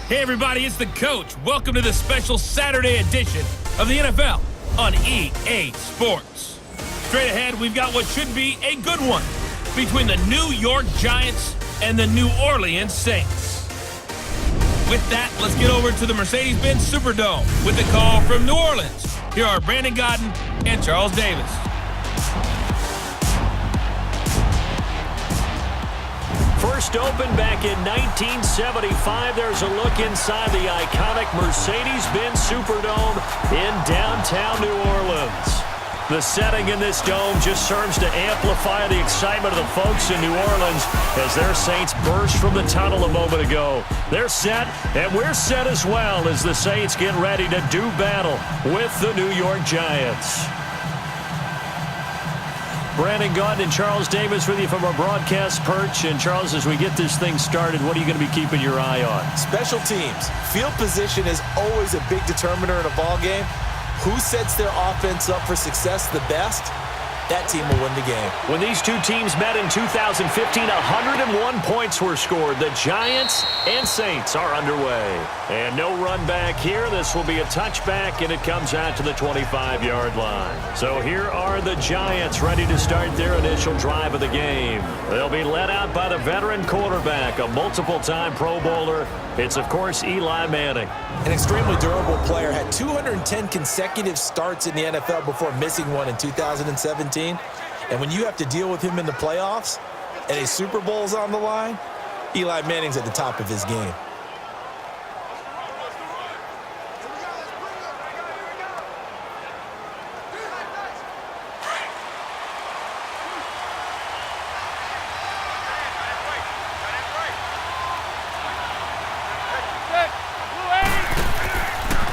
Hey everybody, it's the coach. Welcome to the special Saturday edition of the NFL on EA Sports. Straight ahead, we've got what should be a good one between the New York Giants and the New Orleans Saints. With that, let's get over to the Mercedes-Benz Superdome with the call from New Orleans. Here are Brandon Godden and Charles Davis. First opened back in 1975. There's a look inside the iconic Mercedes-Benz Superdome in downtown New Orleans. The setting in this dome just serves to amplify the excitement of the folks in New Orleans as their Saints burst from the tunnel a moment ago. They're set, and we're set as well as the Saints get ready to do battle with the New York Giants. Brandon Godden and Charles Davis with you from our broadcast perch. And Charles, as we get this thing started, what are you going to be keeping your eye on? Special teams. Field position is always a big determiner in a ball game. Who sets their offense up for success the best? That team will win the game. When these two teams met in 2015, 101 points were scored. The Giants and Saints are underway. And no run back here. This will be a touchback, and it comes out to the 25-yard line. So here are the Giants ready to start their initial drive of the game. They'll be led out by the veteran quarterback, a multiple-time Pro Bowler. It's, of course, Eli Manning. An extremely durable player, had 210 consecutive starts in the NFL before missing one in 2017. And when you have to deal with him in the playoffs and a Super Bowl's on the line, Eli Manning's at the top of his game.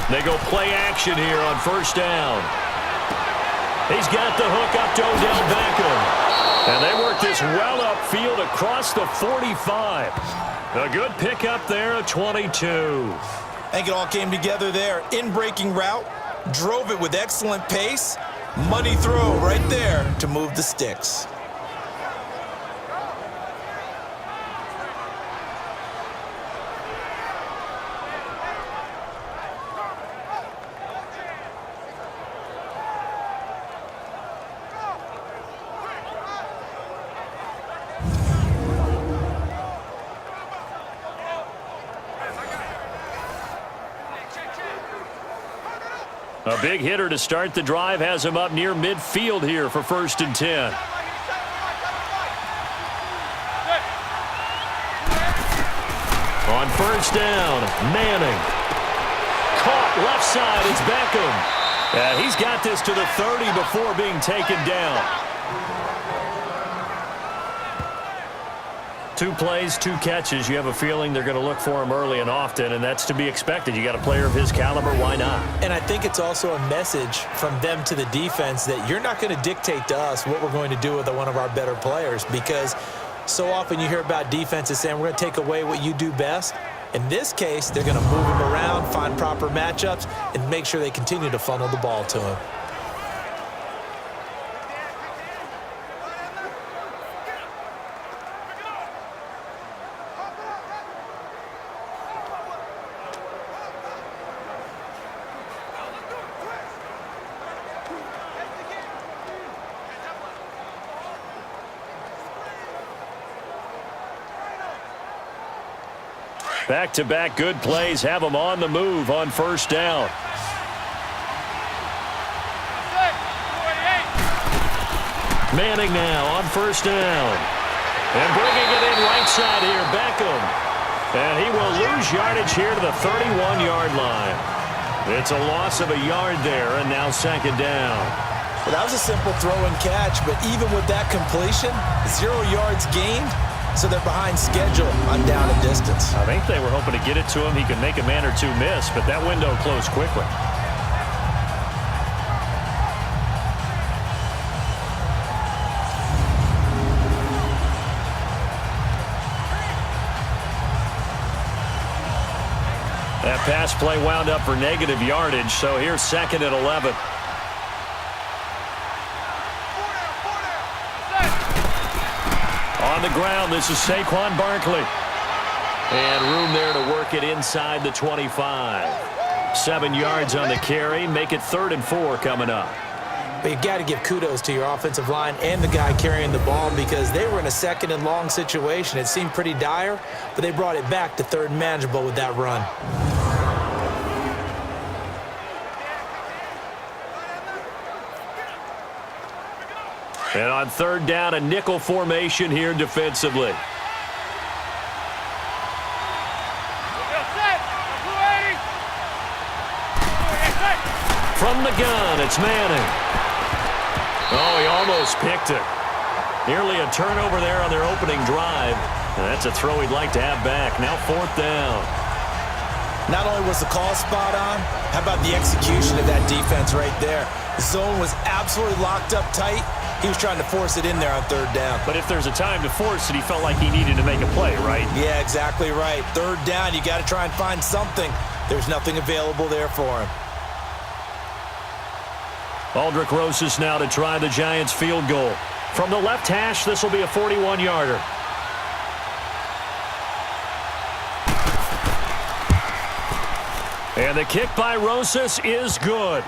They go play action here on first down. He's got the hook up to Odell Beckham. And they work this well upfield across the 45. A good pickup there at 22. I think it all came together there. In-breaking route, drove it with excellent pace. Money throw right there to move the sticks. A big hitter to start the drive has him up near midfield here for 1st and 10. On first down, Manning. Caught left side, it's Beckham. He's got this to the 30 before being taken down. 2 plays, 2 catches. You have a feeling they're going to look for him early and often, and that's to be expected. You got a player of his caliber, why not? And I think it's also a message from them to the defense that you're not going to dictate to us what we're going to do with one of our better players, because so often you hear about defenses saying we're going to take away what you do best. In this case, they're going to move him around, find proper matchups, and make sure they continue to funnel the ball to him. Back-to-back good plays have them on the move on first down. Manning now on first down. And bringing it in right side here, Beckham. And he will lose yardage here to the 31-yard line. It's a loss of a yard there, and now 2nd down. Well, that was a simple throw and catch, but even with that completion, 0 yards gained. So they're behind schedule on down and distance. I think they were hoping to get it to him. He could make a man or 2 miss, but that window closed quickly. That pass play wound up for negative yardage, so here's 2nd and 11. On the ground, this is Saquon Barkley. And room there to work it inside the 25. 7 yards on the carry. Make it 3rd and 4 coming up. But you got to give kudos to your offensive line and the guy carrying the ball because they were in a 2nd and long situation. It seemed pretty dire, but they brought it back to 3rd and manageable with that run. And on 3rd down, a nickel formation here defensively. From the gun, it's Manning. Oh, he almost picked it. Nearly a turnover there on their opening drive. And that's a throw he'd like to have back. Now 4th down. Not only was the call spot on, how about the execution of that defense right there? The zone was absolutely locked up tight. He was trying to force it in there on 3rd down. But if there's a time to force it, he felt like he needed to make a play, right? Yeah, exactly right. 3rd down, you got to try and find something. There's nothing available there for him. Aldrick Rosas now to try the Giants field goal. From the left hash, this will be a 41-yarder. And the kick by Rosas is good.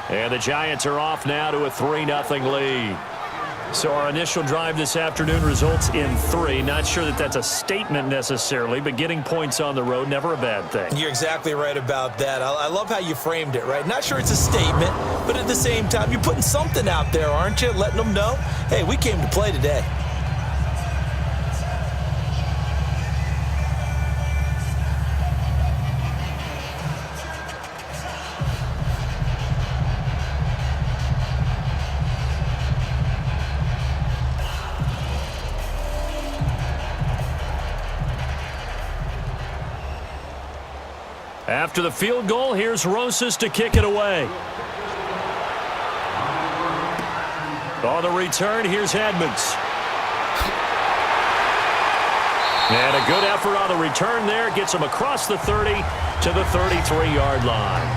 And the Giants are off now to a 3-0 lead. So our initial drive this afternoon results in 3. Not sure that that's a statement necessarily, but getting points on the road, never a bad thing. You're exactly right about that. I love how you framed it, right? Not sure it's a statement, but at the same time, you're putting something out there, aren't you? Letting them know, hey, we came to play today. After the field goal, here's Rosas to kick it away. On the return, here's Edmonds. And a good effort on the return there. Gets him across the 30 to the 33-yard line.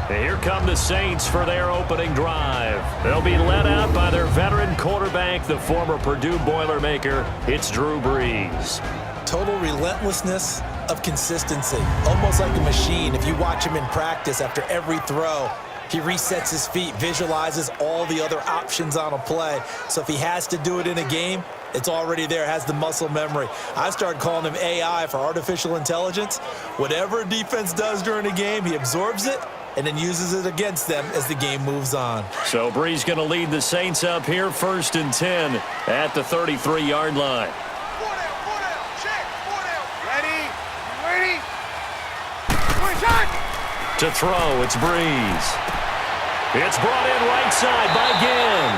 And here come the Saints for their opening drive. They'll be led out by their veteran quarterback, the former Purdue Boilermaker. It's Drew Brees. Total relentlessness of consistency, almost like a machine. If you watch him in practice after every throw, he resets his feet, visualizes all the other options on a play. So if he has to do it in a game, it's already there, has the muscle memory. I've started calling him AI for artificial intelligence. Whatever a defense does during a game, he absorbs it and then uses it against them as the game moves on. So Brees going to lead the Saints up here, 1st and 10 at the 33-yard line. To throw, it's Brees. It's brought in right side by Ginn.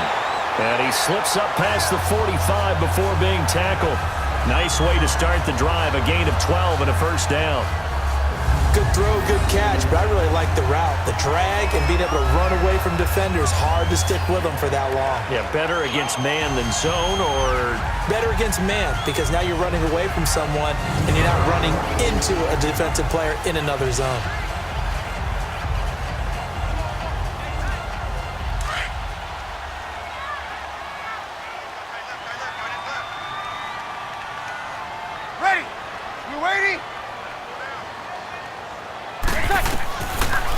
And he slips up past the 45 before being tackled. Nice way to start the drive, a gain of 12 and a 1st down. Good throw, good catch, but I really like the route. The drag and being able to run away from defenders, hard to stick with them for that long. Yeah, better against man than zone, or? Better against man, because now you're running away from someone and you're not running into a defensive player in another zone.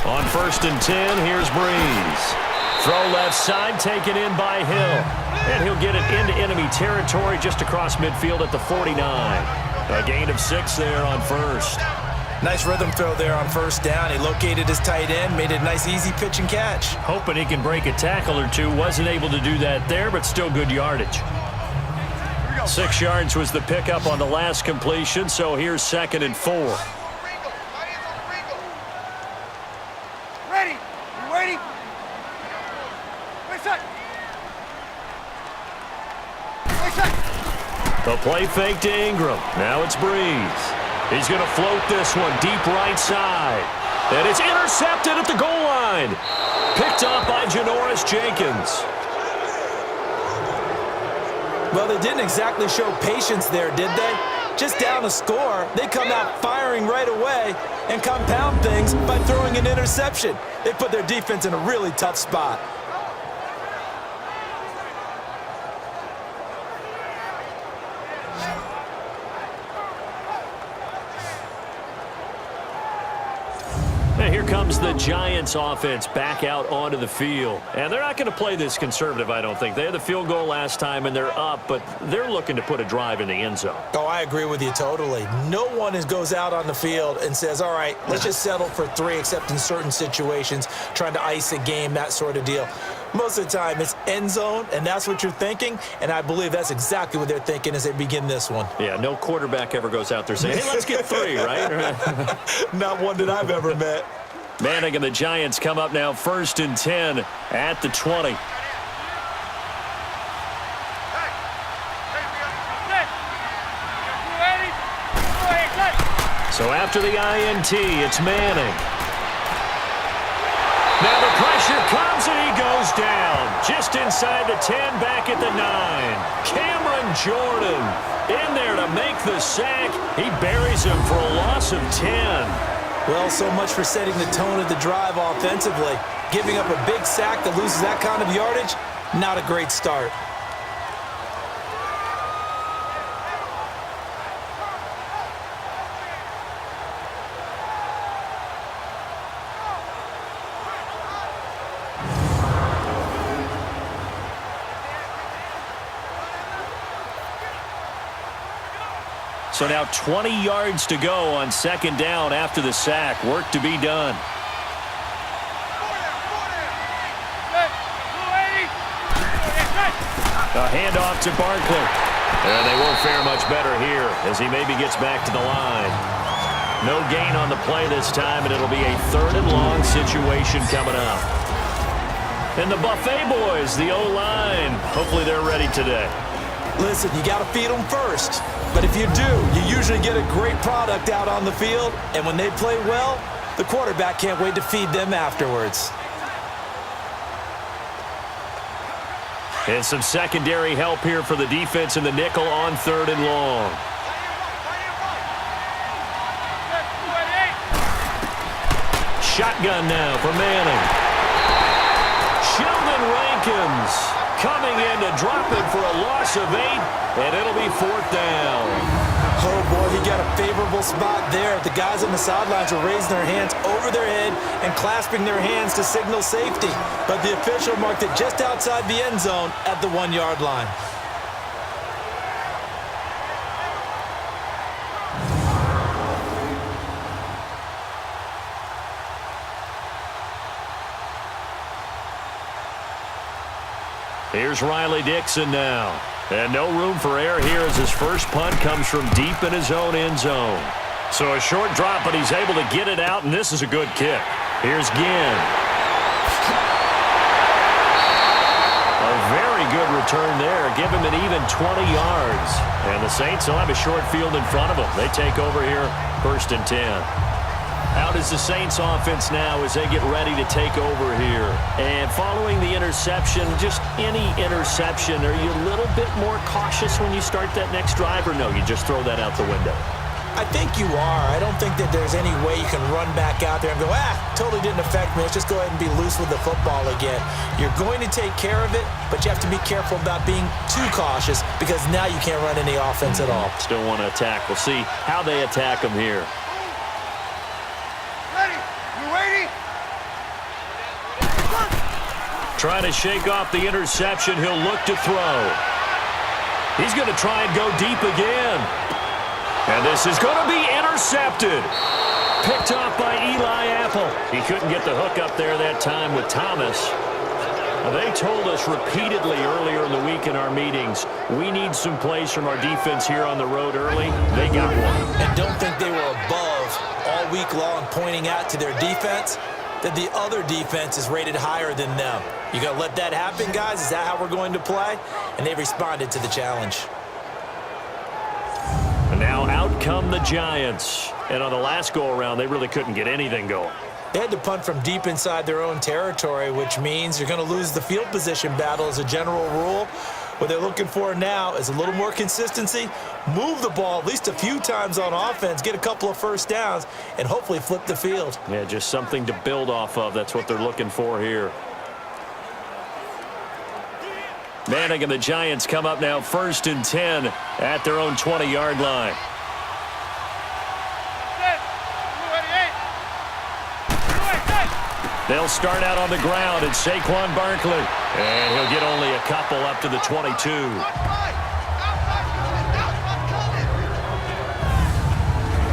On 1st and 10, here's Brees. Throw left side, taken in by Hill. And he'll get it into enemy territory just across midfield at the 49. A gain of 6 there on 1st. Nice rhythm throw there on 1st down. He located his tight end, made it a nice easy pitch and catch. Hoping he can break a tackle or two. Wasn't able to do that there, but still good yardage. 6 yards was the pickup on the last completion, so here's 2nd and 4. The play fake to Ingram. Now it's Brees. He's going to float this one deep right side. And it's intercepted at the goal line. Picked up by Janoris Jenkins. Well, they didn't exactly show patience there, did they? Just down a score, they come out firing right away and compound things by throwing an interception. They put their defense in a really tough spot. comes the Giants offense back out onto the field. And they're not going to play this conservative, I don't think. They had the field goal last time, and they're up, but they're looking to put a drive in the end zone. Oh, I agree with you totally. No one goes out on the field and says, all right, let's just settle for 3, except in certain situations, trying to ice a game, that sort of deal. Most of the time, it's end zone, and that's what you're thinking, and I believe that's exactly what they're thinking as they begin this one. Yeah, no quarterback ever goes out there saying, hey, let's get 3, right? Not one that I've ever met. Manning and the Giants come up now 1st and 10 at the 20. So after the INT, it's Manning. Now the pressure comes and he goes down. Just inside the 10, back at the 9. Cameron Jordan in there to make the sack. He buries him for a loss of 10. Well, so much for setting the tone of the drive offensively. Giving up a big sack that loses that kind of yardage, not a great start. So now 20 yards to go on 2nd down after the sack. Work to be done. A handoff to Barkley. And they won't fare much better here as he maybe gets back to the line. No gain on the play this time, and it'll be a 3rd and long situation coming up. And the Buffet boys, the O-line, hopefully they're ready today. Listen, you got to feed them first. But if you do, you usually get a great product out on the field. And when they play well, the quarterback can't wait to feed them afterwards. And some secondary help here for the defense in the nickel on 3rd and long. Shotgun now for Manning. Sheldon Rankins coming in to drop it for a loss of 8, and it'll be 4th down. Oh, boy, he got a favorable spot there. The guys on the sidelines were raising their hands over their head and clasping their hands to signal safety. But the official marked it just outside the end zone at the 1-yard line. Here's Riley Dixon now. And no room for error here as his first punt comes from deep in his own end zone. So a short drop, but he's able to get it out, and this is a good kick. Here's Ginn. A very good return there. Give him an even 20 yards. And the Saints will have a short field in front of them. They take over here 1st and 10. Out is the Saints offense now as they get ready to take over here. And following the interception, just any interception, are you a little bit more cautious when you start that next drive, or no, you just throw that out the window? I think you are. I don't think that there's any way you can run back out there and go, totally didn't affect me. Let's just go ahead and be loose with the football again. You're going to take care of it, but you have to be careful about being too cautious because now you can't run any offense at all. Still want to attack. We'll see how they attack them here. Trying to shake off the interception. He'll look to throw. He's going to try and go deep again. And this is going to be intercepted. Picked off by Eli Apple. He couldn't get the hook up there that time with Thomas. They told us repeatedly earlier in the week in our meetings, we need some plays from our defense here on the road early. They got one. And don't think they were above all week long pointing out to their defense that the other defense is rated higher than them. You got to let that happen, guys? Is that how we're going to play? And they responded to the challenge. And now out come the Giants. And on the last go-around, they really couldn't get anything going. They had to punt from deep inside their own territory, which means you're going to lose the field position battle as a general rule. What they're looking for now is a little more consistency, move the ball at least a few times on offense, get a couple of first downs, and hopefully flip the field. Yeah, just something to build off of. That's what they're looking for here. Manning and the Giants come up now 1st and 10 at their own 20-yard line. They'll start out on the ground. It's Saquon Barkley. And he'll get only a couple up to the 22.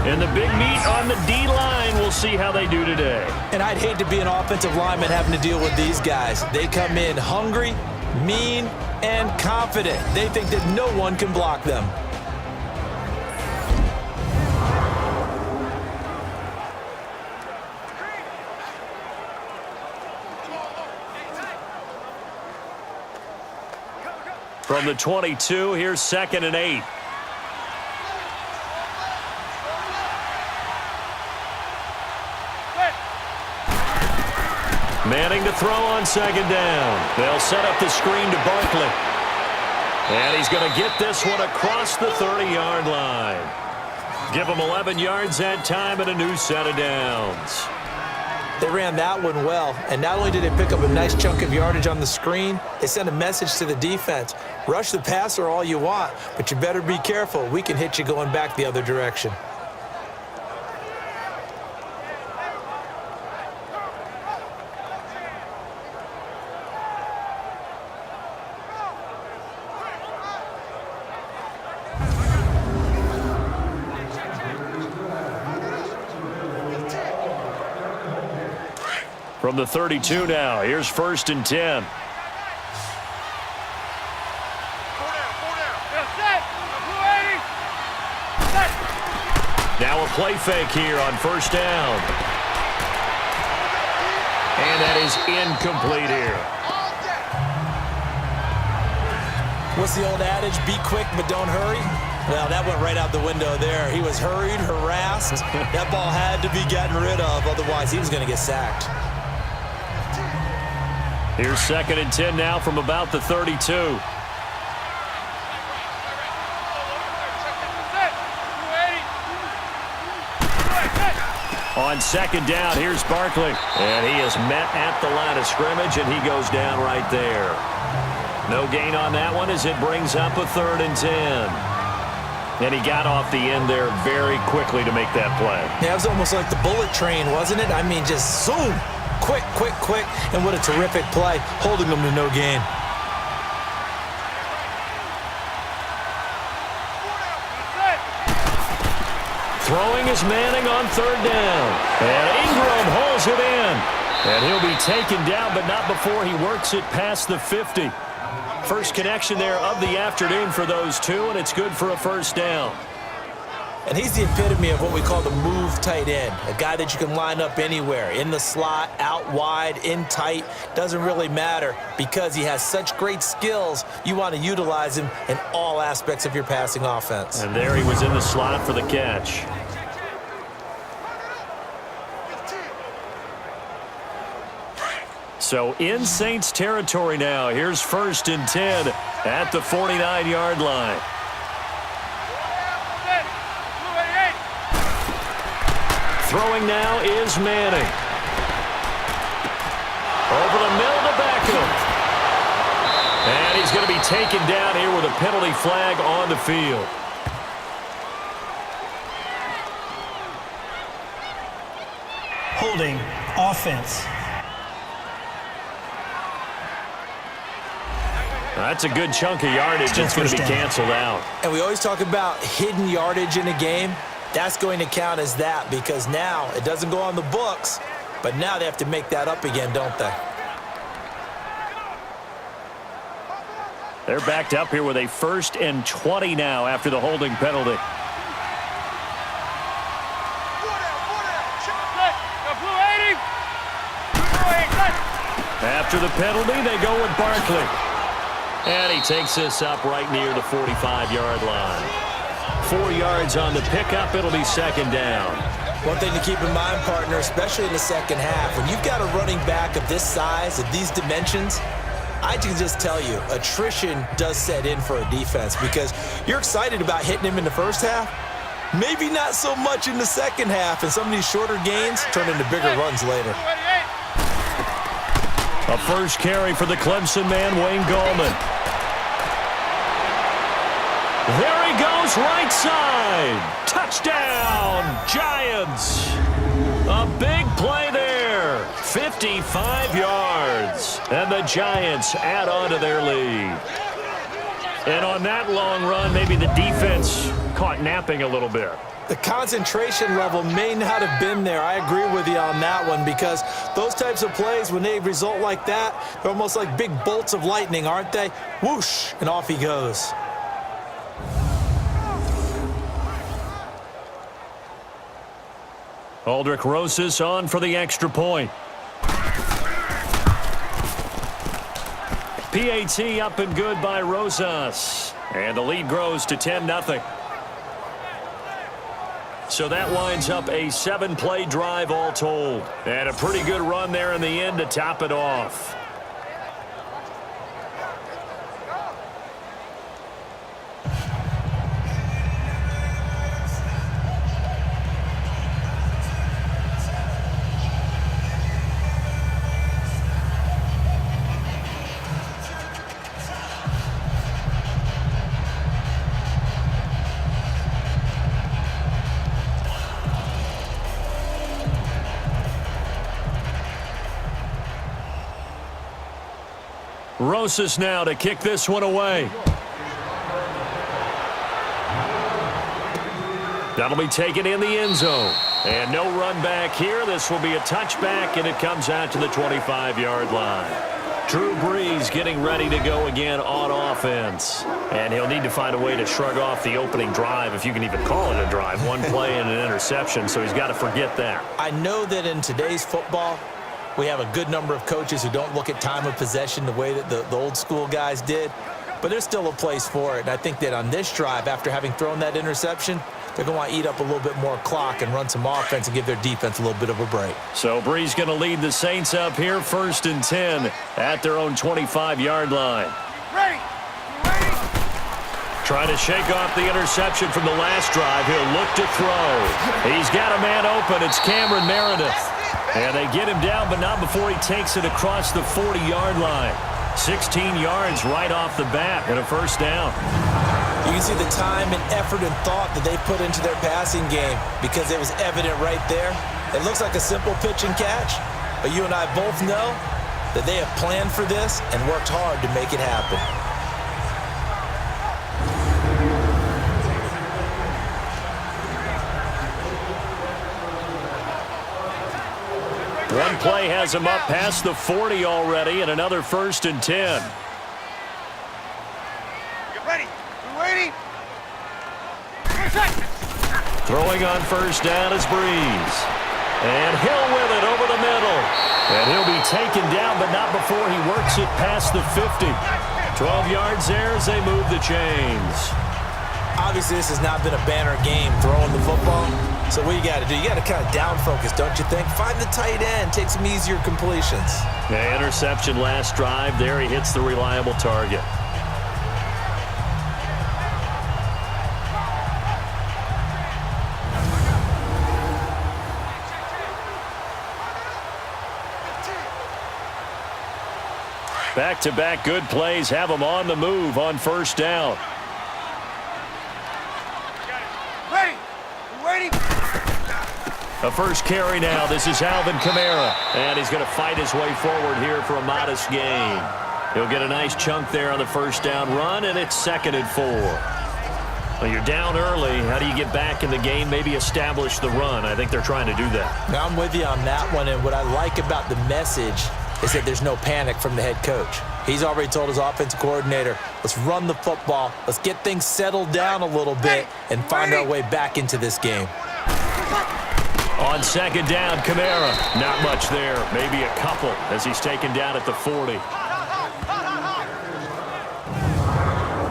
And the big meat on the D-line. We'll see how they do today. And I'd hate to be an offensive lineman having to deal with these guys. They come in hungry, mean, and confident. They think that no one can block them. From the 22, here's 2nd and 8. Manning to throw on 2nd down. They'll set up the screen to Barkley. And he's going to get this one across the 30-yard line. Give him 11 yards that time and a new set of downs. They ran that one well, and not only did they pick up a nice chunk of yardage on the screen, they sent a message to the defense. Rush the passer all you want, but you better be careful. We can hit you going back the other direction. From the 32 now, here's 1st and 10. Now a play fake here on 1st down. And that is incomplete here. What's the old adage? Be quick, but don't hurry. Well, that went right out the window there. He was hurried, harassed. That ball had to be gotten rid of, otherwise he was going to get sacked. Here's 2nd and 10 now from about the 32. On 2nd down, here's Barkley. And he is met at the line of scrimmage, and he goes down right there. No gain on that one as it brings up a 3rd and 10. And he got off the end there very quickly to make that play. Yeah, it was almost like the bullet train, wasn't it? I mean, just zoom. Quick, quick, quick. And what a terrific play, holding them to no gain. Throwing is Manning on 3rd down. And Ingram hauls it in. And he'll be taken down, but not before he works it past the 50. First connection there of the afternoon for those two, and it's good for a 1st down. And he's the epitome of what we call the move tight end, a guy that you can line up anywhere, in the slot, out wide, in tight, doesn't really matter because he has such great skills. You want to utilize him in all aspects of your passing offense. And there he was in the slot for the catch. So in Saints territory now, here's 1st and 10 at the 49-yard line. Throwing now is Manning. Over the middle to Beckham. And he's going to be taken down here with a penalty flag on the field. Holding offense. That's a good chunk of yardage. It's going to be canceled out. And we always talk about hidden yardage in a game. That's going to count as that because now it doesn't go on the books, but now they have to make that up again, don't they? They're backed up here with a 1st and 20 now after the holding penalty. After the penalty, they go with Barkley. And he takes this up right near the 45-yard line. 4 yards on the pickup. It'll be 2nd down. One thing to keep in mind, partner, especially in the second half, when you've got a running back of this size, of these dimensions, I can just tell you, attrition does set in for a defense because you're excited about hitting him in the first half. Maybe not so much in the second half, and some of these shorter gains turn into bigger runs later. A first carry for the Clemson man, Wayne Gallman. There he goes, right side. Touchdown, Giants. A big play there. 55 yards. And the Giants add on to their lead. And on that long run, maybe the defense caught napping a little bit. The concentration level may not have been there. I agree with you on that one, because those types of plays, when they result like that, they're almost like big bolts of lightning, aren't they? Whoosh, and off he goes. Aldrich Rosas on for the extra point. PAT up and good by Rosas. And the lead grows to 10-0. So that winds up a 7-play drive all told. And a pretty good run there in the end to top it off. Rosas now to kick this one away. That'll be taken in the end zone. And no run back here. This will be a touchback, and it comes out to the 25-yard line. Drew Brees getting ready to go again on offense. And he'll need to find a way to shrug off the opening drive, if you can even call it a drive. One play and an interception, so he's got to forget that. I know that in today's football, we have a good number of coaches who don't look at time of possession the way that the old school guys did, but there's still a place for it. And I think that on this drive, after having thrown that interception, they're going to want to eat up a little bit more clock and run some offense and give their defense a little bit of a break. So Brees going to lead the Saints up here, 1st and 10 at their own 25-yard line. Ready. Trying to shake off the interception from the last drive. He'll look to throw. He's got a man open. It's Cameron Meredith. And they get him down, but not before he takes it across the 40-yard line. 16 yards right off the bat and a first down. You can see the time and effort and thought that they put into their passing game, because it was evident right there. It looks like a simple pitch and catch, but you and I both know that they have planned for this and worked hard to make it happen. One play has him up past the 40 already, and another 1st and 10. Get ready. We're waiting. Throwing on first down is Brees. And Hill with it over the middle. And he'll be taken down, but not before he works it past the 50. 12 yards there as they move the chains. Obviously, this has not been a banner game throwing the football. So what you got to do, you got to kind of down focus, don't you think? Find the tight end, take some easier completions. Yeah, interception last drive. There he hits the reliable target. Back-to-back good plays have him on the move on first down. Ready. We're waiting. A first carry now. This is Alvin Kamara. And he's going to fight his way forward here for a modest gain. He'll get a nice chunk there on the first down run, and it's 2nd and 4. Well, you're down early. How do you get back in the game? Maybe establish the run. I think they're trying to do that. Now, I'm with you on that one, and what I like about the message is that there's no panic from the head coach. He's already told his offensive coordinator, let's run the football, let's get things settled down a little bit and find our way back into this game. On 2nd down, Kamara. Not much there. Maybe a couple as he's taken down at the 40.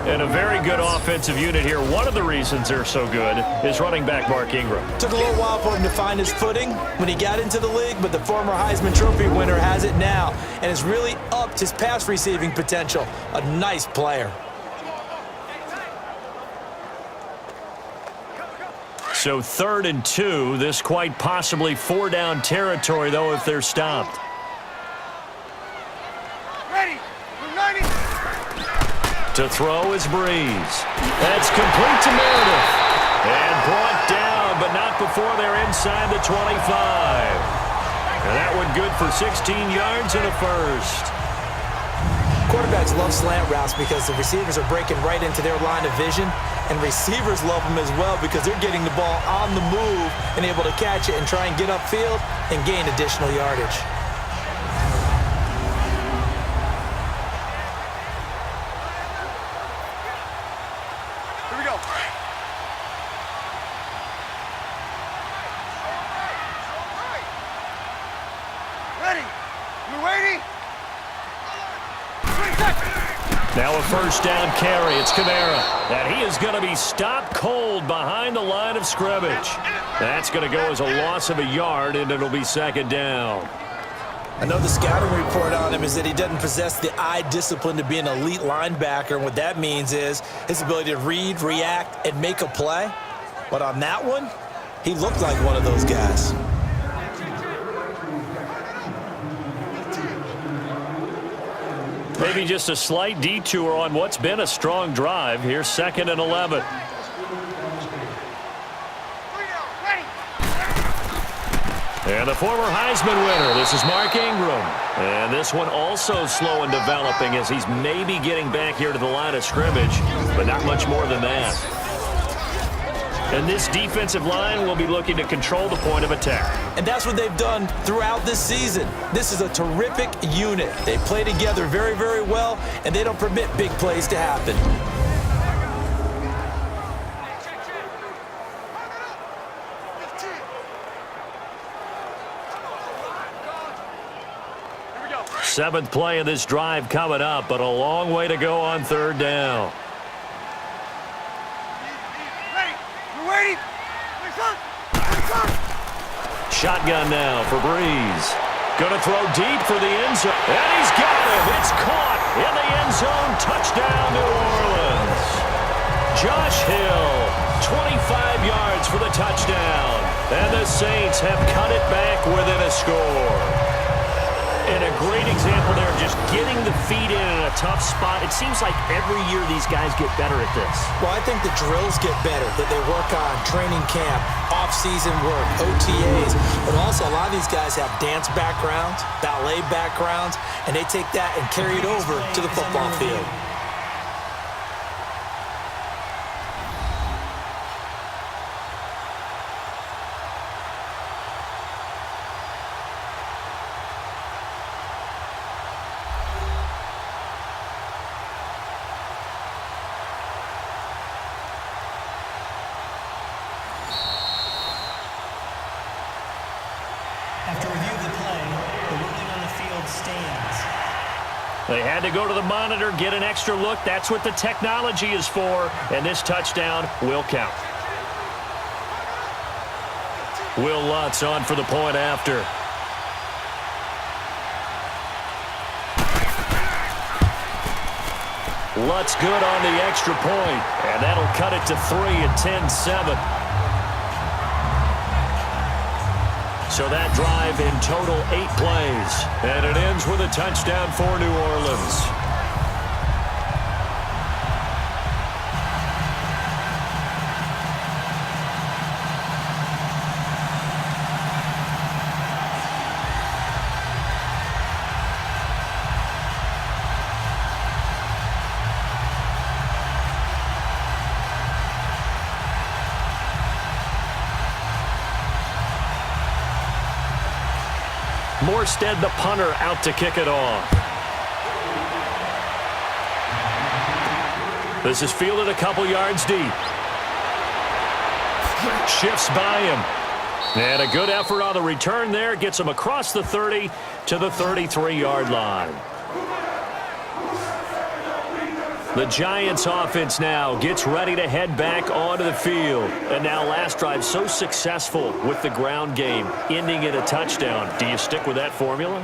And a very good offensive unit here. One of the reasons they're so good is running back Mark Ingram. Took a little while for him to find his footing when he got into the league, but the former Heisman Trophy winner has it now and has really upped his pass receiving potential. A nice player. So 3rd and 2. This quite possibly 4-down territory, though, if they're stopped. Ready. We're ready. To throw is Brees. That's complete to Meredith. And brought down, but not before they're inside the 25. And that one good for 16 yards and a first. Quarterbacks love slant routes because the receivers are breaking right into their line of vision, and receivers love them as well because they're getting the ball on the move and able to catch it and try and get upfield and gain additional yardage. Here we go. Ready? You waiting? 3 seconds. Now a first down carry. It's Kamara. And he is going to be stopped cold behind the line of scrimmage. That's going to go as a loss of a yard, and it'll be second down. I know the scouting report on him is that he doesn't possess the eye discipline to be an elite linebacker, and what that means is his ability to read, react, and make a play. But on that one, he looked like one of those guys. Maybe just a slight detour on what's been a strong drive. Here's 2nd and 11. And the former Heisman winner, this is Mark Ingram. And this one also slow in developing as he's maybe getting back here to the line of scrimmage, but not much more than that. And this defensive line will be looking to control the point of attack. And that's what they've done throughout this season. This is a terrific unit. They play together very, very well, and they don't permit big plays to happen. Seventh play of this drive coming up, but a long way to go on 3rd down. Ready? You waiting? Shotgun now for Brees. Going to throw deep for the end zone. And he's got him. It's caught in the end zone. Touchdown, New Orleans. Josh Hill, 25 yards for the touchdown. And the Saints have cut it back within a score. And a great example there of just getting the feet in a tough spot. It seems like every year these guys get better at this. Well, I think the drills get better, that they work on training camp, off-season work, OTAs, but also a lot of these guys have dance backgrounds, ballet backgrounds, and they take that and carry it over to the football field. After review of the play, the ruling on the field stands. They had to go to the monitor, get an extra look. That's what the technology is for, and this touchdown will count. Will Lutz on for the point after. Lutz good on the extra point, and that'll cut it to 3 at 10-7. So that drive in total 8 plays, and it ends with a touchdown for New Orleans. Morstead, the punter, out to kick it off. This is fielded a couple yards deep. Shifts by him. And a good effort on the return there. Gets him across the 30 to the 33-yard line. The Giants offense now gets ready to head back onto the field. And now last drive so successful with the ground game, ending in a touchdown. Do you stick with that formula?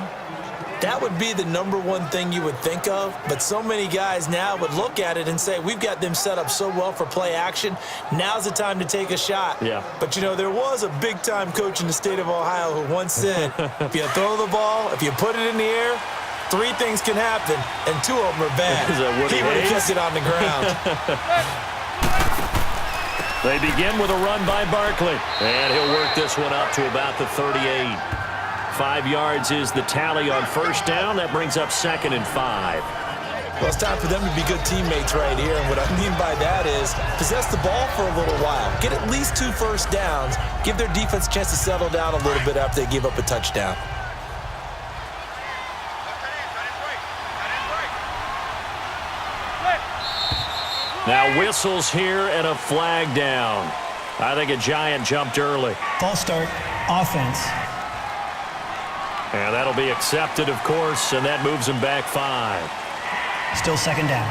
That would be the #1 thing you would think of, but so many guys now would look at it and say, we've got them set up so well for play action, now's the time to take a shot. Yeah. But, you know, there was a big-time coach in the state of Ohio who once said, if you throw the ball, if you put it in the air, 3 things can happen, and 2 of them are bad. He would have kept it on the ground. They begin with a run by Barkley, and he'll work this one up to about the 38. 5 yards is the tally on first down. That brings up 2nd and 5. Well, it's time for them to be good teammates right here. And what I mean by that is possess the ball for a little while. Get at least 2 first downs. Give their defense a chance to settle down a little bit after they give up a touchdown. Now whistles here and a flag down. I think a Giant jumped early. False start, offense. And that'll be accepted, of course, and that moves him back 5. Still 2nd down.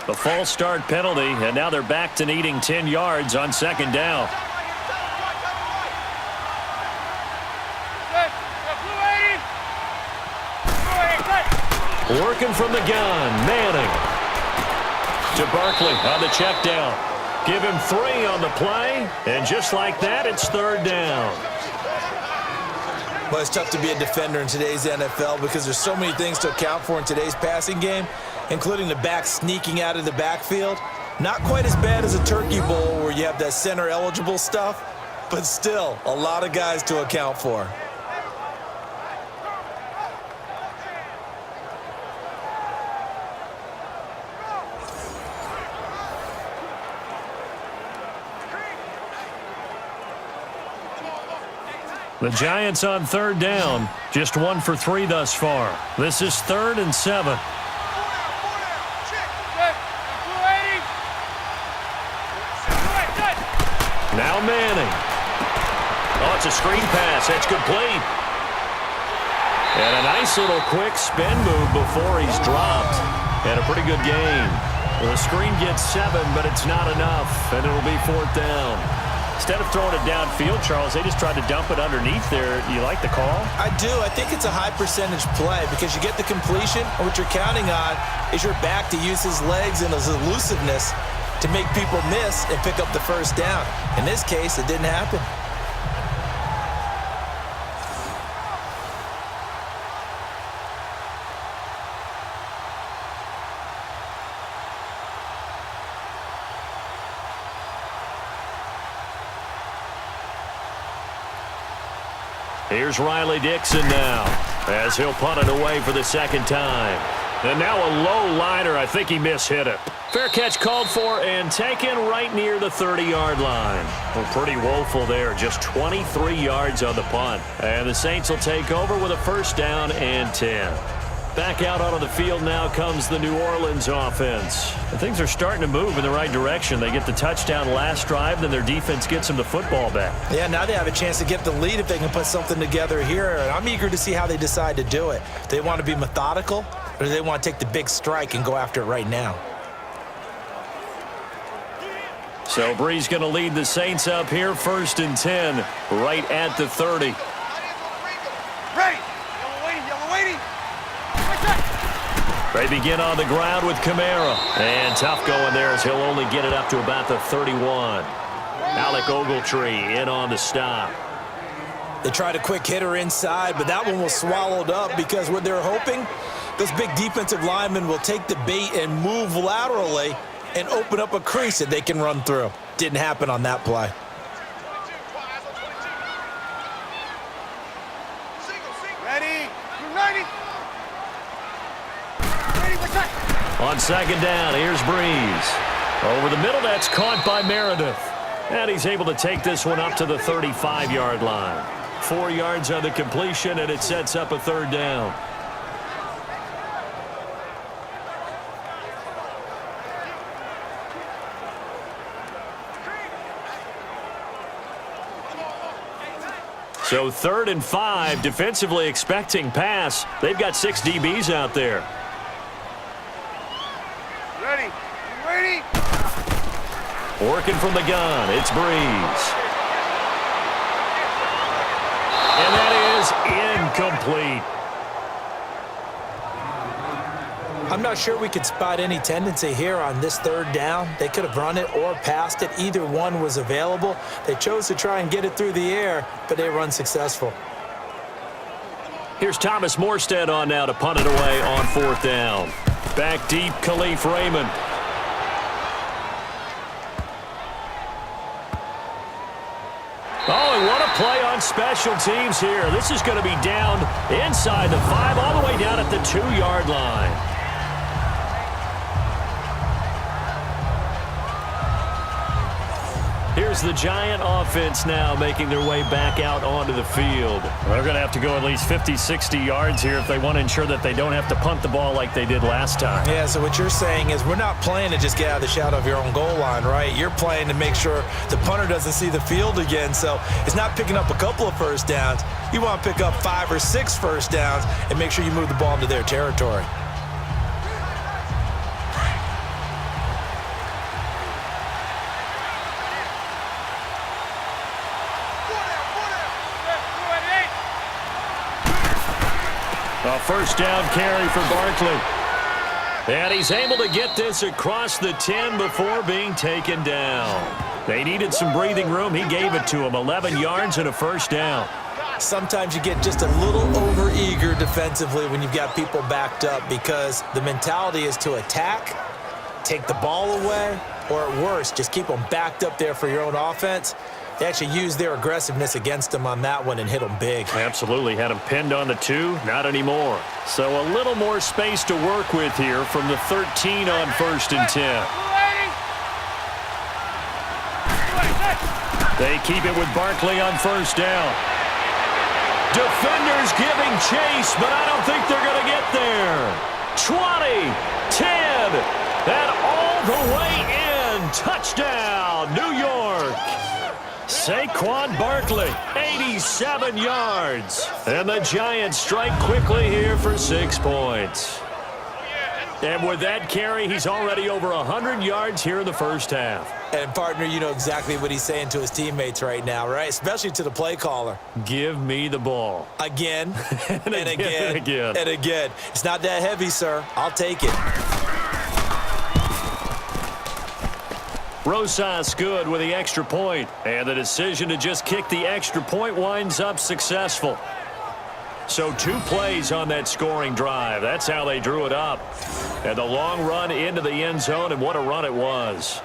The false start penalty, and now they're back to needing 10 yards on 2nd down. Working from the gun, Manning. To Barkley on the check down. Give him 3 on the play, and just like that, it's 3rd down. Well, it's tough to be a defender in today's NFL because there's so many things to account for in today's passing game, including the back sneaking out of the backfield. Not quite as bad as a turkey bowl where you have that center-eligible stuff, but still a lot of guys to account for. The Giants on 3rd down, just 1 for 3 thus far. This is 3rd and 7. Now Manning. Oh, it's a screen pass. That's complete. And a nice little quick spin move before he's dropped. And a pretty good gain. Well, the screen gets 7, but it's not enough, and it'll be 4th down. Instead of throwing it downfield, Charles, they just tried to dump it underneath there. You like the call? I do. I think it's a high percentage play because you get the completion, and what you're counting on is your back to use his legs and his elusiveness to make people miss and pick up the first down. In this case, it didn't happen. Here's Riley Dixon now as he'll punt it away for the 2nd time. And now a low liner. I think he mishit it. Fair catch called for and taken right near the 30-yard line. Well, pretty woeful there. Just 23 yards on the punt. And the Saints will take over with a 1st down and 10. Back out onto the field now comes the New Orleans offense. And things are starting to move in the right direction. They get the touchdown last drive, then their defense gets them the football back. Yeah, now they have a chance to get the lead if they can put something together here. And I'm eager to see how they decide to do it. Do they want to be methodical, or do they want to take the big strike and go after it right now? So Brees going to lead the Saints up here, 1st and 10, right at the 30. Ready. Yellow waiting. They begin on the ground with Kamara. And tough going there as he'll only get it up to about the 31. Alec Ogletree in on the stop. They tried a quick hitter inside, but that one was swallowed up because what they're hoping, those big defensive linemen will take the bait and move laterally and open up a crease that they can run through. Didn't happen on that play. Ready. On 2nd down, here's Brees. Over the middle, that's caught by Meredith. And he's able to take this one up to the 35-yard line. 4 yards on the completion, and it sets up a 3rd down. So 3rd and 5, defensively expecting pass. They've got 6 DBs out there. Ready. Ready. Working from the gun, it's Brees. And that is incomplete. I'm not sure we could spot any tendency here on this 3rd down. They could have run it or passed it. Either one was available. They chose to try and get it through the air, but they were unsuccessful. Here's Thomas Morstead on now to punt it away on 4th down. Back deep, Khalif Raymond. Oh, and what a play on special teams here. This is going to be down inside the 5, all the way down at the 2-yard line. Here's the Giant offense now making their way back out onto the field. They're going to have to go at least 50, 60 yards here if they want to ensure that they don't have to punt the ball like they did last time. Yeah, so what you're saying is we're not playing to just get out of the shadow of your own goal line, right? You're playing to make sure the punter doesn't see the field again. So it's not picking up a couple of first downs. You want to pick up 5 or 6 first downs and make sure you move the ball into their territory. A first down carry for Barkley. And he's able to get this across the 10 before being taken down. They needed some breathing room. He gave it to him. 11 yards and a first down. Sometimes you get just a little over-eager defensively when you've got people backed up because the mentality is to attack, take the ball away, or at worst, just keep them backed up there for your own offense. They actually used their aggressiveness against them on that one and hit them big. Absolutely. Had him pinned on the 2. Not anymore. So a little more space to work with here from the 13 on 1st and 10. They keep it with Barkley on 1st down. Defenders giving chase, but I don't think they're going to get there. 20, 10, and all the way in. Touchdown, New York. Saquon Barkley, 87 yards. And the Giants strike quickly here for 6 points. And with that carry, he's already over 100 yards here in the first half. And, partner, you know exactly what he's saying to his teammates right now, right? Especially to the play caller. Give me the ball. Again, and again, again, and again. It's not that heavy, sir. I'll take it. Rosas good with the extra point, and the decision to just kick the extra point winds up successful. So 2 plays on that scoring drive. That's how they drew it up. And the long run into the end zone, and what a run it was.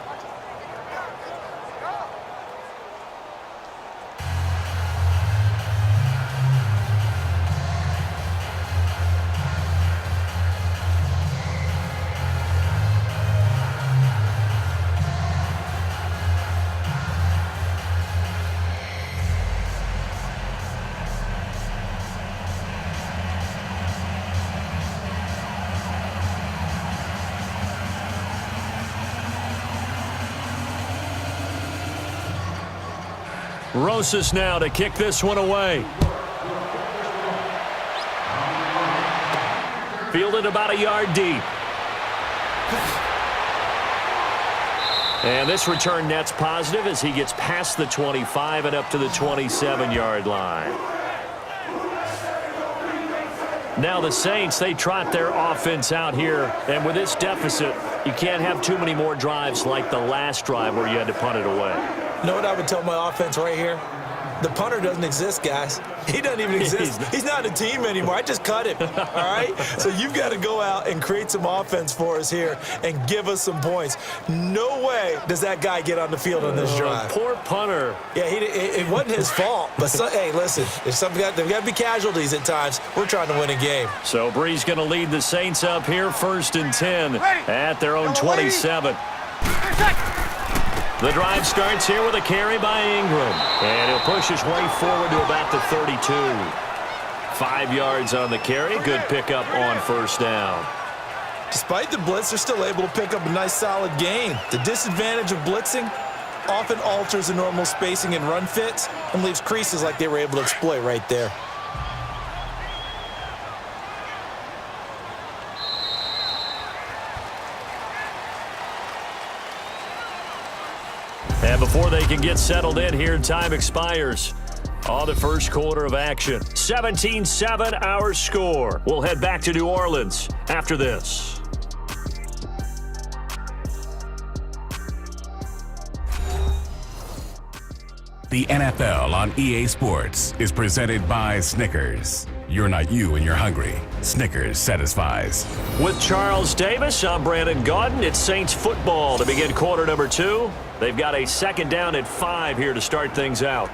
Rosas now to kick this one away. Fielded about a yard deep. And this return net's positive as he gets past the 25 and up to the 27-yard line. Now the Saints, they trot their offense out here. And with this deficit, you can't have too many more drives like the last drive where you had to punt it away. You know what I would tell my offense right here? The punter doesn't exist, guys. He doesn't even exist. He's not a team anymore. I just cut him, all right? So you've got to go out and create some offense for us here and give us some points. No way does that guy get on the field on this drive. Poor punter. Yeah, it wasn't his fault. But, hey, listen, there's got to be casualties at times. We're trying to win a game. So Brees going to lead the Saints up here 1st and 10 at their own 27. The drive starts here with a carry by Ingram. And he'll push his way forward to about the 32. 5 yards on the carry. Good pickup on 1st down. Despite the blitz, they're still able to pick up a nice, solid gain. The disadvantage of blitzing often alters the normal spacing and run fits and leaves creases like they were able to exploit right there. And before they can get settled in here, time expires on the first quarter of action. 17-7 our score. We'll head back to New Orleans after this. The NFL on EA Sports is presented by Snickers. You're not you and you're hungry. Snickers satisfies. With Charles Davis, I'm Brandon Gaudin. It's Saints football to begin quarter number 2. They've got a second down at 5 here to start things out.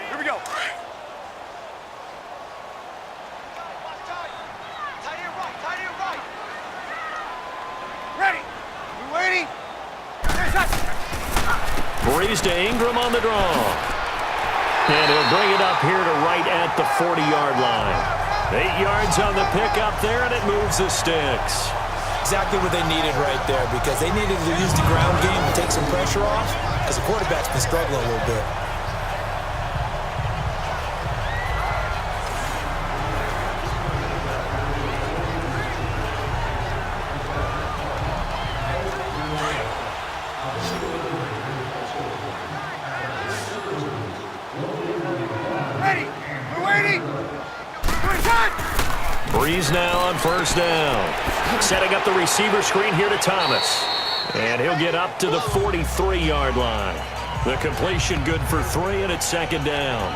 Here we go. Ready. You waiting? Brees to Ingram on the draw. And he'll bring it up here to right at the 40-yard line. 8 yards on the pickup there, and it moves the sticks. Exactly what they needed right there, because they needed to use the ground game to take some pressure off, as the quarterback's been struggling a little bit. Ready. We're waiting. We're shot. Brees now on first down. Setting up the receiver screen here to Thomas. And he'll get up to the 43-yard line. The completion good for 3, and it's second down.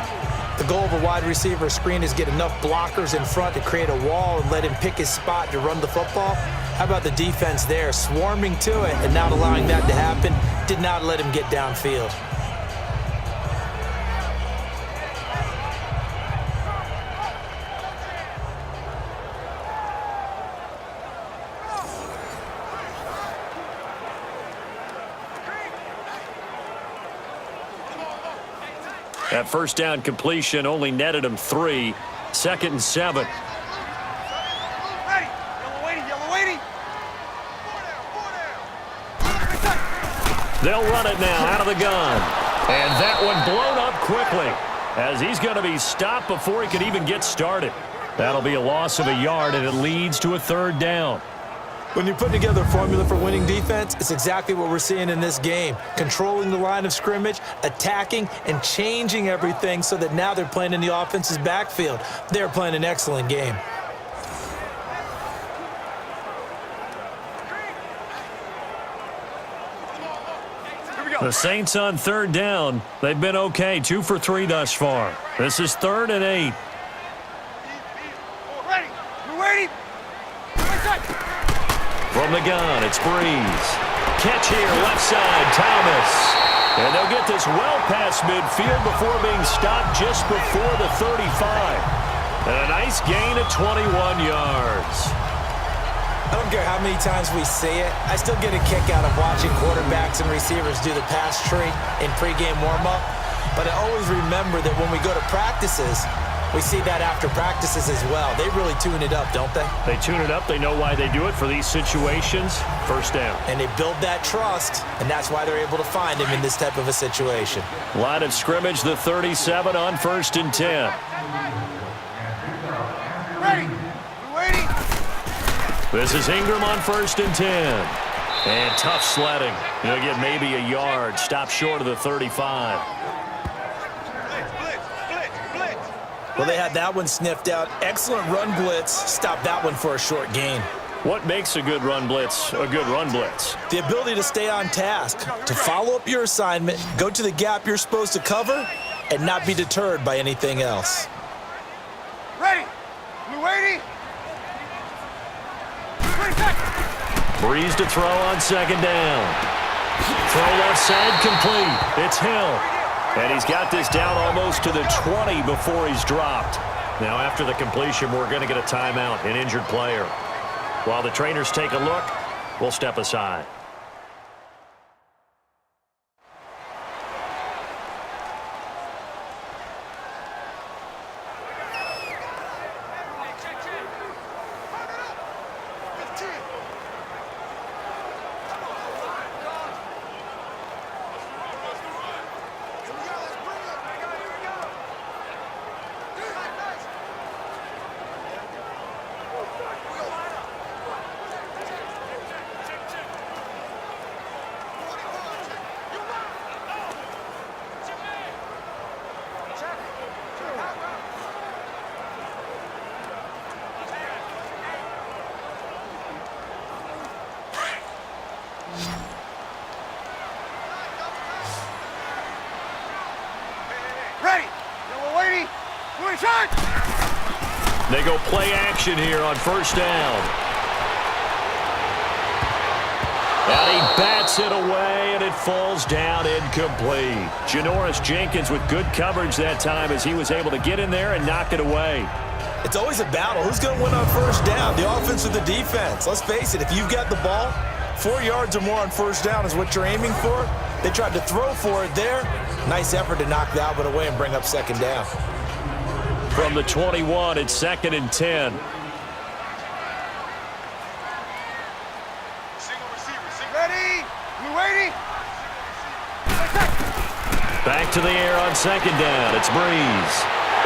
The goal of a wide receiver screen is get enough blockers in front to create a wall and let him pick his spot to run the football. How about the defense there, swarming to it and not allowing that to happen? Did not let him get downfield. That first down completion only netted him 3. 2nd and 7. Ready. Yellow waiting. Yellow waiting. They'll run it now out of the gun. And that one blown up quickly, as he's going to be stopped before he could even get started. That'll be a loss of a yard, and it leads to a 3rd down. When you put together a formula for winning defense, it's exactly what we're seeing in this game. Controlling the line of scrimmage, attacking, and changing everything so that now they're playing in the offense's backfield. They're playing an excellent game. The Saints on 3rd down. They've been okay, 2 for 3 thus far. This is 3rd and 8. Ready. We're waiting. From the gun, it's Brees. Catch here, left side, Thomas. And they'll get this well past midfield before being stopped just before the 35. And a nice gain of 21 yards. I don't care how many times we see it. I still get a kick out of watching quarterbacks and receivers do the pass tree in pregame warm-up. But I always remember that when we go to practices, we see that after practices as well. They really tune it up, don't they? They tune it up. They know why they do it for these situations. First down. And they build that trust, and that's why they're able to find him in this type of a situation. Line of scrimmage, the 37 on 1st and 10. Ready. We're waiting. This is Ingram on 1st and 10. And tough sledding. He'll get maybe a yard. Stop short of the 35. Well, they had that one sniffed out. Excellent run blitz. Stop that one for a short gain. What makes a good run blitz a good run blitz? The ability to stay on task, to follow up your assignment, go to the gap you're supposed to cover, and not be deterred by anything else. Ready. We're waiting. Brees to throw on 2nd down. Throw left side complete. It's Hill. And he's got this down almost to the 20 before he's dropped. Now, after the completion, we're going to get a timeout, an injured player. While the trainers take a look, we'll step aside. Ready. Yellow lady. Blue shot. They go play action here on first down. And he bats it away, and it falls down incomplete. Janoris Jenkins with good coverage that time as he was able to get in there and knock it away. It's always a battle. Who's going to win on first down, the offense or the defense? Let's face it, if you've got the ball, 4 yards or more on first down is what you're aiming for. They tried to throw for it there. Nice effort to knock that one away and bring up second down. From the 21, it's 2nd and 10. Ready. Blue lady. Back to the air on second down. It's Brees.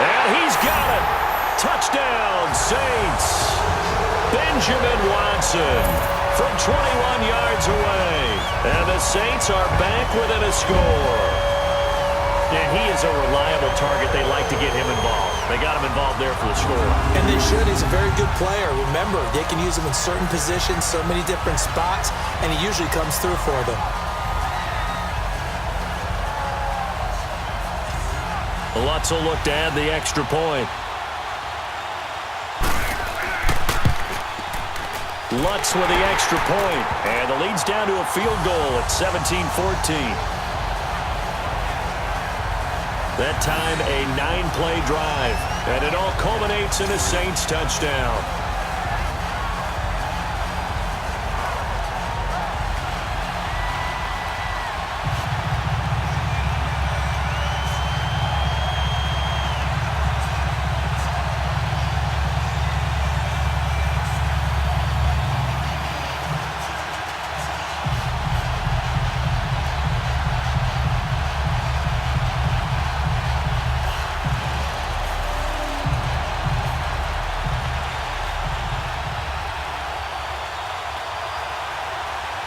And he's got it. Touchdown, Saints. Benjamin Watson from 21 yards away. And the Saints are back within a score. And he is a reliable target. They like to get him involved. They got him involved there for the score. And they should. He's a very good player. Remember, they can use him in certain positions, so many different spots, and he usually comes through for them. Lutz will look to add the extra point. Lutz with the extra point. And the lead's down to a field goal at 17-14. That time, a 9-play drive. And it all culminates in a Saints touchdown.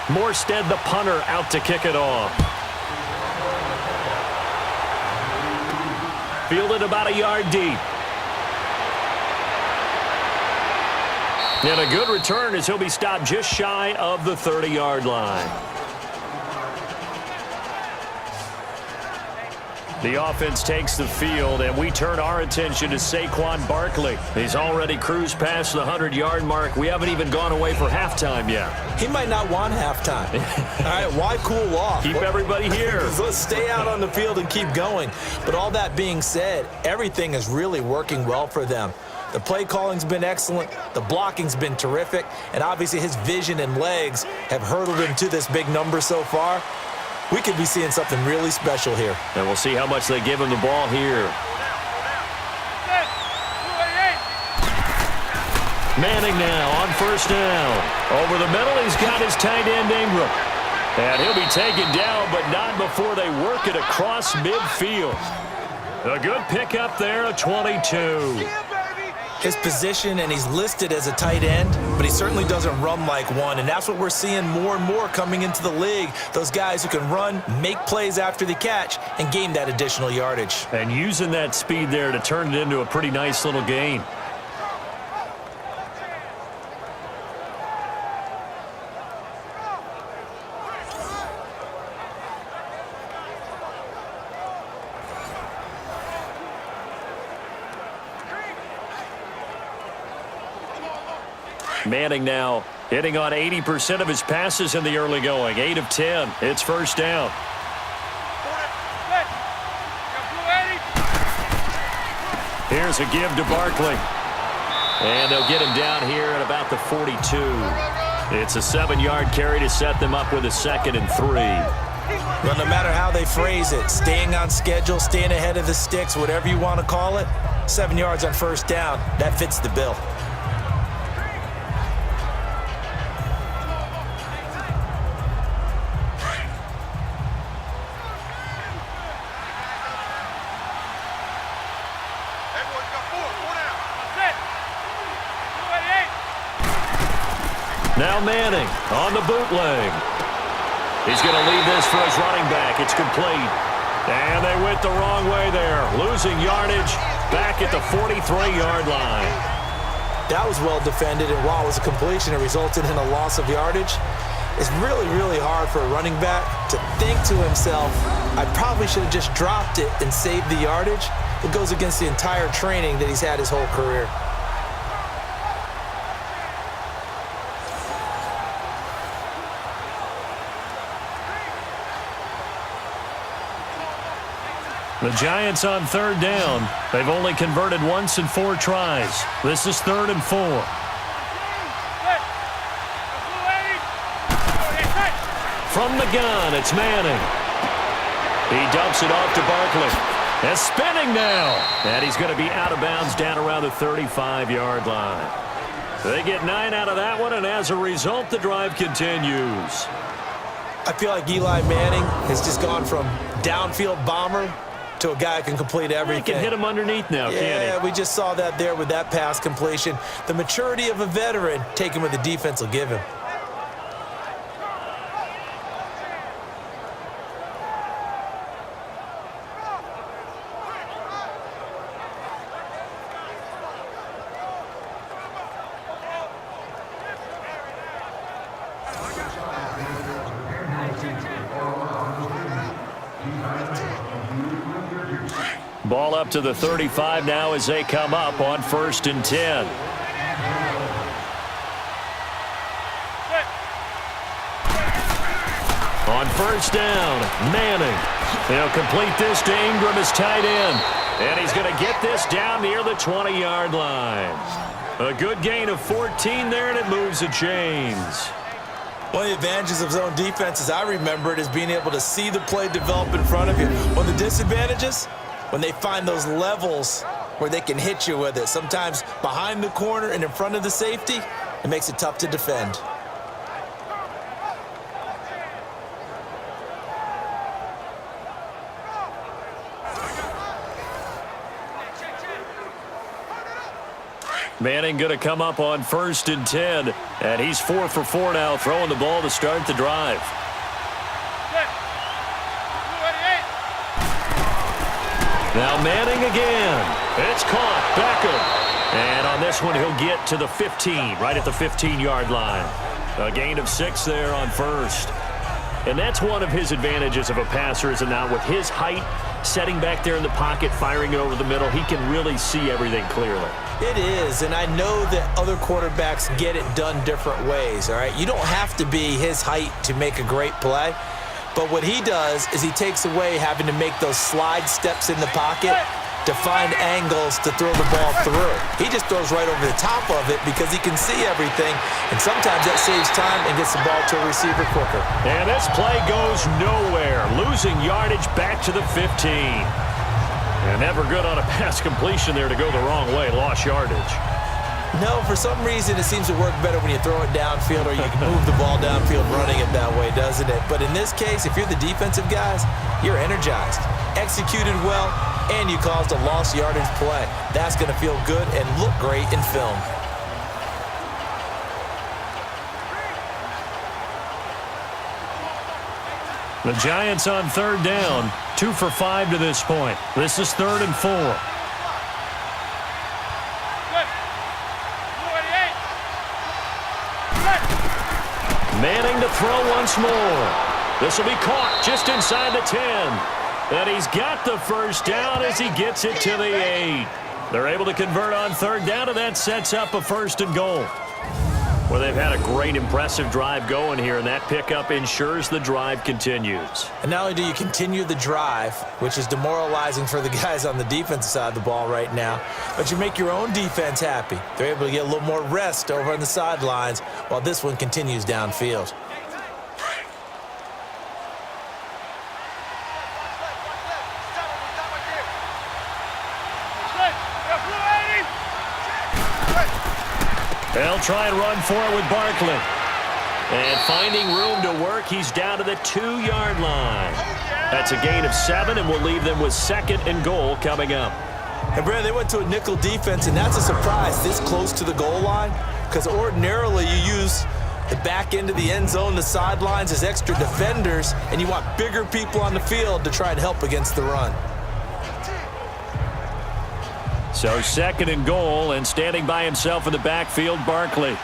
Morstead, the punter, out to kick it off. Fielded about a yard deep. And a good return as he'll be stopped just shy of the 30-yard line. The offense takes the field, and we turn our attention to Saquon Barkley. He's already cruised past the 100-yard mark. We haven't even gone away for halftime yet. He might not want halftime. All right, why cool off? Keep everybody here. Let's stay out on the field and keep going. But all that being said, everything is really working well for them. The play calling's been excellent. The blocking's been terrific. And obviously his vision and legs have hurdled him to this big number so far. We could be seeing something really special here. And we'll see how much they give him the ball here. Manning now on first down. Over the middle, he's got his tight end Ingram. And he'll be taken down, but not before they work it across midfield. A good pickup there, a 22. His position, and he's listed as a tight end, but he certainly doesn't run like one, and that's what we're seeing more and more coming into the league. Those guys who can run, make plays after the catch, and gain that additional yardage. And using that speed there to turn it into a pretty nice little gain. Manning now hitting on 80% of his passes in the early going. 8 of 10. It's first down. Here's a give to Barkley. And they'll get him down here at about the 42. It's a 7-yard carry to set them up with a 2nd and 3. But no matter how they phrase it, staying on schedule, staying ahead of the sticks, whatever you want to call it, 7 yards on first down, that fits the bill. Now Manning on the bootleg. He's going to leave this for his running back. It's complete. And they went the wrong way there. Losing yardage back at the 43-yard line. That was well defended, and while it was a completion, it resulted in a loss of yardage. It's really, really hard for a running back to think to himself, I probably should have just dropped it and saved the yardage. It goes against the entire training that he's had his whole career. The Giants on third down. They've only converted once in 4 tries. This is 3rd and 4. From the gun, it's Manning. He dumps it off to Barkley. And spinning now. And he's going to be out of bounds down around the 35-yard line. They get 9 out of that one, and as a result, the drive continues. I feel like Eli Manning has just gone from downfield bomber to a guy who can complete everything. He can hit him underneath now, can't he? Yeah, we just saw that there with that pass completion. The maturity of a veteran, taking what the defense will give him. Ball up to the 35 now as they come up on 1st and 10. On 1st down, Manning. He'll complete this to Ingram as tight end. And he's going to get this down near the 20-yard line. A good gain of 14 there, and it moves the chains. One of the advantages of zone defense, as I remember it, is being able to see the play develop in front of you. One of the disadvantages, when they find those levels where they can hit you with it. Sometimes behind the corner and in front of the safety, it makes it tough to defend. Manning going to come up on 1st and 10, and he's 4 for 4 now, throwing the ball to start the drive. Now Manning again. It's caught. Beckham. And on this one, he'll get to the 15, right at the 15-yard line. A gain of 6 there on 1st. And that's one of his advantages of a passer, is it not? With his height, setting back there in the pocket, firing it over the middle, he can really see everything clearly. It is, and I know that other quarterbacks get it done different ways, all right? You don't have to be his height to make a great play. But what he does is he takes away having to make those slide steps in the pocket to find angles to throw the ball through. He just throws right over the top of it because he can see everything, and sometimes that saves time and gets the ball to a receiver quicker. And this play goes nowhere, losing yardage back to the 15. And never good on a pass completion there to go the wrong way, lost yardage. No, for some reason it seems to work better when you throw it downfield or you can move the ball downfield running it that way, doesn't it? But in this case, if you're the defensive guys, you're energized, executed well, and you caused a lost yardage play. That's going to feel good and look great in film. The Giants on 3rd down, 2 for 5 to this point. This is 3rd and 4. Manning to throw once more. This will be caught just inside the 10. And he's got the 1st down as he gets it to the 8. They're able to convert on 3rd down, and that sets up a 1st and goal. Well, they've had a great, impressive drive going here, and that pickup ensures the drive continues. And not only do you continue the drive, which is demoralizing for the guys on the defensive side of the ball right now, but you make your own defense happy. They're able to get a little more rest over on the sidelines while this one continues downfield. They'll try and run for it with Barkley. And finding room to work, he's down to the 2-yard line. That's a gain of 7, and we'll leave them with 2nd and goal coming up. And, Brad, they went to a nickel defense, and that's a surprise this close to the goal line, because ordinarily you use the back end of the end zone, the sidelines as extra defenders, and you want bigger people on the field to try and help against the run. So 2nd and goal, and standing by himself in the backfield, Barkley.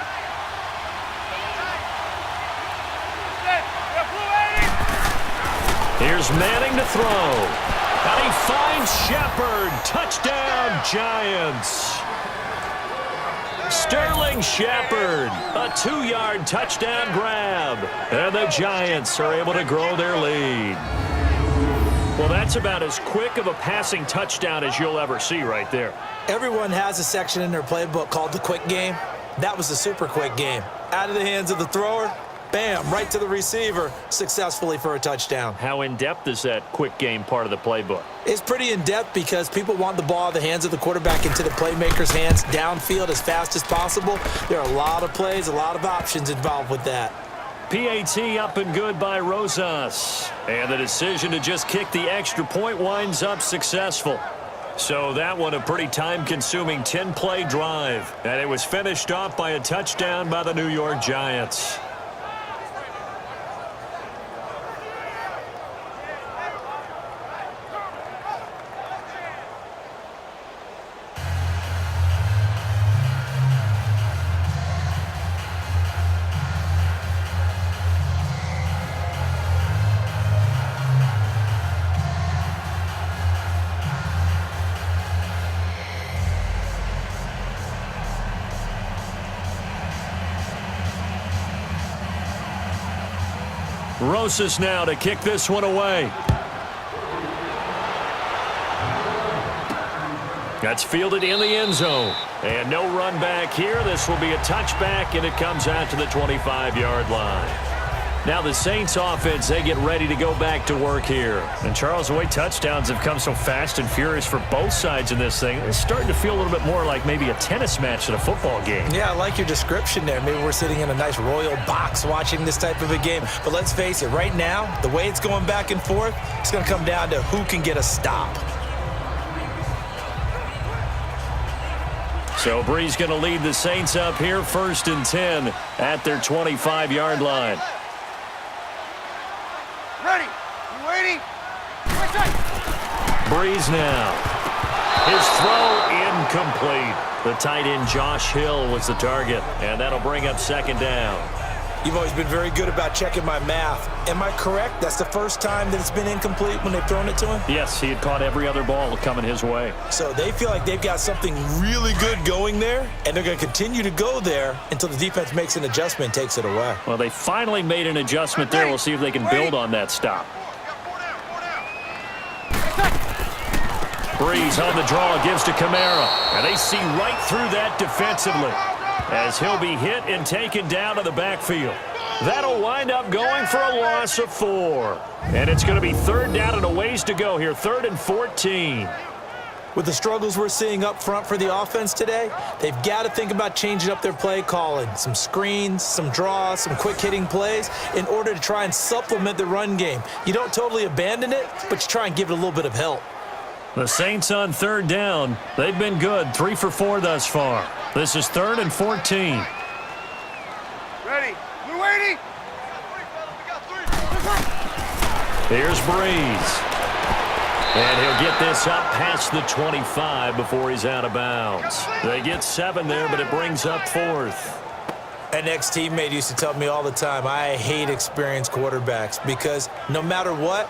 Here's Manning to throw. And he finds Shepard. Touchdown, Giants. Sterling Shepard, a 2-yard touchdown grab. And the Giants are able to grow their lead. Well, that's about as quick of a passing touchdown as you'll ever see right there. Everyone has a section in their playbook called the quick game. That was a super quick game. Out of the hands of the thrower, bam, right to the receiver, successfully for a touchdown. How in-depth is that quick game part of the playbook? It's pretty in-depth because people want the ball out of the hands of the quarterback into the playmaker's hands downfield as fast as possible. There are a lot of plays, a lot of options involved with that. PAT up and good by Rosas. And the decision to just kick the extra point winds up successful. So that one a pretty time-consuming 10-play drive. And it was finished off by a touchdown by the New York Giants. Rosas now to kick this one away. That's fielded in the end zone. And no run back here. This will be a touchback, and it comes out to the 25-yard line. Now the Saints offense, they get ready to go back to work here. And Charles, the way touchdowns have come so fast and furious for both sides in this thing, it's starting to feel a little bit more like maybe a tennis match at a football game. Yeah, I like your description there. Maybe we're sitting in a nice royal box watching this type of a game. But let's face it, right now, the way it's going back and forth, it's going to come down to who can get a stop. So Brees going to lead the Saints up here, 1st and 10 at their 25-yard line. Ready. You waiting? Brees now. His throw incomplete. The tight end Josh Hill was the target, and that'll bring up 2nd down. You've always been very good about checking my math. Am I correct? That's the first time that it's been incomplete when they've thrown it to him? Yes, he had caught every other ball coming his way. So they feel like they've got something really good going there, and they're going to continue to go there until the defense makes an adjustment and takes it away. Well, they finally made an adjustment there. We'll see if they can build on that stop. Brees on the draw, gives to Kamara. And they see right through that defensively as he'll be hit and taken down to the backfield. That'll wind up going for a loss of 4. And it's going to be 3rd down and a ways to go here, 3rd and 14. With the struggles we're seeing up front for the offense today, they've got to think about changing up their play calling. Some screens, some draws, some quick-hitting plays in order to try and supplement the run game. You don't totally abandon it, but you try and give it a little bit of help. The Saints on 3rd down. They've been good, 3 for 4 thus far. This is 3rd and 14. Ready. You waiting? Here's Brees. And he'll get this up past the 25 before he's out of bounds. They get 7 there, but it brings up 4th. An ex-teammate used to tell me all the time, I hate experienced quarterbacks because no matter what,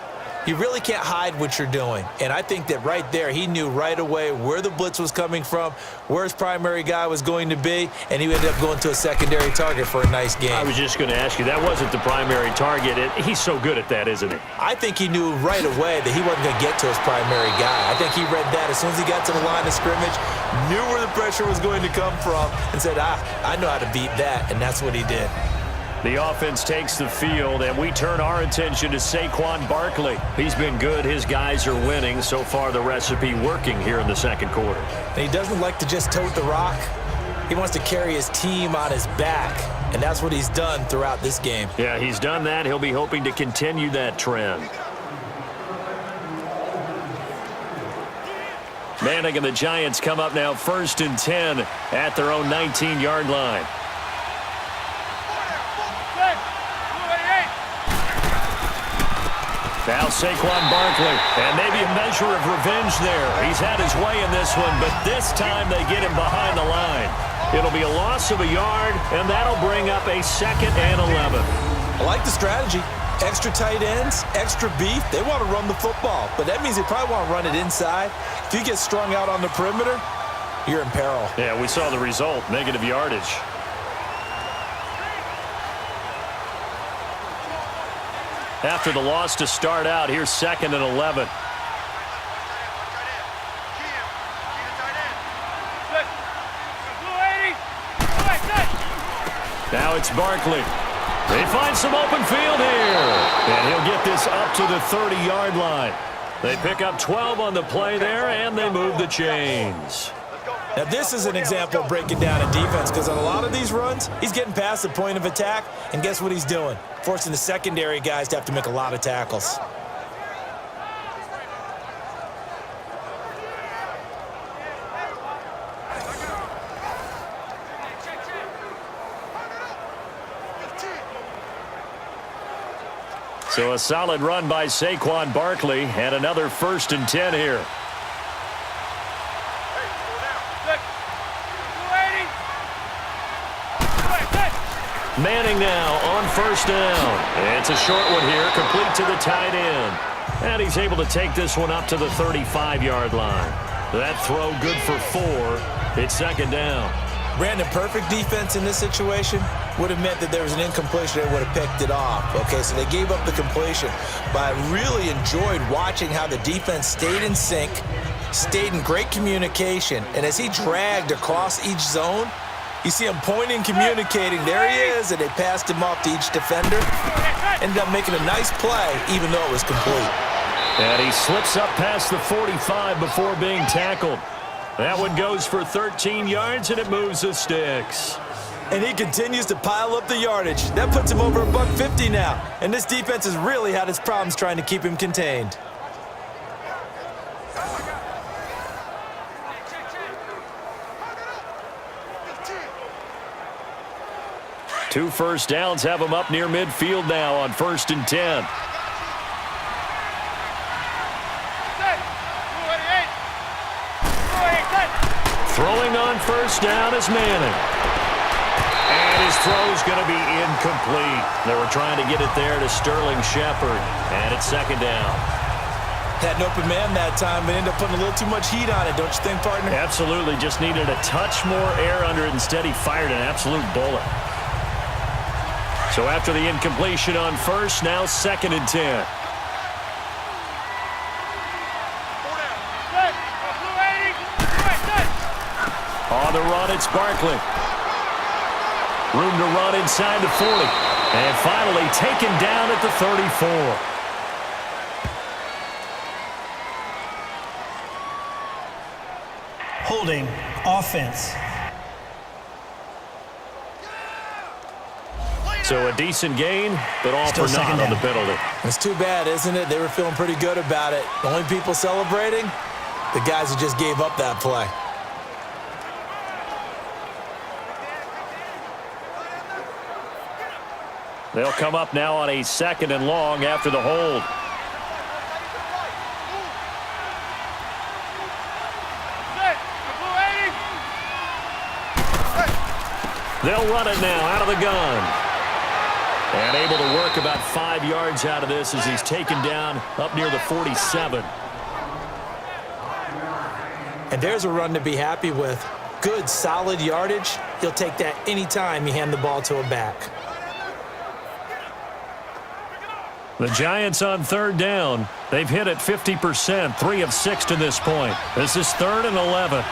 you really can't hide what you're doing. And I think that right there, he knew right away where the blitz was coming from, where his primary guy was going to be, and he ended up going to a secondary target for a nice game. I was just going to ask you, that wasn't the primary target. He's so good at that, isn't he? I think he knew right away that he wasn't going to get to his primary guy. I think he read that as soon as he got to the line of scrimmage, knew where the pressure was going to come from, and said, I know how to beat that, and that's what he did. The offense takes the field, and we turn our attention to Saquon Barkley. He's been good. His guys are winning. So far, the recipe working here in the 2nd quarter. And he doesn't like to just tote the rock. He wants to carry his team on his back, and that's what he's done throughout this game. Yeah, he's done that. He'll be hoping to continue that trend. Manning and the Giants come up now 1st and 10 at their own 19-yard line. Now Saquon Barkley, and maybe a measure of revenge there. He's had his way in this one, but this time they get him behind the line. It'll be a loss of a yard, and that'll bring up a 2nd and 11. I like the strategy. Extra tight ends, extra beef, they want to run the football. But that means they probably want to run it inside. If you get strung out on the perimeter, you're in peril. Yeah, we saw the result, negative yardage. After the loss to start out, here's 2nd and 11. Now it's Barkley. They find some open field here. And he'll get this up to the 30-yard line. They pick up 12 on the play there, and they move the chains. Now, this is an example of breaking down a defense because on a lot of these runs, he's getting past the point of attack, and guess what he's doing? Forcing the secondary guys to have to make a lot of tackles. So a solid run by Saquon Barkley, and another 1st and 10 here. Manning now on 1st down. It's a short one here, complete to the tight end. And he's able to take this one up to the 35-yard line. That throw good for 4. It's 2nd down. Brandon, perfect defense in this situation would have meant that there was an incompletion. They would have picked it off. Okay, so they gave up the completion. But I really enjoyed watching how the defense stayed in sync, stayed in great communication. And as he dragged across each zone, you see him pointing, communicating. There he is, and they passed him off to each defender. Ended up making a nice play, even though it was complete. And he slips up past the 45 before being tackled. That one goes for 13 yards, and it moves the sticks. And he continues to pile up the yardage. That puts him over $150 now. And this defense has really had its problems trying to keep him contained. Two first downs have him up near midfield now on 1st and 10. Throwing on 1st down is Manning. And his throw's going to be incomplete. They were trying to get it there to Sterling Shepard. And it's 2nd down. Had an open man that time, but ended up putting a little too much heat on it, don't you think, partner? Absolutely. Just needed a touch more air under it. Instead, he fired an absolute bullet. So after the incompletion on 1st, now 2nd and 10. On the run, it's Barkley. Room to run inside the 40. And finally taken down at the 34. Holding, offense. So a decent gain, but all Still for naught second on the down. penalty. It's too bad, isn't it? They were feeling pretty good about it. The only people celebrating, the guys who just gave up that play. They'll come up now on a 2nd and long after the hold. They'll run it now out of the gun. And able to work about 5 yards out of this as he's taken down up near the 47. And there's a run to be happy with. Good, solid yardage. He'll take that anytime you hand the ball to a back. The Giants on 3rd down. They've hit it 50%, 3 of 6 to this point. This is 3rd and 11.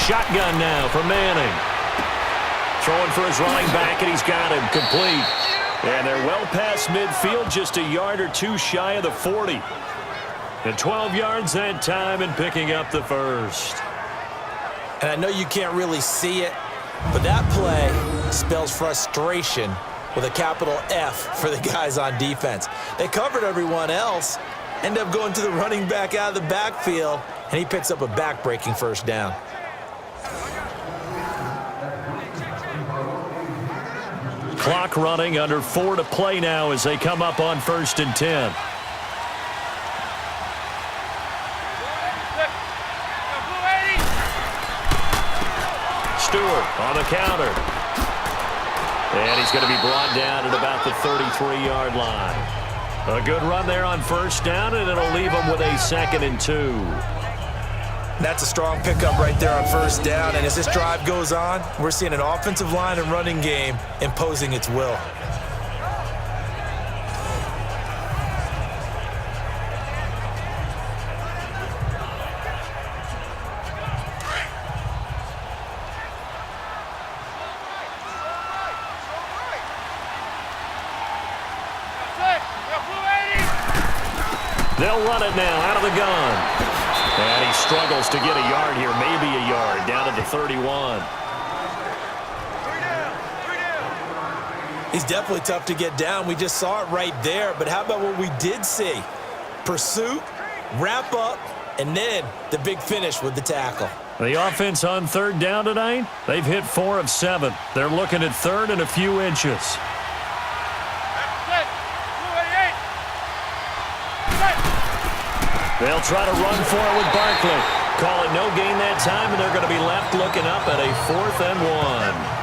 Shotgun now for Manning. Throwing for his running back, and he's got him complete. And they're well past midfield, just a yard or two shy of the 40. And 12 yards that time and picking up the 1st. And I know you can't really see it, but that play spells frustration with a capital F for the guys on defense. They covered everyone else, end up going to the running back out of the backfield, and he picks up a back-breaking 1st down. Clock running, under 4 to play now as they come up on 1st and 10. Stewart on the counter. And he's going to be brought down at about the 33-yard line. A good run there on first down, and it'll leave him with a 2nd and 2. That's a strong pickup right there on first down, and as this drive goes on, we're seeing an offensive line and running game imposing its will. They'll run it now out of the gun. And he struggles to get a yard here, maybe a yard, down at the 31. He's definitely tough to get down. We just saw it right there. But how about what we did see? Pursuit, wrap up, and then the big finish with the tackle. The offense on 3rd down tonight, they've hit 4 of 7. They're looking at 3rd and a few inches. They'll try to run for it with Barkley. Call it no gain that time, and they're going to be left looking up at a 4th and 1.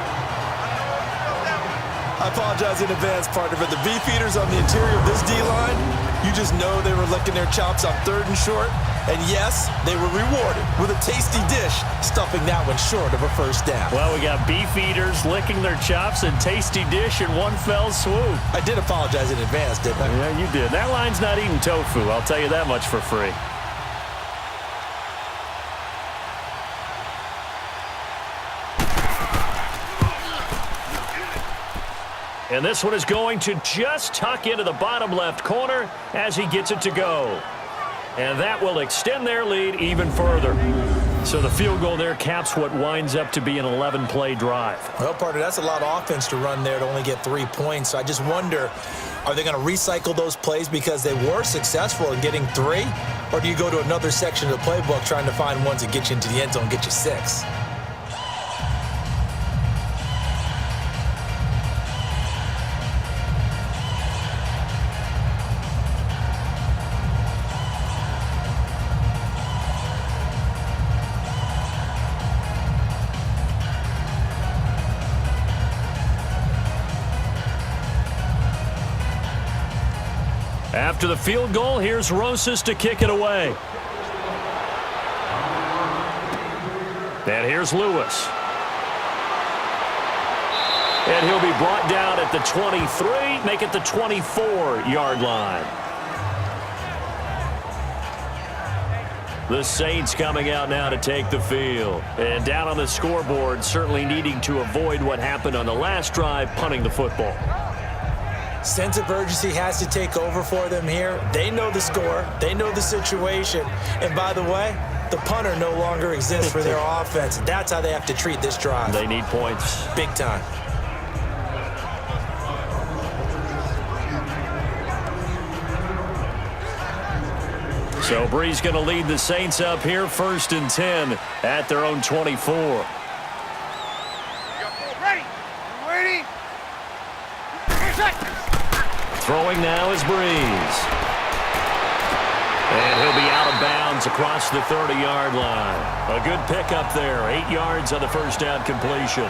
I apologize in advance, partner, but the beefeaters on the interior of this D-line, you just know they were licking their chops on 3rd and short. And yes, they were rewarded with a tasty dish, stuffing that one short of a first down. Well, we got beefeaters licking their chops and tasty dish in one fell swoop. I did apologize in advance, didn't I? Yeah, you did. That line's not eating tofu, I'll tell you that much for free. And this one is going to just tuck into the bottom left corner as he gets it to go. And that will extend their lead even further. So the field goal there caps what winds up to be an 11-play drive. Well, partner, that's a lot of offense to run there to only get 3 points. So I just wonder, are they going to recycle those plays because they were successful in getting 3? Or do you go to another section of the playbook trying to find ones that get you into the end zone and get you 6? After the field goal, here's Rosas to kick it away. And here's Lewis. And he'll be brought down at the 23, make it the 24-yard line. The Saints coming out now to take the field. And down on the scoreboard, certainly needing to avoid what happened on the last drive, punting the football. Sense of urgency has to take over for them here. They know the score. They know the situation. And by the way, the punter no longer exists for their offense. That's how they have to treat this drive. They need points. Big time. So Brees going to lead the Saints up here, 1st and 10 at their own 24. Ready. Waiting. Throwing now is Brees. And he'll be out of bounds across the 30-yard line. A good pickup there, 8 yards on the first down completion.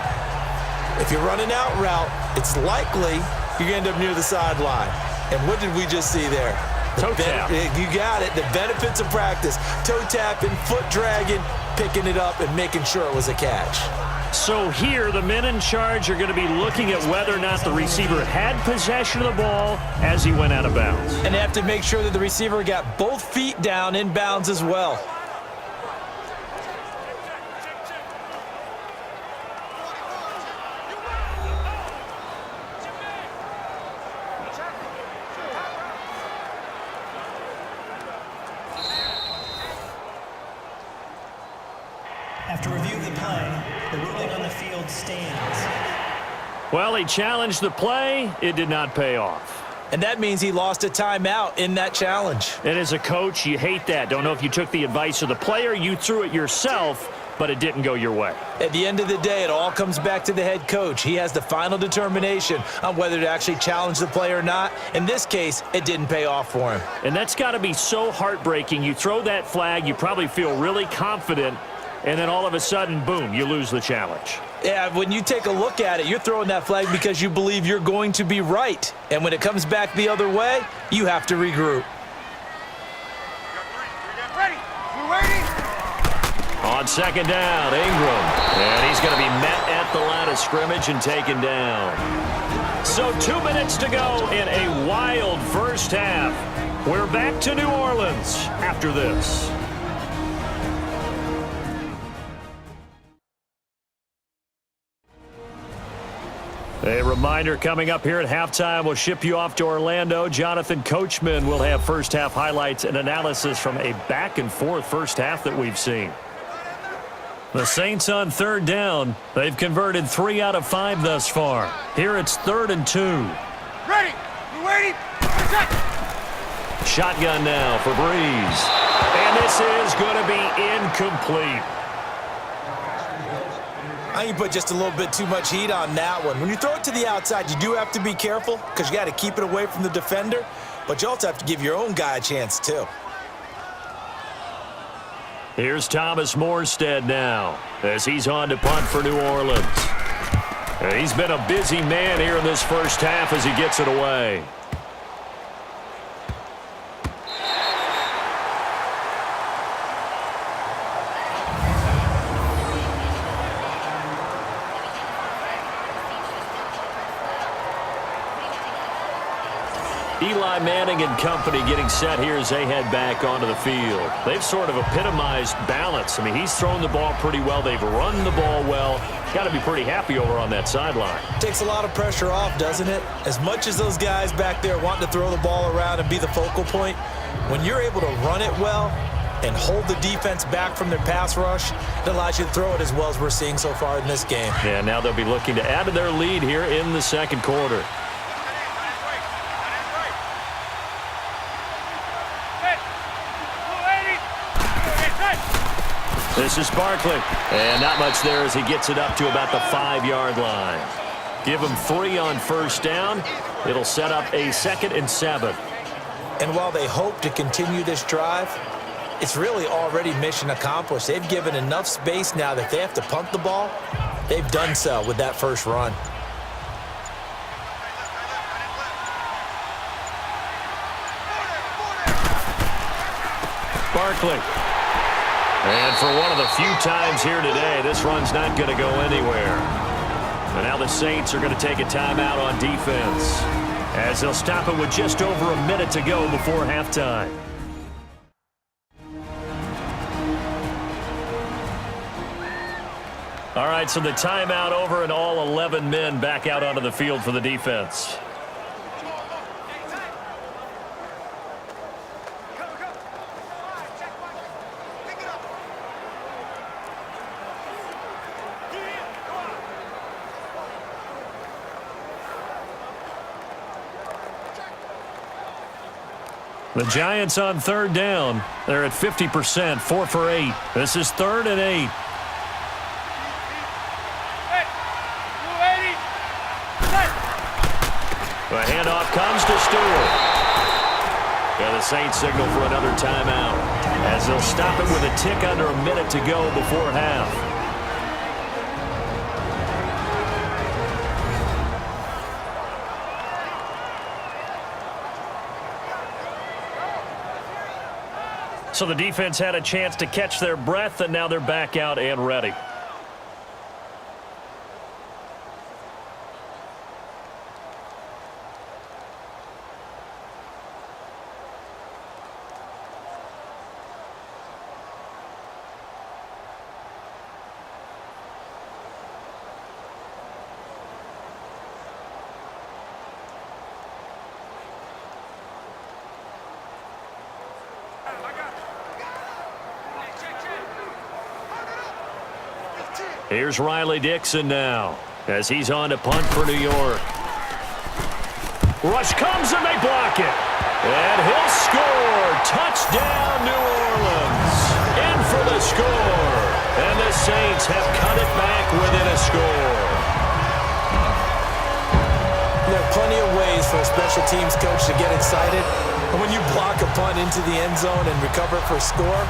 If you're running out route, it's likely you're going to end up near the sideline. And what did we just see there? Toe tap. You got it. The benefits of practice. Toe tapping, foot dragging, picking it up, and making sure it was a catch. So here, the men in charge are going to be looking at whether or not the receiver had possession of the ball as he went out of bounds. And they have to make sure that the receiver got both feet down in bounds as well. After review of the play, the ruling on the field stands. Well, he challenged the play. It did not pay off. And that means he lost a timeout in that challenge. And as a coach, you hate that. Don't know if you took the advice of the player, you threw it yourself, but it didn't go your way. At the end of the day, it all comes back to the head coach. He has the final determination on whether to actually challenge the play or not. In this case, it didn't pay off for him. And that's got to be so heartbreaking. You throw that flag, you probably feel really confident, and then all of a sudden, boom, you lose the challenge. Yeah, when you take a look at it, you're throwing that flag because you believe you're going to be right. And when it comes back the other way, you have to regroup. Ready? We're waiting. On second down, Ingram. And he's going to be met at the line of scrimmage and taken down. So 2 minutes to go in a wild first half. We're back to New Orleans after this. A reminder coming up here at halftime. We'll ship you off to Orlando. Jonathan Coachman will have first half highlights and analysis from a back-and-forth first half that we've seen. The Saints on third down. They've converted 3 out of 5 thus far. Here it's 3rd and 2. Ready? We're waiting. Shotgun now for Brees. And this is going to be incomplete. I think you put just a little bit too much heat on that one. When you throw it to the outside, you do have to be careful because you got to keep it away from the defender, but you also have to give your own guy a chance too. Here's Thomas Morstead now as he's on to punt for New Orleans. And he's been a busy man here in this first half as he gets it away. Eli Manning and company getting set here as they head back onto the field. They've sort of epitomized balance. I mean, he's thrown the ball pretty well. They've run the ball well. Got to be pretty happy over on that sideline. Takes a lot of pressure off, doesn't it? As much as those guys back there want to throw the ball around and be the focal point, when you're able to run it well and hold the defense back from their pass rush, it allows you to throw it as well as we're seeing so far in this game. Yeah, now they'll be looking to add to their lead here in the second quarter. This is Barkley, and not much there as he gets it up to about the 5-yard line. Give him 3 on first down. It'll set up a 2nd and 7. And while they hope to continue this drive, it's really already mission accomplished. They've given enough space now that if they have to punt the ball, they've done so with that first run. Barkley. And for one of the few times here today, this run's not going to go anywhere. And now the Saints are going to take a timeout on defense as they'll stop it with just over a minute to go before halftime. All right, so the timeout over and all 11 men back out onto the field for the defense. The Giants on third down. They're at 50%, 4 for 8. This is 3rd and 8. The handoff comes to Stewart. Yeah, the Saints signal for another timeout as they'll stop it with a tick under a minute to go before half. So the defense had a chance to catch their breath, and now they're back out and ready. Here's Riley Dixon now as he's on to punt for New York. Rush comes and they block it. And he'll score. Touchdown, New Orleans. In for the score. And the Saints have cut it back within a score. There are plenty of ways for a special teams coach to get excited. And when you block a punt into the end zone and recover for a score,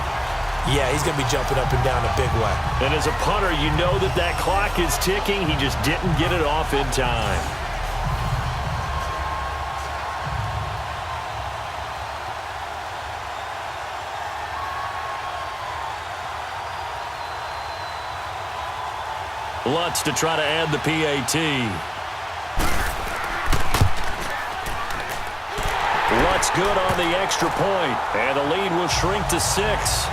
Yeah, he's going to be jumping up and down a big way. And as a punter, you know that clock is ticking. He just didn't get it off in time. Lutz to try to add the PAT. Lutz good on the extra point, and the lead will shrink to 6.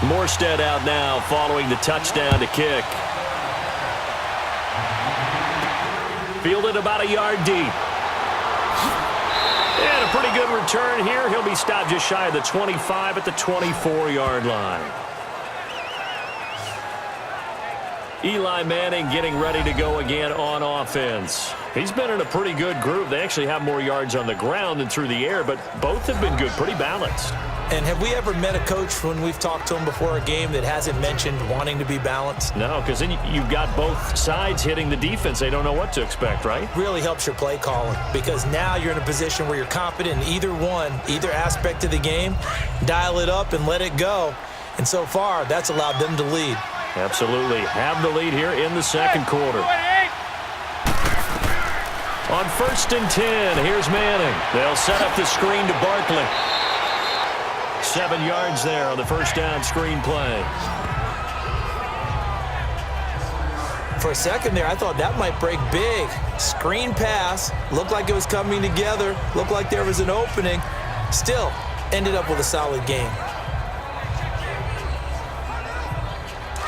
Morstead out now following the touchdown to kick. Fielded about a yard deep. And a pretty good return here. He'll be stopped just shy of the 25 at the 24-yard line. Eli Manning getting ready to go again on offense. He's been in a pretty good group. They actually have more yards on the ground than through the air, but both have been good, pretty balanced. And have we ever met a coach when we've talked to him before a game that hasn't mentioned wanting to be balanced? No, because then you've got both sides hitting the defense. They don't know what to expect, right? Really helps your play calling, because now you're in a position where you're confident in either aspect of the game. Dial it up and let it go. And so far, that's allowed them to lead. Absolutely. Have the lead here in the second quarter. On 1st and 10, here's Manning. They'll set up the screen to Barkley. 7 yards there on the first down screen play. For a second there, I thought that might break big. Screen pass. Looked like it was coming together. Looked like there was an opening. Still, ended up with a solid game.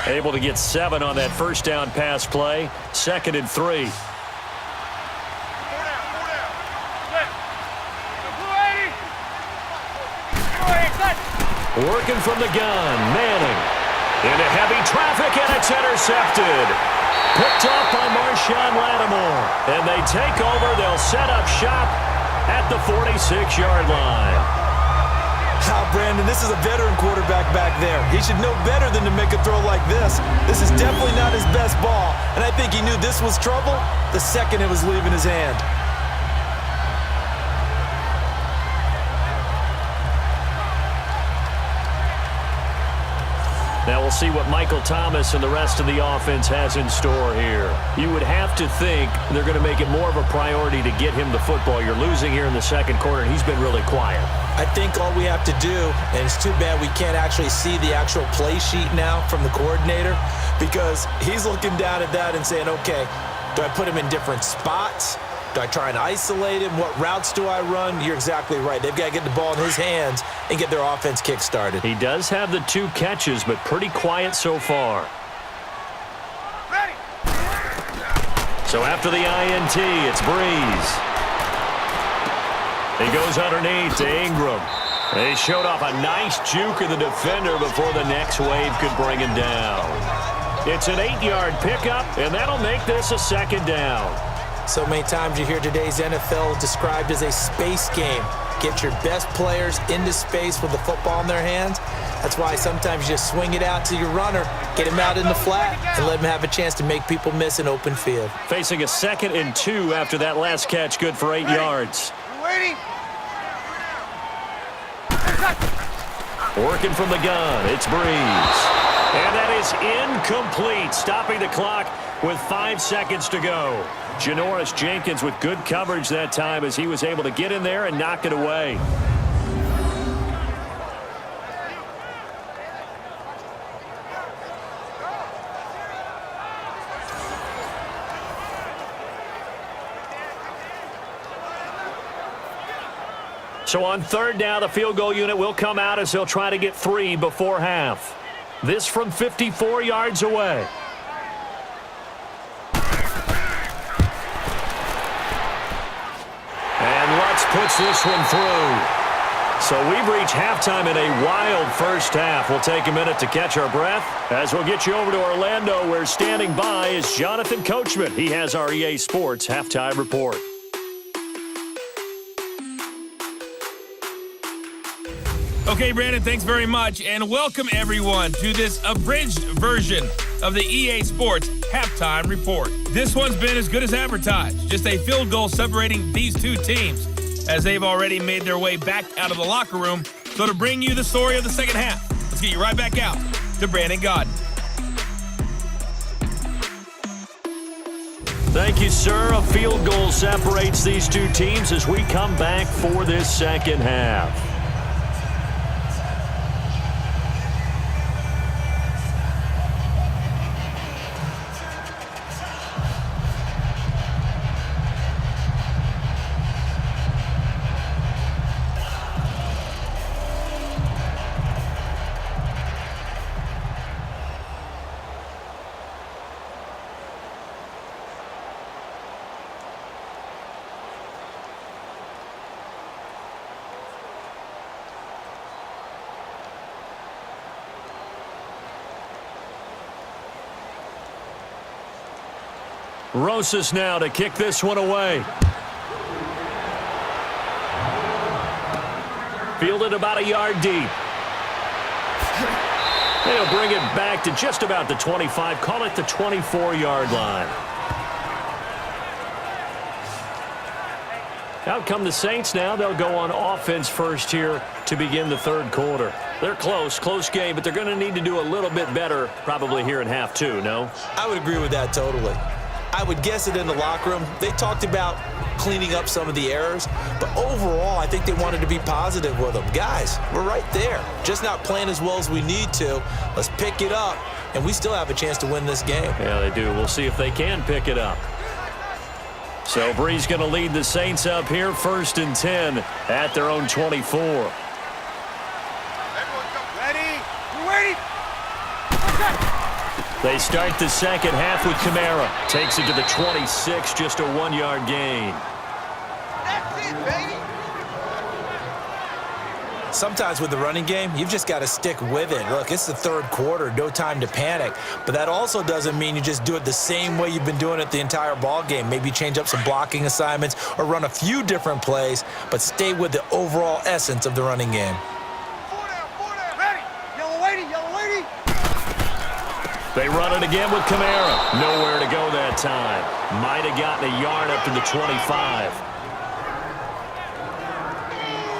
Able to get 7 on that first down pass play. 2nd and 3. Working from the gun, Manning. Into heavy traffic, and it's intercepted. Picked off by Marshawn Lattimore. And they take over. They'll set up shop at the 46-yard line. Brandon, this is a veteran quarterback back there. He should know better than to make a throw like this. This is definitely not his best ball, and I think he knew this was trouble the second it was leaving his hand. Now we'll see what Michael Thomas and the rest of the offense has in store here. You would have to think they're going to make it more of a priority to get him the football. You're losing here in the second quarter, and he's been really quiet. I think all we have to do, and it's too bad we can't actually see the actual play sheet now from the coordinator, because he's looking down at that and saying, okay, do I put him in different spots? Do I try and isolate him? What routes do I run? You're exactly right. They've got to get the ball in his hands and get their offense kick-started. He does have the 2 catches, but pretty quiet so far. Ready. So after the INT, it's Brees. He goes underneath to Ingram. They showed off a nice juke of the defender before the next wave could bring him down. It's an 8-yard pickup, and that'll make this a 2nd down. So many times you hear today's NFL described as a space game. Get your best players into space with the football in their hands. That's why sometimes you just swing it out to your runner, get him out in the flat, and let him have a chance to make people miss an open field. Facing a 2nd and 2 after that last catch, good for 8 yards. Waiting. Working from the gun, it's Brees. And that is incomplete, stopping the clock with 5 seconds to go. Janoris Jenkins with good coverage that time as he was able to get in there and knock it away. So on 3rd down, the field goal unit will come out as they'll try to get 3 before half. This from 54 yards away. And Lutz puts this one through. So we've reached halftime in a wild first half. We'll take a minute to catch our breath as we'll get you over to Orlando, where standing by is Jonathan Coachman. He has our EA Sports halftime report. Okay, Brandon, thanks very much, and welcome everyone to this abridged version of the EA Sports halftime report. This one's been as good as advertised, just a field goal separating these two teams, as they've already made their way back out of the locker room. So to bring you the story of the second half, let's get you right back out to Brandon Godden. Thank you, sir. A field goal separates these two teams as we come back for this second half. Rosas now to kick this one away. Fielded about a yard deep. They'll bring it back to just about the 25, call it the 24-yard line. Out come the Saints now. They'll go on offense first here to begin the third quarter. They're close game, but they're going to need to do a little bit better probably here in half two, no? I would agree with that totally. I would guess it in the locker room. They talked about cleaning up some of the errors, but overall, I think they wanted to be positive with them. Guys, we're right there. Just not playing as well as we need to. Let's pick it up, and we still have a chance to win this game. Yeah, they do. We'll see if they can pick it up. So Brees going to lead the Saints up here, 1st and 10 at their own 24. Everyone go. Ready? We're waiting. They start the second half with Kamara. Takes it to the 26, just a 1-yard gain. That's it, baby. Sometimes with the running game, you've just got to stick with it. Look, it's the third quarter, no time to panic. But that also doesn't mean you just do it the same way you've been doing it the entire ball game. Maybe change up some blocking assignments or run a few different plays, but stay with the overall essence of the running game. 4 down. Ready? Yellow lady. They run it again with Kamara. Nowhere to go that time. Might have gotten a yard up to the 25.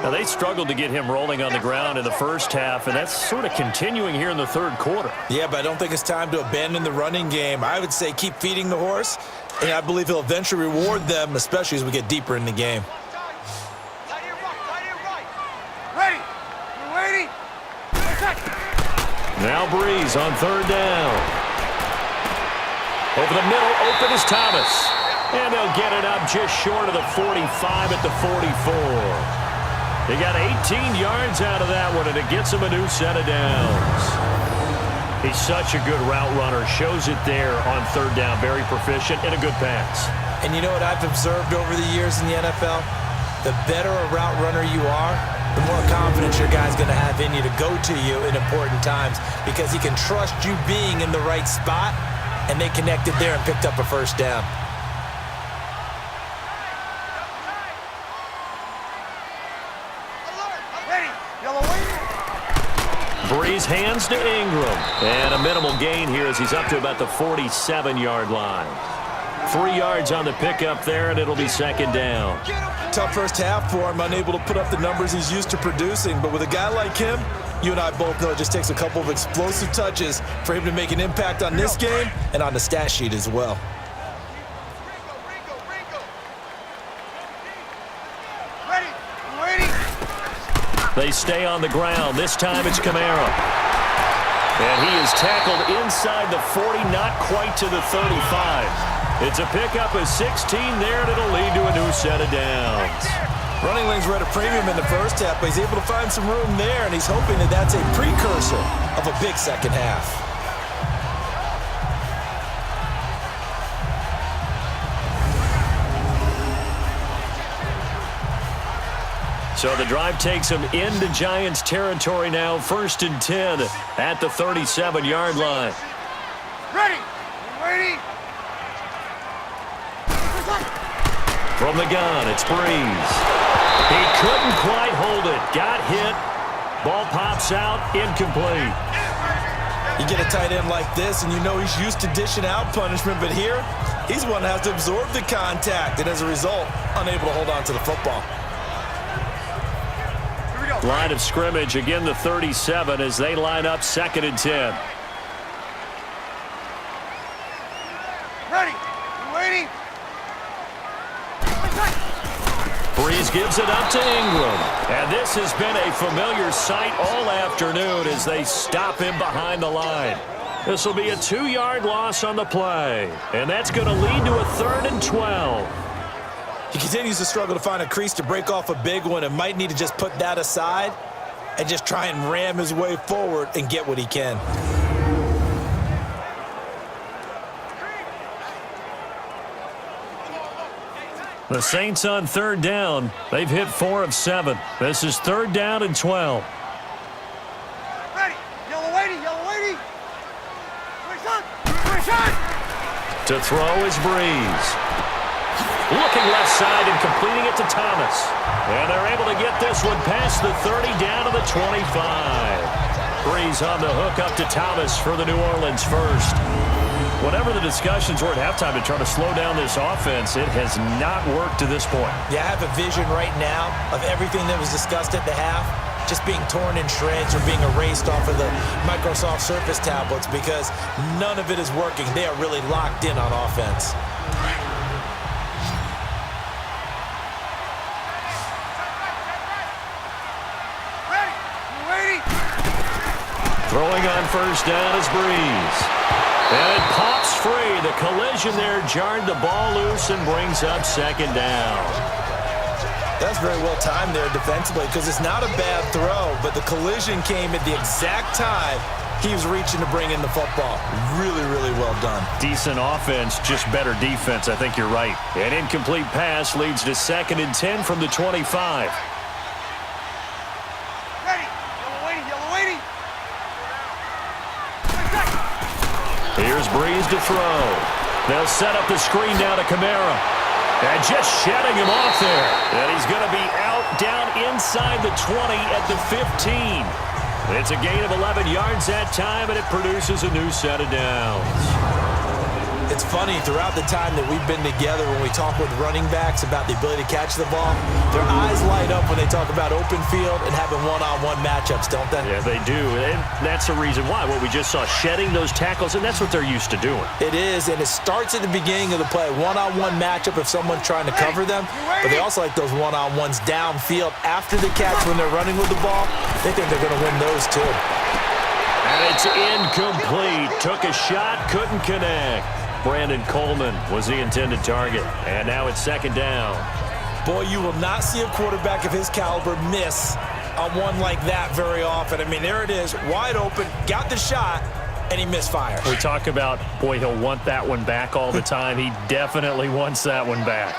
Now, they struggled to get him rolling on the ground in the first half, and that's sort of continuing here in the third quarter. Yeah, but I don't think it's time to abandon the running game. I would say keep feeding the horse, and I believe he'll eventually reward them, especially as we get deeper in the game. Tight end right. Ready? We're waiting. Attack. Now Brees on 3rd down. Over the middle, open is Thomas. And they'll get it up just short of the 45 at the 44. They got 18 yards out of that one, and it gets him a new set of downs. He's such a good route runner. Shows it there on 3rd down. Very proficient and a good pass. And you know what I've observed over the years in the NFL? The better a route runner you are, the more confidence your guy's going to have in you to go to you in important times, because he can trust you being in the right spot, and they connected there and picked up a 1st down. Brees hands to Ingram. And a minimal gain here as he's up to about the 47-yard line. 3 yards on the pickup there, and it'll be 2nd down. Tough first half for him, unable to put up the numbers he's used to producing. But with a guy like him, you and I both know it just takes a couple of explosive touches for him to make an impact on this game and on the stat sheet as well. They stay on the ground. This time it's Kamara. And he is tackled inside the 40, not quite to the 35. It's a pickup of 16 there, and it'll lead to a new set of downs. Running lanes were at a premium in the first half, but he's able to find some room there, and he's hoping that that's a precursor of a big second half. So the drive takes him into Giants territory now, 1st and 10 at the 37-yard line. Ready. Ready. From the gun, it's Brees. He couldn't quite hold it. Got hit. Ball pops out, incomplete. You get a tight end like this, and you know he's used to dishing out punishment, but here, he's one that has to absorb the contact, and as a result, unable to hold on to the football. Line of scrimmage, again the 37 as they line up 2nd and 10. Ready. Waiting. Brees gives it up to Ingram. And this has been a familiar sight all afternoon as they stop him behind the line. This will be a 2-yard loss on the play. And that's going to lead to a 3rd and 12. He continues to struggle to find a crease to break off a big one and might need to just put that aside and just try and ram his way forward and get what he can. The Saints on 3rd down. They've hit 4 of 7. This is 3rd down and 12. Ready. Yellow waiting. Yellow waiting. Switch on. To throw is Brees. Looking left side and completing it to Thomas. And they're able to get this one past the 30 down to the 25. Brees on the hook up to Thomas for the New Orleans first. Whatever the discussions were at halftime to try to slow down this offense, it has not worked to this point. Yeah, I have a vision right now of everything that was discussed at the half just being torn in shreds or being erased off of the Microsoft Surface tablets because none of it is working. They are really locked in on offense. Throwing on 1st down is Brees. And it pops free. The collision there jarred the ball loose and brings up 2nd down. That's very well timed there defensively because it's not a bad throw, but the collision came at the exact time he was reaching to bring in the football. Really, really well done. Decent offense, just better defense. I think you're right. An incomplete pass leads to 2nd and 10 from the 25. Here's Brees to throw. They'll set up the screen down to Kamara. And just shedding him off there. And he's going to be out down inside the 20 at the 15. It's a gain of 11 yards that time, and it produces a new set of downs. It's funny, throughout the time that we've been together, when we talk with running backs about the ability to catch the ball, their eyes light up when they talk about open field and having one-on-one matchups, don't they? Yeah, they do. And that's the reason why. What we just saw, shedding those tackles, and that's what they're used to doing. It is, and it starts at the beginning of the play. One-on-one matchup if someone's trying to cover them, but they also like those one-on-ones downfield after the catch when they're running with the ball. They think they're going to win those too. And it's incomplete. Took a shot, couldn't connect. Brandon Coleman was the intended target. And now it's 2nd down. Boy, you will not see a quarterback of his caliber miss on one like that very often. I mean, there it is, wide open, got the shot, and he misfires. We talk about, boy, he'll want that one back all the time. He definitely wants that one back.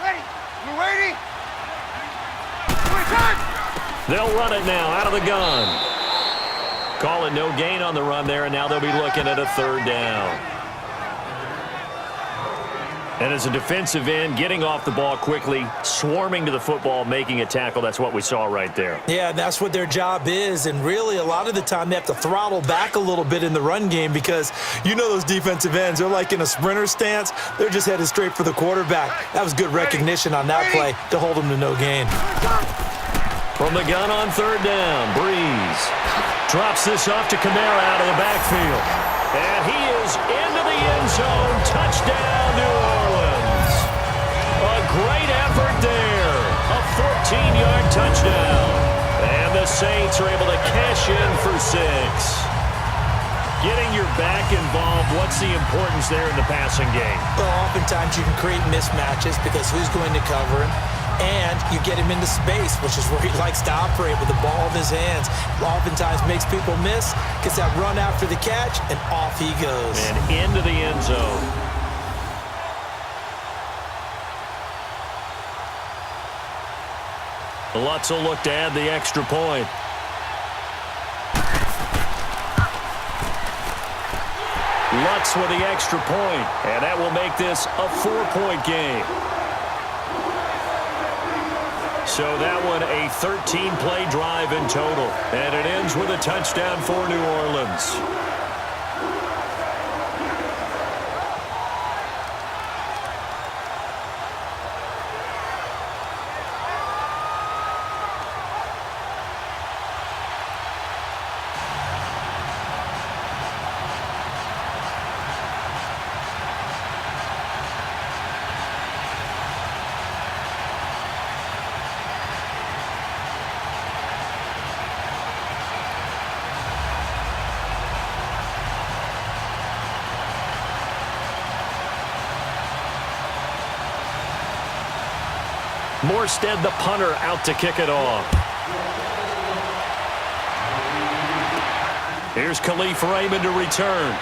Ready. You waiting? They'll run it now out of the gun. Call it no gain on the run there, and now they'll be looking at a 3rd down. And as a defensive end, getting off the ball quickly, swarming to the football, making a tackle, that's what we saw right there. Yeah, that's what their job is, and really a lot of the time they have to throttle back a little bit in the run game because you know those defensive ends, they're like in a sprinter stance. They're just headed straight for the quarterback. That was good recognition on that play to hold them to no gain. From the gun on 3rd down, Brees drops this off to Kamara out of the backfield. And he is into the end zone. Touchdown, New Orleans. A great effort there. A 14-yard touchdown. And the Saints are able to cash in for 6. Getting your back involved, what's the importance there in the passing game? Well, oftentimes you can create mismatches because who's going to cover him? And you get him into space, which is where he likes to operate with the ball in his hands. Oftentimes makes people miss, gets that run after the catch, and off he goes. And into the end zone. Lutz will look to add the extra point. Lutz with the extra point, and that will make this a 4-point game. So that one a 13-play drive in total, and it ends with a touchdown for New Orleans. Morstead, the punter, out to kick it off. Here's Khalif Raymond to return.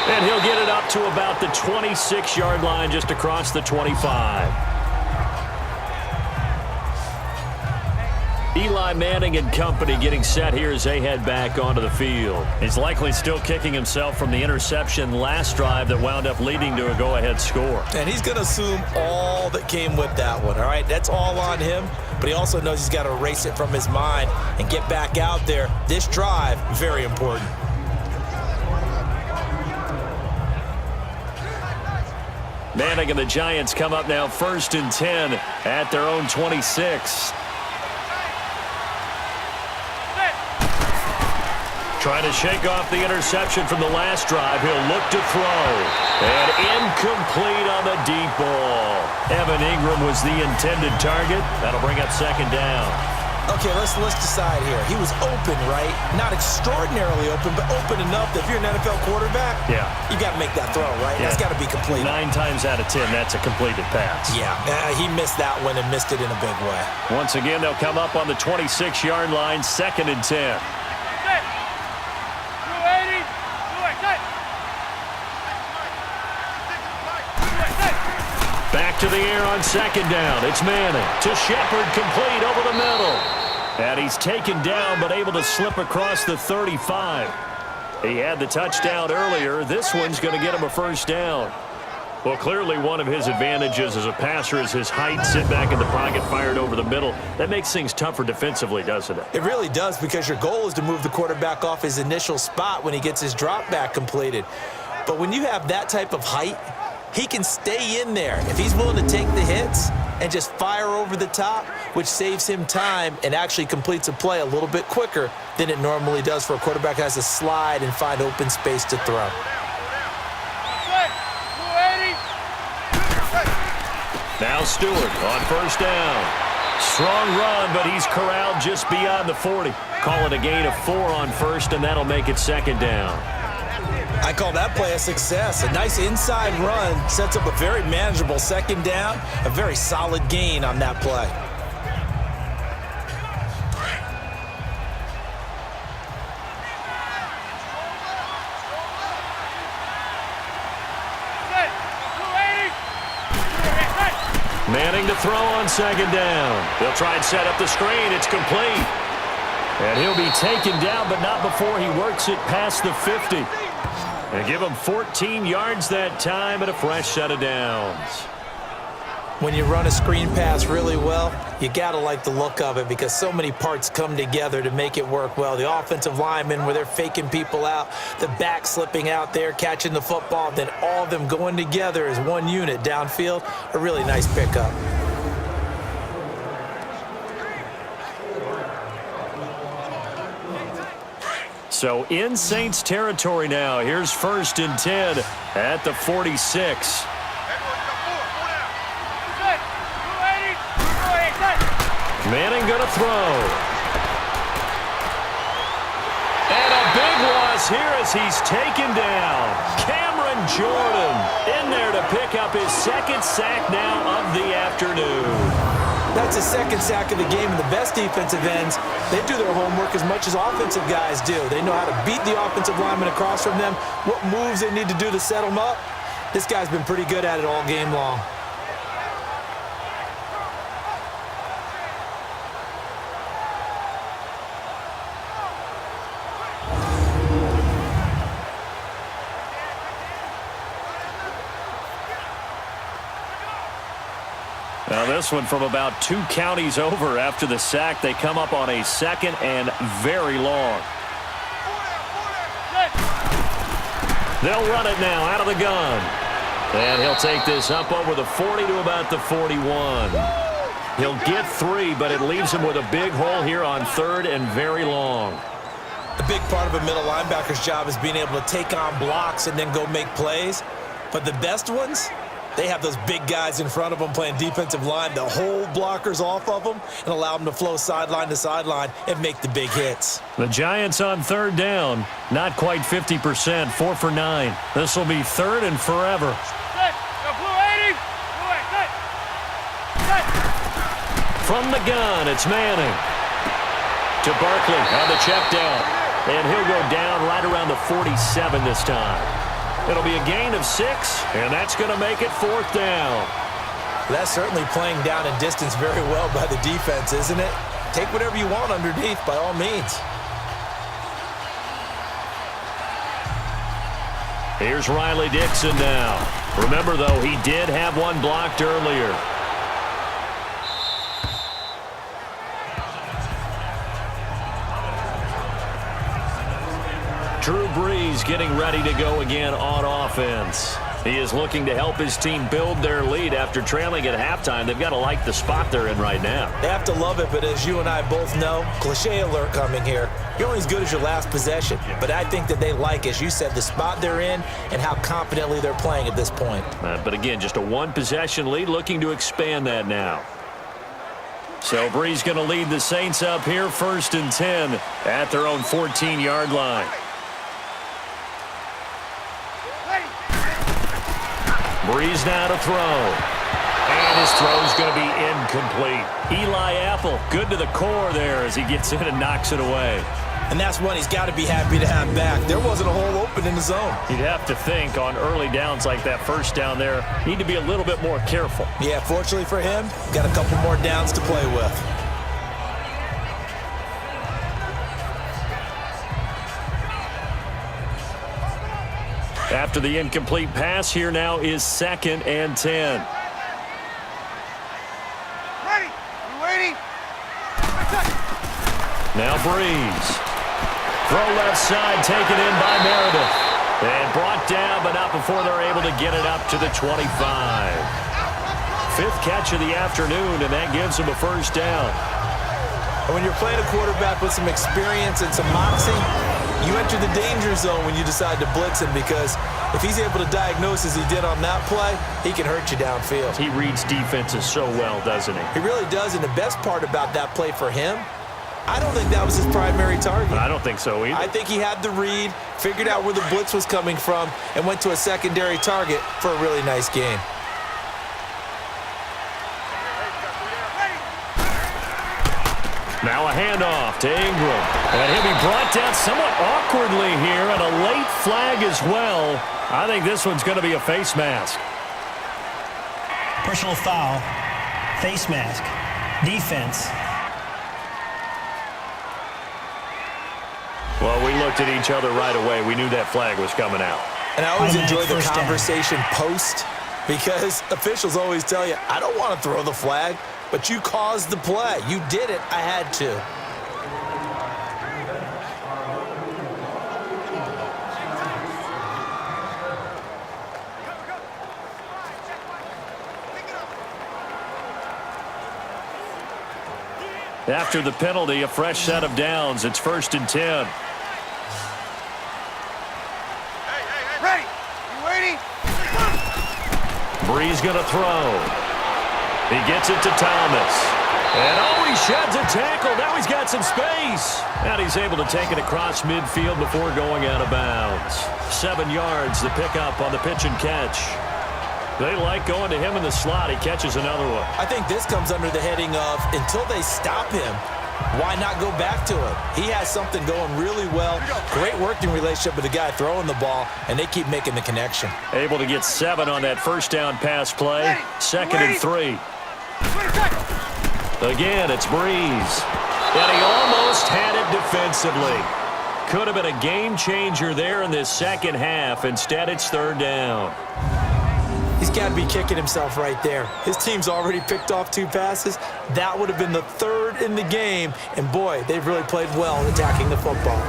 And he'll get it up to about the 26-yard line, just across the 25. Eli Manning and company getting set here as they head back onto the field. He's likely still kicking himself from the interception last drive that wound up leading to a go-ahead score. And he's going to assume all that came with that one, all right? That's all on him, but he also knows he's got to erase it from his mind and get back out there. This drive, very important. Manning and the Giants come up now 1st and 10 at their own 26. Trying to shake off the interception from the last drive. He'll look to throw. And incomplete on the deep ball. Evan Ingram was the intended target. That'll bring up 2nd down. Okay, let's decide here. He was open, right? Not extraordinarily open, but open enough that if you're an NFL quarterback, you got to make that throw, right? Yeah. That's got to be complete. 9 times out of 10, that's a completed pass. Yeah, he missed that one and missed it in a big way. Once again, they'll come up on the 26-yard line, 2nd and 10. Back to the air on 2nd down. It's Manning to Shepard, complete over the middle. And he's taken down but able to slip across the 35. He had the touchdown earlier. This one's going to get him a 1st down. Well, clearly one of his advantages as a passer is his height. Sit back in the pocket, fired over the middle. That makes things tougher defensively, doesn't it? It really does, because your goal is to move the quarterback off his initial spot when he gets his drop back completed. But when you have that type of height, he can stay in there if he's willing to take the hits and just fire over the top, which saves him time and actually completes a play a little bit quicker than it normally does for a quarterback who has to slide and find open space to throw. Now Stewart on 1st down. Strong run, but he's corralled just beyond the 40. Call it a gain of 4 on 1st, and that'll make it 2nd down. I call that play a success. A nice inside run sets up a very manageable 2nd down, a very solid gain on that play. Manning to throw on 2nd down. They'll try and set up the screen. It's complete. And he'll be taken down, but not before he works it past the 50. And give him 14 yards that time and a fresh set of downs. When you run a screen pass really well, you got to like the look of it, because so many parts come together to make it work well. The offensive linemen, where they're faking people out, the back slipping out there, catching the football, then all of them going together as one unit downfield. A really nice pickup. So in Saints territory now. Here's 1st and 10 at the 46. Manning going to throw. And a big loss here as he's taken down. Cameron Jordan in there to pick up his second sack now of the afternoon. That's his second sack of the game, and the best defensive ends, they do their homework as much as offensive guys do. They know how to beat the offensive lineman across from them, what moves they need to do to set them up. This guy's been pretty good at it all game long. Now this one from about 2 counties over after the sack. They come up on a second and very long. They'll run it now out of the gun. And he'll take this up over the 40 to about the 41. He'll get 3, but it leaves him with a big hole here on 3rd and very long. A big part of a middle linebacker's job is being able to take on blocks and then go make plays. But the best ones, they have those big guys in front of them playing defensive line to hold blockers off of them and allow them to flow sideline to sideline and make the big hits. The Giants on 3rd down, not quite 50%, 4 for 9. This will be 3rd and forever. From the gun, it's Manning. To Barkley on the check down. And he'll go down right around the 47 this time. It'll be a gain of 6, and that's going to make it 4th down. That's certainly playing down in distance very well by the defense, isn't it? Take whatever you want underneath, by all means. Here's Riley Dixon now. Remember, though, he did have one blocked earlier. Drew Brees getting ready to go again on offense. He is looking to help his team build their lead after trailing at halftime. They've got to like the spot they're in right now. They have to love it, but as you and I both know, cliche alert coming here. You're only as good as your last possession. But I think that they like, as you said, the spot they're in and how confidently they're playing at this point. But again, just a one-possession lead, looking to expand that now. So Brees going to lead the Saints up here, 1st and 10 at their own 14-yard line. Brees now to throw. And his throw's going to be incomplete. Eli Apple, good to the core there as he gets in and knocks it away. And that's one he's got to be happy to have back. There wasn't a hole open in the zone. You'd have to think on early downs like that first down there, need to be a little bit more careful. Yeah, fortunately for him, got a couple more downs to play with. After the incomplete pass, here now is 2nd and 10. Ready. You waiting? Now Brees. Throw left side, taken in by Meredith. And brought down, but not before they're able to get it up to the 25. 5th catch of the afternoon, and that gives them a 1st down. And when you're playing a quarterback with some experience and some moxie, you enter the danger zone when you decide to blitz him, because if he's able to diagnose as he did on that play, he can hurt you downfield. He reads defenses so well, doesn't he? He really does, and the best part about that play for him, I don't think that was his primary target. I don't think so either. I think he had the read, figured out where the blitz was coming from, and went to a secondary target for a really nice gain. Now a handoff to Ingram. And he'll be brought down somewhat awkwardly here, and a late flag as well. I think this one's going to be a face mask. Personal foul, face mask, defense. Well, we looked at each other right away. We knew that flag was coming out. And I always Automatic enjoy the first down. conversation post, because officials always tell you, I don't want to throw the flag, but you caused the play. You did it. I had to. After the penalty, a fresh set of downs. It's 1st and 10. Ready. You waiting? Brees going to throw. He gets it to Thomas. And he sheds a tackle. Now he's got some space. And he's able to take it across midfield before going out of bounds. 7 yards, the pickup on the pitch and catch. They like going to him in the slot. He catches another one. I think this comes under the heading of until they stop him, why not go back to him? He has something going really well. Great working relationship with the guy throwing the ball, and they keep making the connection. Able to get 7 on that first down pass play. 2nd and 3. Again, it's Brees. And he almost had it defensively. Could have been a game changer there in this second half. Instead, it's 3rd down. He's got to be kicking himself right there. His team's already picked off 2 passes. That would have been the 3rd in the game. And, boy, they've really played well in attacking the football.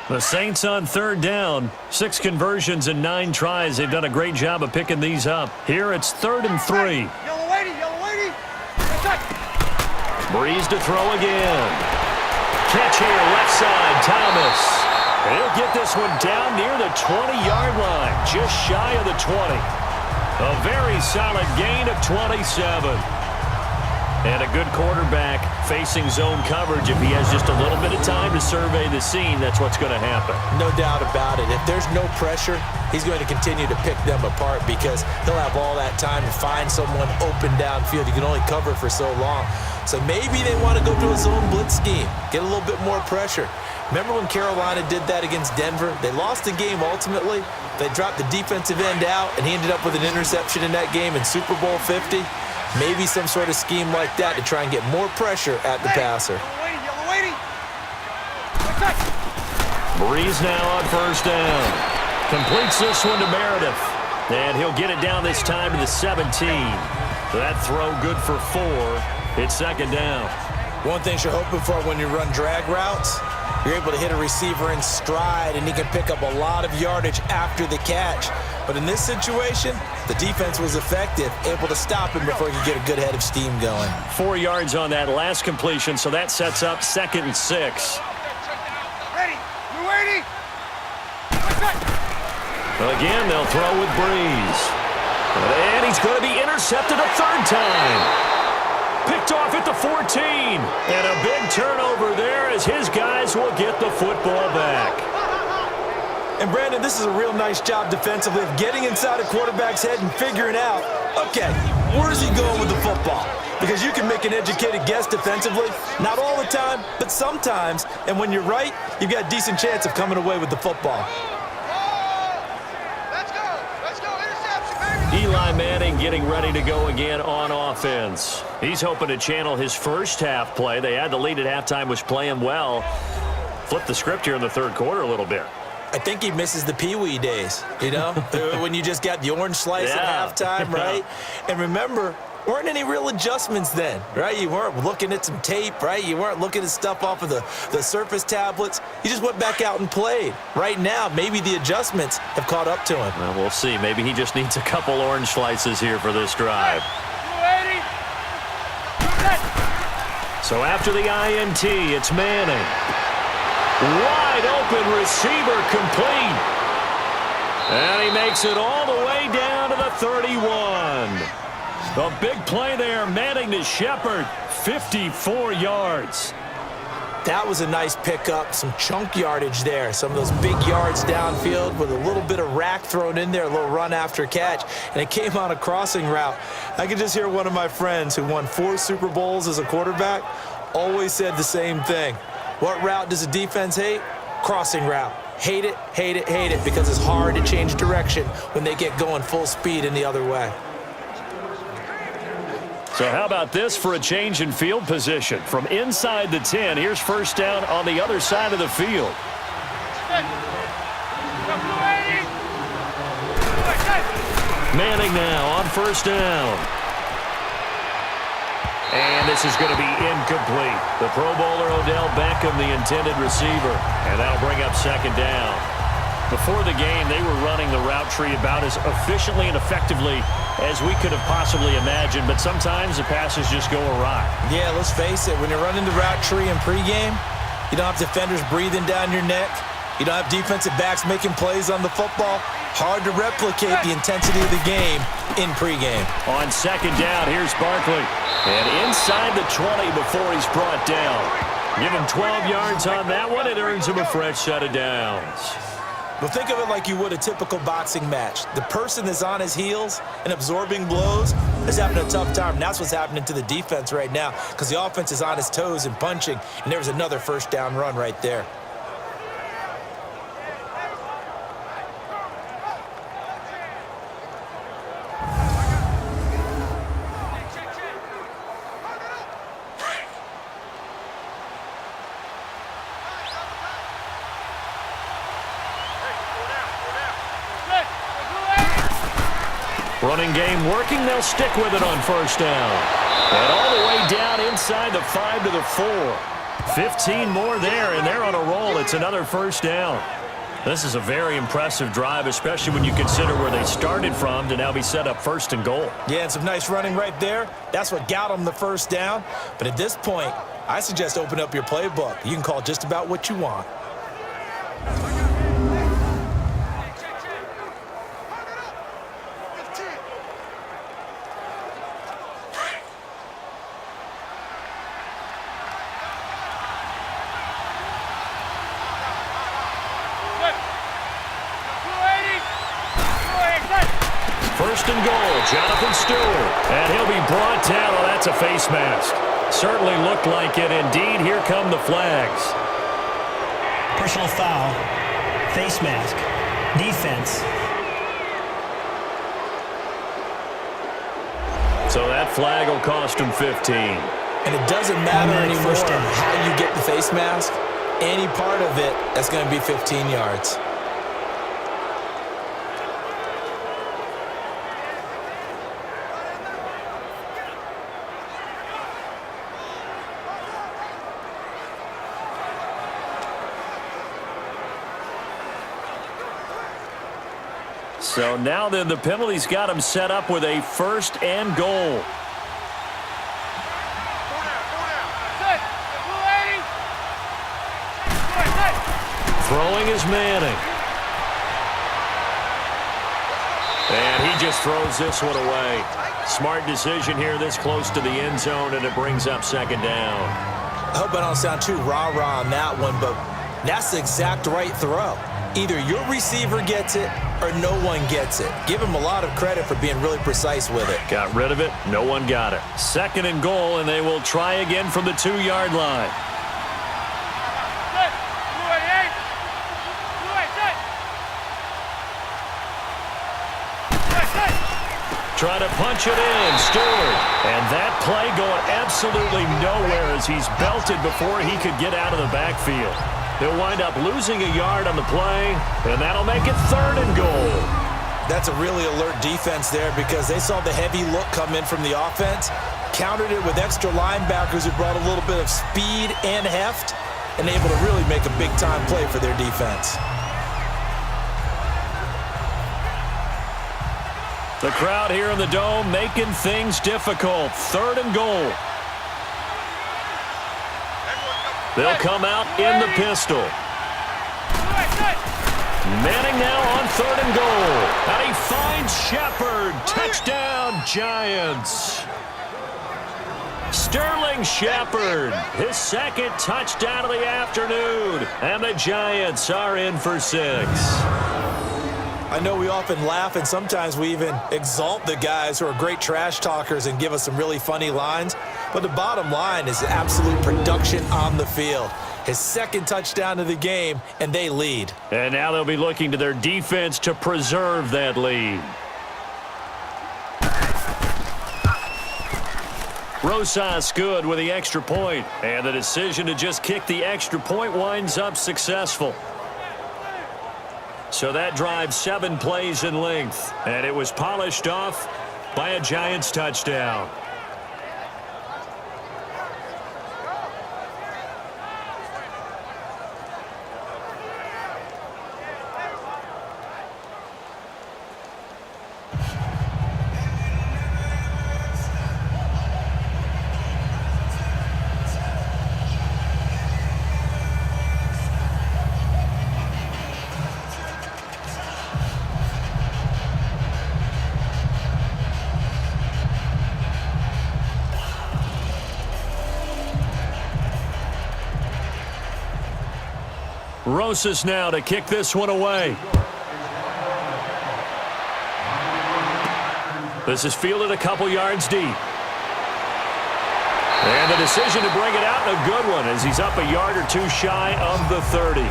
The Saints on 3rd down. 6 conversions and 9 tries. They've done a great job of picking these up. Here it's 3rd and 3. Yellow lady. Brees to throw again. Catch here, left side, Thomas. He'll get this one down near the 20-yard line, just shy of the 20. A very solid gain of 27. And a good quarterback facing zone coverage. If he has just a little bit of time to survey the scene, that's what's going to happen. No doubt about it. If there's no pressure, he's going to continue to pick them apart because he'll have all that time to find someone open downfield. You can only cover for so long. So maybe they want to go to a zone blitz scheme, get a little bit more pressure. Remember when Carolina did that against Denver? They lost the game ultimately. They dropped the defensive end out, and he ended up with an interception in that game in Super Bowl 50. Maybe some sort of scheme like that to try and get more pressure at the passer. Yellow lady. Brees now on 1st down. Completes this one to Meredith. And he'll get it down this time to the 17. So that throw good for 4. It's 2nd down. One thing you're hoping for when you run drag routes, you're able to hit a receiver in stride, and he can pick up a lot of yardage after the catch. But in this situation, the defense was effective, able to stop him before he could get a good head of steam going. 4 yards on that last completion, so that sets up 2nd and 6. Ready. You ready? Again, they'll throw with Brees. And he's going to be intercepted a 3rd time. Picked off at the 14. And a big turnover there as his guys will get the football back. And, Brandon, this is a real nice job defensively of getting inside a quarterback's head and figuring out, okay, where's he going with the football? Because you can make an educated guess defensively, not all the time, but sometimes. And when you're right, you've got a decent chance of coming away with the football. Eli Manning getting ready to go again on offense. He's hoping to channel his first half play. They had the lead at halftime, was playing well. Flip the script here in the 3rd quarter a little bit. I think he misses the Pee-wee days, you know, when you just got the orange slice at halftime, right? And remember, weren't any real adjustments then, right? You weren't looking at some tape, right? You weren't looking at stuff off of the Surface tablets. You just went back out and played. Right now, maybe the adjustments have caught up to him. Well, we'll see. Maybe he just needs a couple orange slices here for this drive. So after the INT, it's Manning. Wide open receiver complete. And he makes it all the way down to the 31. A big play there, Manning to Shepard, 54 yards. That was a nice pickup, some chunk yardage there. Some of those big yards downfield with a little bit of rack thrown in there, a little run after catch, and it came on a crossing route. I could just hear one of my friends who won 4 Super Bowls as a quarterback always said the same thing. What route does a defense hate? Crossing route. Hate it, hate it, hate it, because it's hard to change direction when they get going full speed in the other way. So how about this for a change in field position? From inside the 10, here's 1st down on the other side of the field. Manning now on 1st down. And this is going to be incomplete. The Pro Bowler Odell Beckham, the intended receiver. And that'll bring up 2nd down. Before the game, they were running the route tree about as efficiently and effectively as we could have possibly imagined. But sometimes the passes just go awry. Yeah, let's face it. When you're running the route tree in pregame, you don't have defenders breathing down your neck. You don't have defensive backs making plays on the football. Hard to replicate the intensity of the game in pregame. On second down, here's Barkley. And inside the 20 before he's brought down. Give him 12 yards on that one. It earns him a fresh set of downs. Well, think of it like you would a typical boxing match. The person that's on his heels and absorbing blows is having a tough time. And that's what's happening to the defense right now because the offense is on his toes and punching. And there was another first down run right there. Running game working. They'll stick with it on first down. And all the way down inside the 5 to the 4. 15 more there, and they're on a roll. It's another first down. This is a very impressive drive, especially when you consider where they started from to now be set up first and goal. Yeah, and some nice running right there. That's what got them the first down. But at this point, I suggest open up your playbook. You can call just about what you want. First and goal, Jonathan Stewart. And he'll be brought down. Oh, that's a face mask. Certainly looked like it. Indeed, here come the flags. Personal foul. Face mask. Defense. So that flag will cost him 15. And it doesn't matter anymore how you get the face mask. Any part of it, that's going to be 15 yards. So now then the penalty's got him set up with a first and goal. Throwing is Manning. And he just throws this one away. Smart decision here this close to the end zone, and it brings up second down. I hope I don't sound too rah-rah on that one, but that's the exact right throw. Either your receiver gets it or no one gets it. Give him a lot of credit for being really precise with it. Got rid of it. No one got it. Second and goal, and they will try again from the 2-yard line. Trying to punch it in, Stewart. And that play going absolutely nowhere as he's belted before he could get out of the backfield. He'll wind up losing a yard on the play, and that'll make it third and goal. That's a really alert defense there because they saw the heavy look come in from the offense, countered it with extra linebackers who brought a little bit of speed and heft, and able to really make a big-time play for their defense. The crowd here in the Dome making things difficult. Third and goal. They'll come out in the pistol. Manning now on third and goal. And he finds Shepard. Touchdown, Giants. Sterling Shepard, his second touchdown of the afternoon. And the Giants are in for 6. I know we often laugh, and sometimes we even exalt the guys who are great trash talkers and give us some really funny lines. But the bottom line is absolute production on the field. His second touchdown of the game, and they lead. And now they'll be looking to their defense to preserve that lead. Rosas good with the extra point. And the decision to just kick the extra point winds up successful. So that drives 7 plays in length. And it was polished off by a Giants touchdown. Rosas now to kick this one away. This is fielded a couple yards deep. And the decision to bring it out, and a good one, as he's up a yard or two shy of the 30.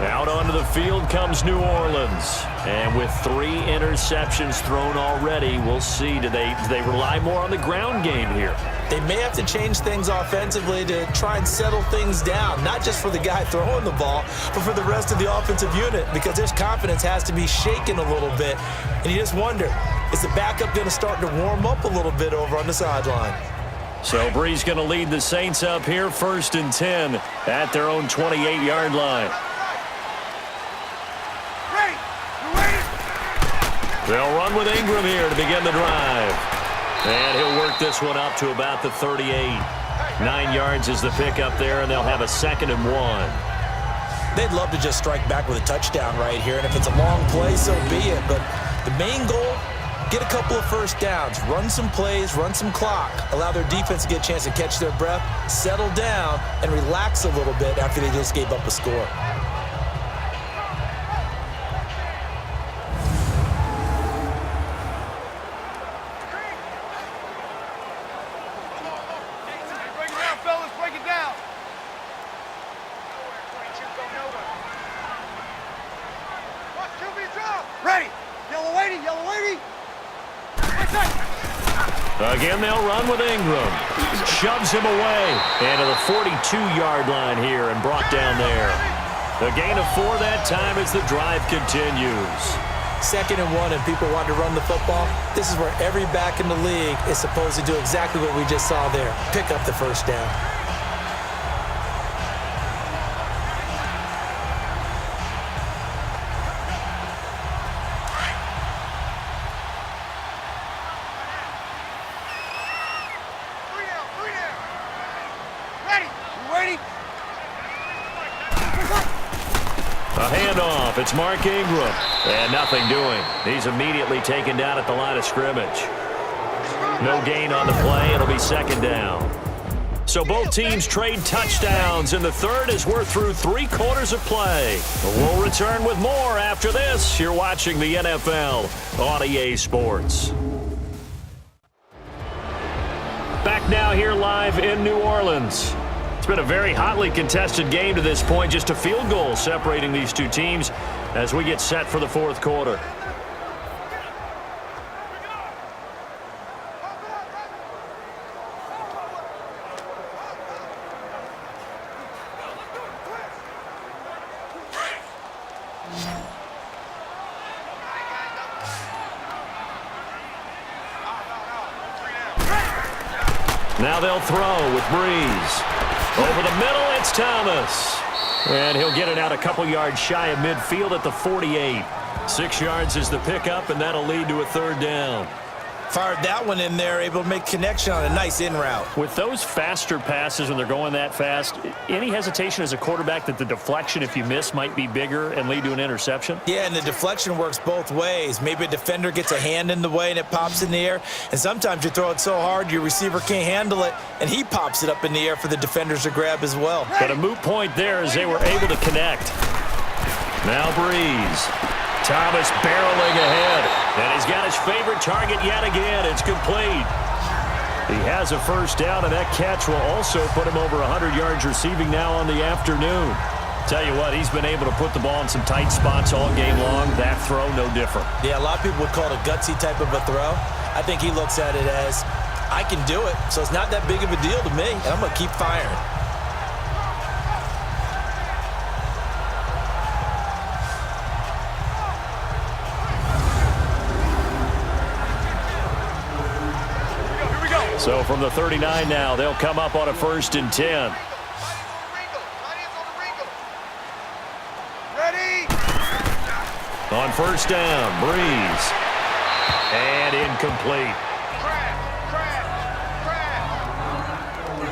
Out onto the field comes New Orleans. And with 3 interceptions thrown already, we'll see. Do they rely more on the ground game here? They may have to change things offensively to try and settle things down, not just for the guy throwing the ball, but for the rest of the offensive unit, because his confidence has to be shaken a little bit. And you just wonder, is the backup going to start to warm up a little bit over on the sideline? So Brees going to lead the Saints up here, 1st and 10 at their own 28-yard line. They'll run with Ingram here to begin the drive. And he'll work this one up to about the 38. 9 yards is the pickup there, and they'll have a 2nd and 1. They'd love to just strike back with a touchdown right here, and if it's a long play, so be it. But the main goal, get a couple of first downs, run some plays, run some clock, allow their defense to get a chance to catch their breath, settle down, and relax a little bit after they just gave up a score. Again, they'll run with Ingram. Shoves him away. And to the 42-yard line here and brought down there. A gain of 4 that time as the drive continues. 2nd and 1 and people want to run the football. This is where every back in the league is supposed to do exactly what we just saw there. Pick up the first down. A handoff. It's Mark Ingram. And nothing doing. He's immediately taken down at the line of scrimmage. No gain on the play. It'll be 2nd down. So both teams trade touchdowns in the 3rd as we're through 3 quarters of play. We'll return with more after this. You're watching the NFL on EA Sports. Back now here live in New Orleans. It's been a very hotly contested game to this point. Just a field goal separating these two teams as we get set for the 4th quarter. Now they'll throw with Brees. Over the middle, it's Thomas. And he'll get it out a couple yards shy of midfield at the 48. 6 yards is the pickup, and that'll lead to a 3rd down. Fired that one in there, able to make connection on a nice in route. With those faster passes when they're going that fast, any hesitation as a quarterback that the deflection, if you miss, might be bigger and lead to an interception? Yeah, and the deflection works both ways. Maybe a defender gets a hand in the way and it pops in the air, and sometimes you throw it so hard your receiver can't handle it, and he pops it up in the air for the defenders to grab as well. But a moot point there as they were able to connect. Now Brees. Thomas barreling ahead, and he's got his favorite target yet again. It's complete. He has a 1st down, and that catch will also put him over 100 yards receiving now on the afternoon. Tell you what, he's been able to put the ball in some tight spots all game long. That throw, no different. Yeah, a lot of people would call it a gutsy type of a throw. I think he looks at it as, I can do it, so it's not that big of a deal to me, and I'm going to keep firing. So from the 39 now, they'll come up on a 1st and 10. Ready? On 1st down, Brees. And incomplete.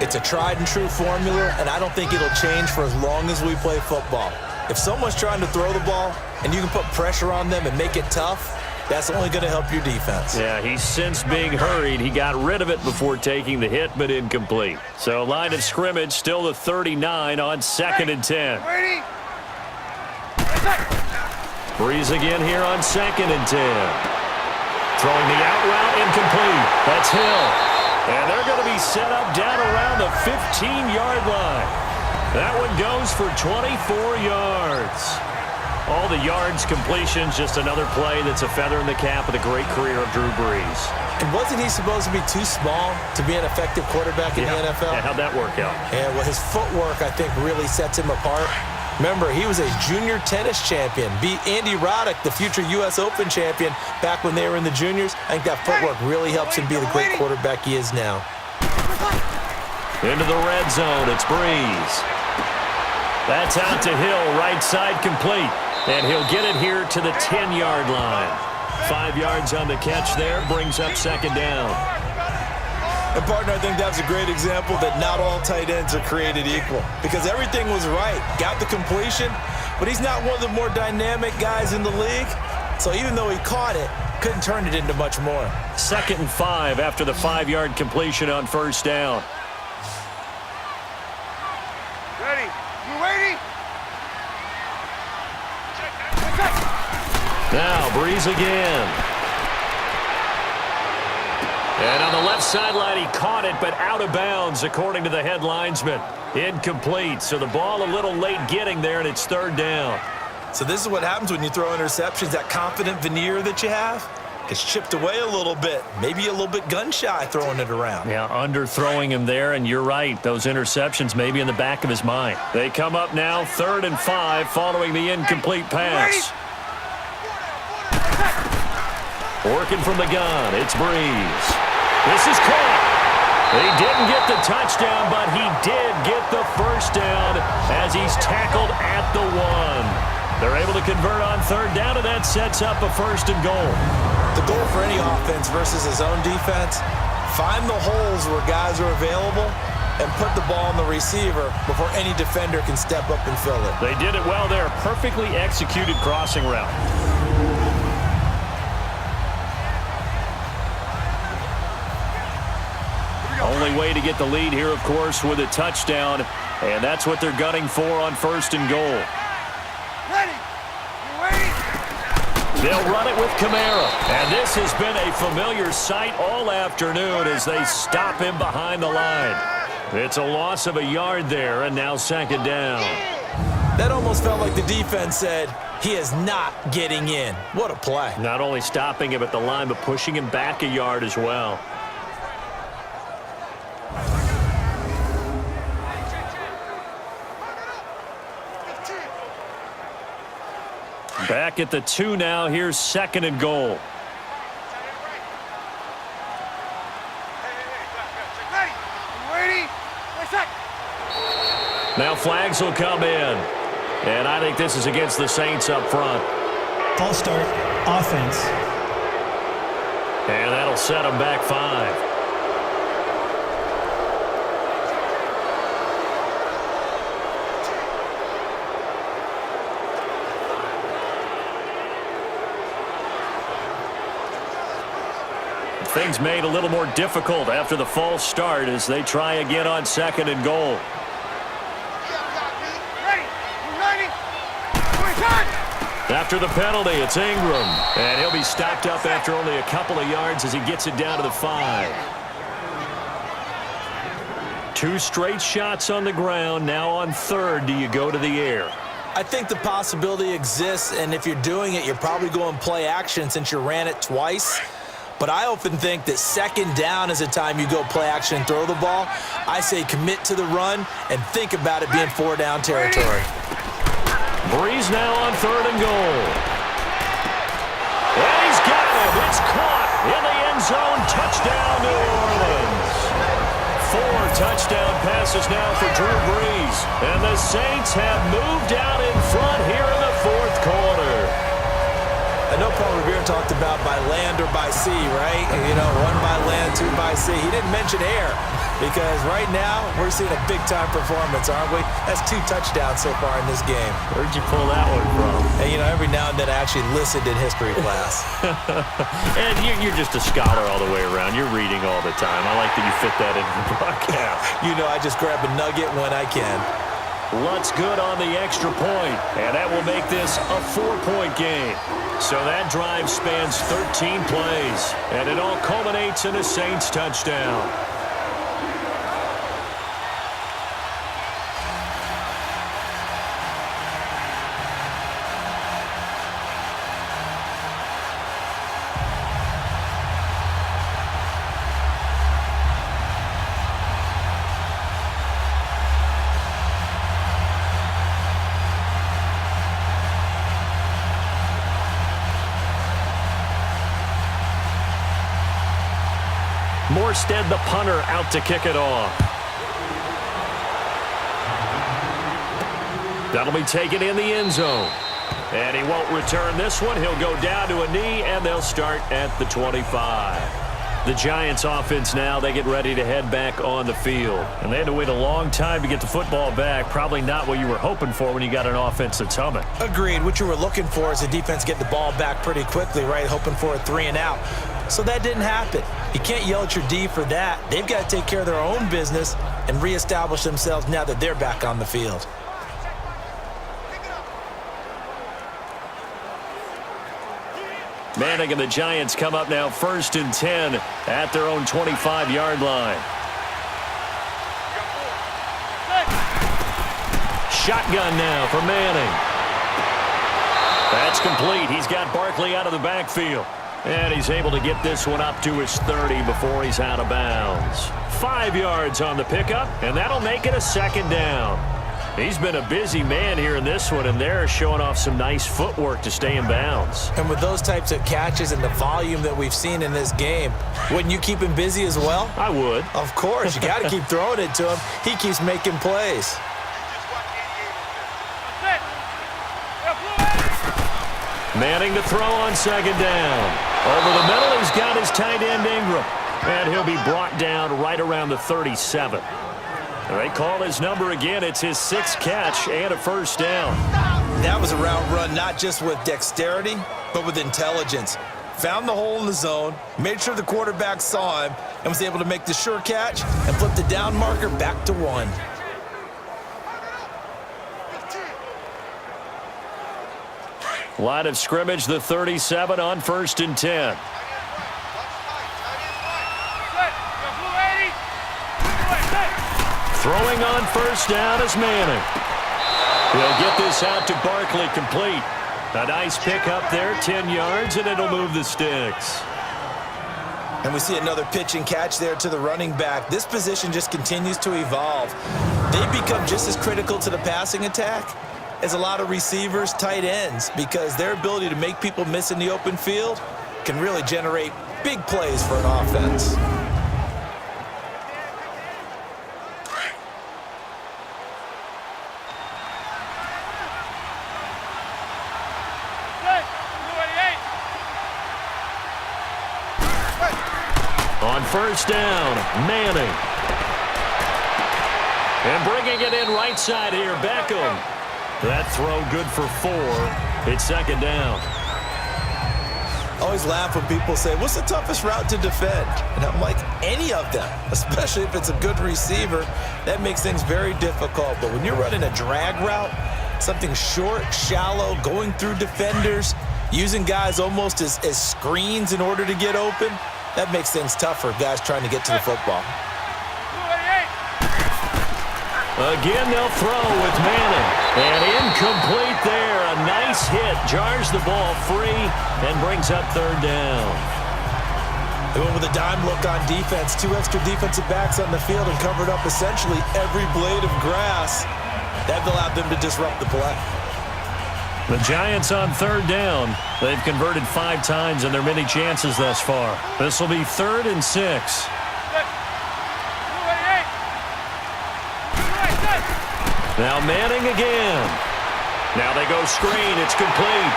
It's a tried and true formula, and I don't think it'll change for as long as we play football. If someone's trying to throw the ball and you can put pressure on them and make it tough, That's only going to help your defense. Yeah, he's since being hurried. He got rid of it before taking the hit, but incomplete. So line of scrimmage still the 39 on 2nd and 10. Brees again here on 2nd and 10. Throwing the out route incomplete. That's Hill. And they're going to be set up down around the 15-yard line. That one goes for 24 yards. All the yards, completions, just another play that's a feather in the cap of the great career of Drew Brees. And wasn't he supposed to be too small to be an effective quarterback in the NFL? Yeah, how'd that work out? Yeah, well, his footwork, I think, really sets him apart. Remember, he was a junior tennis champion, beat Andy Roddick, the future U.S. Open champion, back when they were in the juniors. I think that footwork really helps him be the great quarterback he is now. Into the red zone, it's Brees. That's out to Hill, right side complete. And he'll get it here to the 10-yard line. 5 yards on the catch there, brings up 2nd down. And, partner, I think that's a great example that not all tight ends are created equal, because everything was right. Got the completion, but he's not one of the more dynamic guys in the league. So even though he caught it, couldn't turn it into much more. 2nd and 5 after the 5-yard completion on 1st down. Ready? You ready? Now Brees again. And on the left sideline, he caught it, but out of bounds, according to the head linesman. Incomplete, so the ball a little late getting there, and it's 3rd down. So this is what happens when you throw interceptions. That confident veneer that you have gets chipped away a little bit. Maybe a little bit gun-shy throwing it around. Yeah, underthrowing him there, and you're right. Those interceptions may be in the back of his mind. They come up now, 3rd and 5, following the incomplete pass. Working from the gun, it's Brees. This is caught. He didn't get the touchdown, but he did get the 1st down as he's tackled at the 1. They're able to convert on 3rd down, and that sets up a 1st and goal. The goal for any offense versus his own defense, find the holes where guys are available and put the ball on the receiver before any defender can step up and fill it. They did it well there. Perfectly executed crossing route. Only way to get the lead here, of course, with a touchdown, and that's what they're gunning for on 1st and goal. Ready? You ready? They'll run it with Kamara, and this has been a familiar sight all afternoon as they stop him behind the line. It's a loss of a yard there, and now 2nd down. That almost felt like the defense said, he is not getting in. What a play. Not only stopping him at the line, but pushing him back a yard as well. Back at the 2 now. Here's 2nd and goal. Ready? You ready? Now flags will come in. And I think this is against the Saints up front. False start, offense. And that'll set them back 5. Things made a little more difficult after the false start as they try again on 2nd and goal. Ready? You ready? After the penalty, it's Ingram. And he'll be stopped up after only a couple of yards as he gets it down to the 5. 2 straight shots on the ground. Now on 3rd, do you go to the air? I think the possibility exists, and if you're doing it, you're probably going play action since you ran it twice. But I often think that 2nd down is a time you go play action and throw the ball. I say commit to the run and think about it being 4-down territory. Brees now on 3rd and goal. And he's got it. It's caught in the end zone. Touchdown, New Orleans. 4 touchdown passes now for Drew Brees. And the Saints have moved out in front here in the 4th quarter. I know Paul Revere talked about by land or by sea, right? You know, 1 by land, 2 by might say he didn't mention air, because right now we're seeing a big-time performance, aren't we? That's 2 touchdowns so far in this game. Where'd you pull that one from? And, every now and then I actually listened in history class. And you're just a scholar all the way around. You're reading all the time. I like that you fit that into the broadcast. I just grab a nugget when I can. Looks good on the extra point, and that will make this a 4-point game. So that drive spans 13 plays, and it all culminates in a Saints touchdown. Morstead, the punter, out to kick it off. That'll be taken in the end zone. And he won't return this one. He'll go down to a knee, and they'll start at the 25. The Giants offense now, they get ready to head back on the field. And they had to wait a long time to get the football back. Probably not what you were hoping for when you got an offense that's humming. Agreed. What you were looking for is the defense get the ball back pretty quickly, right? Hoping for a 3-and-out. So that didn't happen. You can't yell at your D for that. They've got to take care of their own business and reestablish themselves now that they're back on the field. Manning and the Giants come up now 1st and 10 at their own 25-yard line. Shotgun now for Manning. That's complete. He's got Barkley out of the backfield. And he's able to get this one up to his 30 before he's out of bounds. 5 yards on the pickup, and that'll make it a 2nd down. He's been a busy man here in this one, and they're showing off some nice footwork to stay in bounds. And with those types of catches and the volume that we've seen in this game, wouldn't you keep him busy as well? I would. Of course. You got to keep throwing it to him. He keeps making plays. Manning to throw on 2nd down. Over the middle, he's got his tight end Ingram. And he'll be brought down right around the 37. They call his number again. It's his 6th catch and a 1st down. That was a route run not just with dexterity, but with intelligence. Found the hole in the zone, made sure the quarterback saw him, and was able to make the sure catch and flip the down marker back to 1. Line of scrimmage, the 37 on 1st and 10. Throwing on 1st down is Manning. He'll get this out to Barkley complete. A nice pickup there, 10 yards, and it'll move the sticks. And we see another pitch and catch there to the running back. This position just continues to evolve. They become just as critical to the passing attack as a lot of receivers, tight ends, because their ability to make people miss in the open field can really generate big plays for an offense. On 1st down, Manning. And bringing it in right side here, Beckham. That throw good for 4. It's 2nd down. I always laugh when people say, what's the toughest route to defend? And I'm like, any of them, especially if it's a good receiver. That makes things very difficult. But when you're running a drag route, something short, shallow, going through defenders, using guys almost as screens in order to get open, that makes things tough for guys trying to get to the football. Again, they'll throw with Manning. And incomplete there. A nice hit. Jars the ball free and brings up 3rd down. They went with a dime look on defense. 2 extra defensive backs on the field and covered up essentially every blade of grass. That allowed them to disrupt the play. The Giants on 3rd down. They've converted 5 times in their many chances thus far. This will be 3rd and 6. Now Manning again. Now they go screen. It's complete.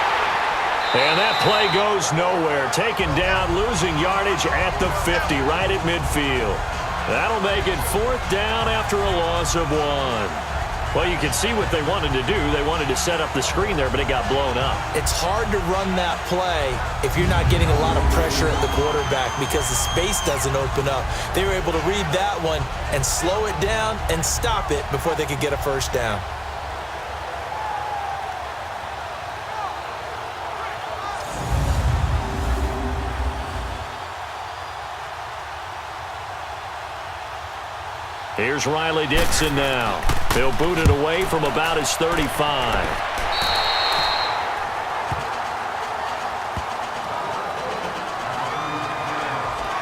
And that play goes nowhere. Taken down, losing yardage at the 50, right at midfield. That'll make it 4th down after a loss of 1. Well, you can see what they wanted to do. They wanted to set up the screen there, but it got blown up. It's hard to run that play if you're not getting a lot of pressure at the quarterback because the space doesn't open up. They were able to read that one and slow it down and stop it before they could get a first down. Here's Riley Dixon now. He'll boot it away from about his 35.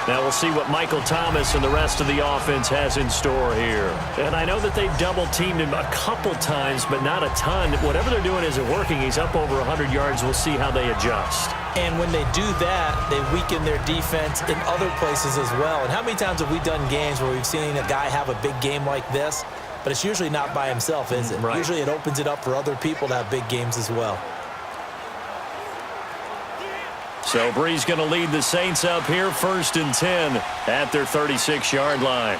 Now we'll see what Michael Thomas and the rest of the offense has in store here. And I know that they double-teamed him a couple times, but not a ton. Whatever they're doing isn't working. He's up over 100 yards. We'll see how they adjust. And when they do that, they weaken their defense in other places as well. And how many times have we done games where we've seen a guy have a big game like this, but it's usually not by himself, is it? Right. Usually it opens it up for other people to have big games as well. So Brees going to lead the Saints up here, 1st and 10 at their 36-yard line.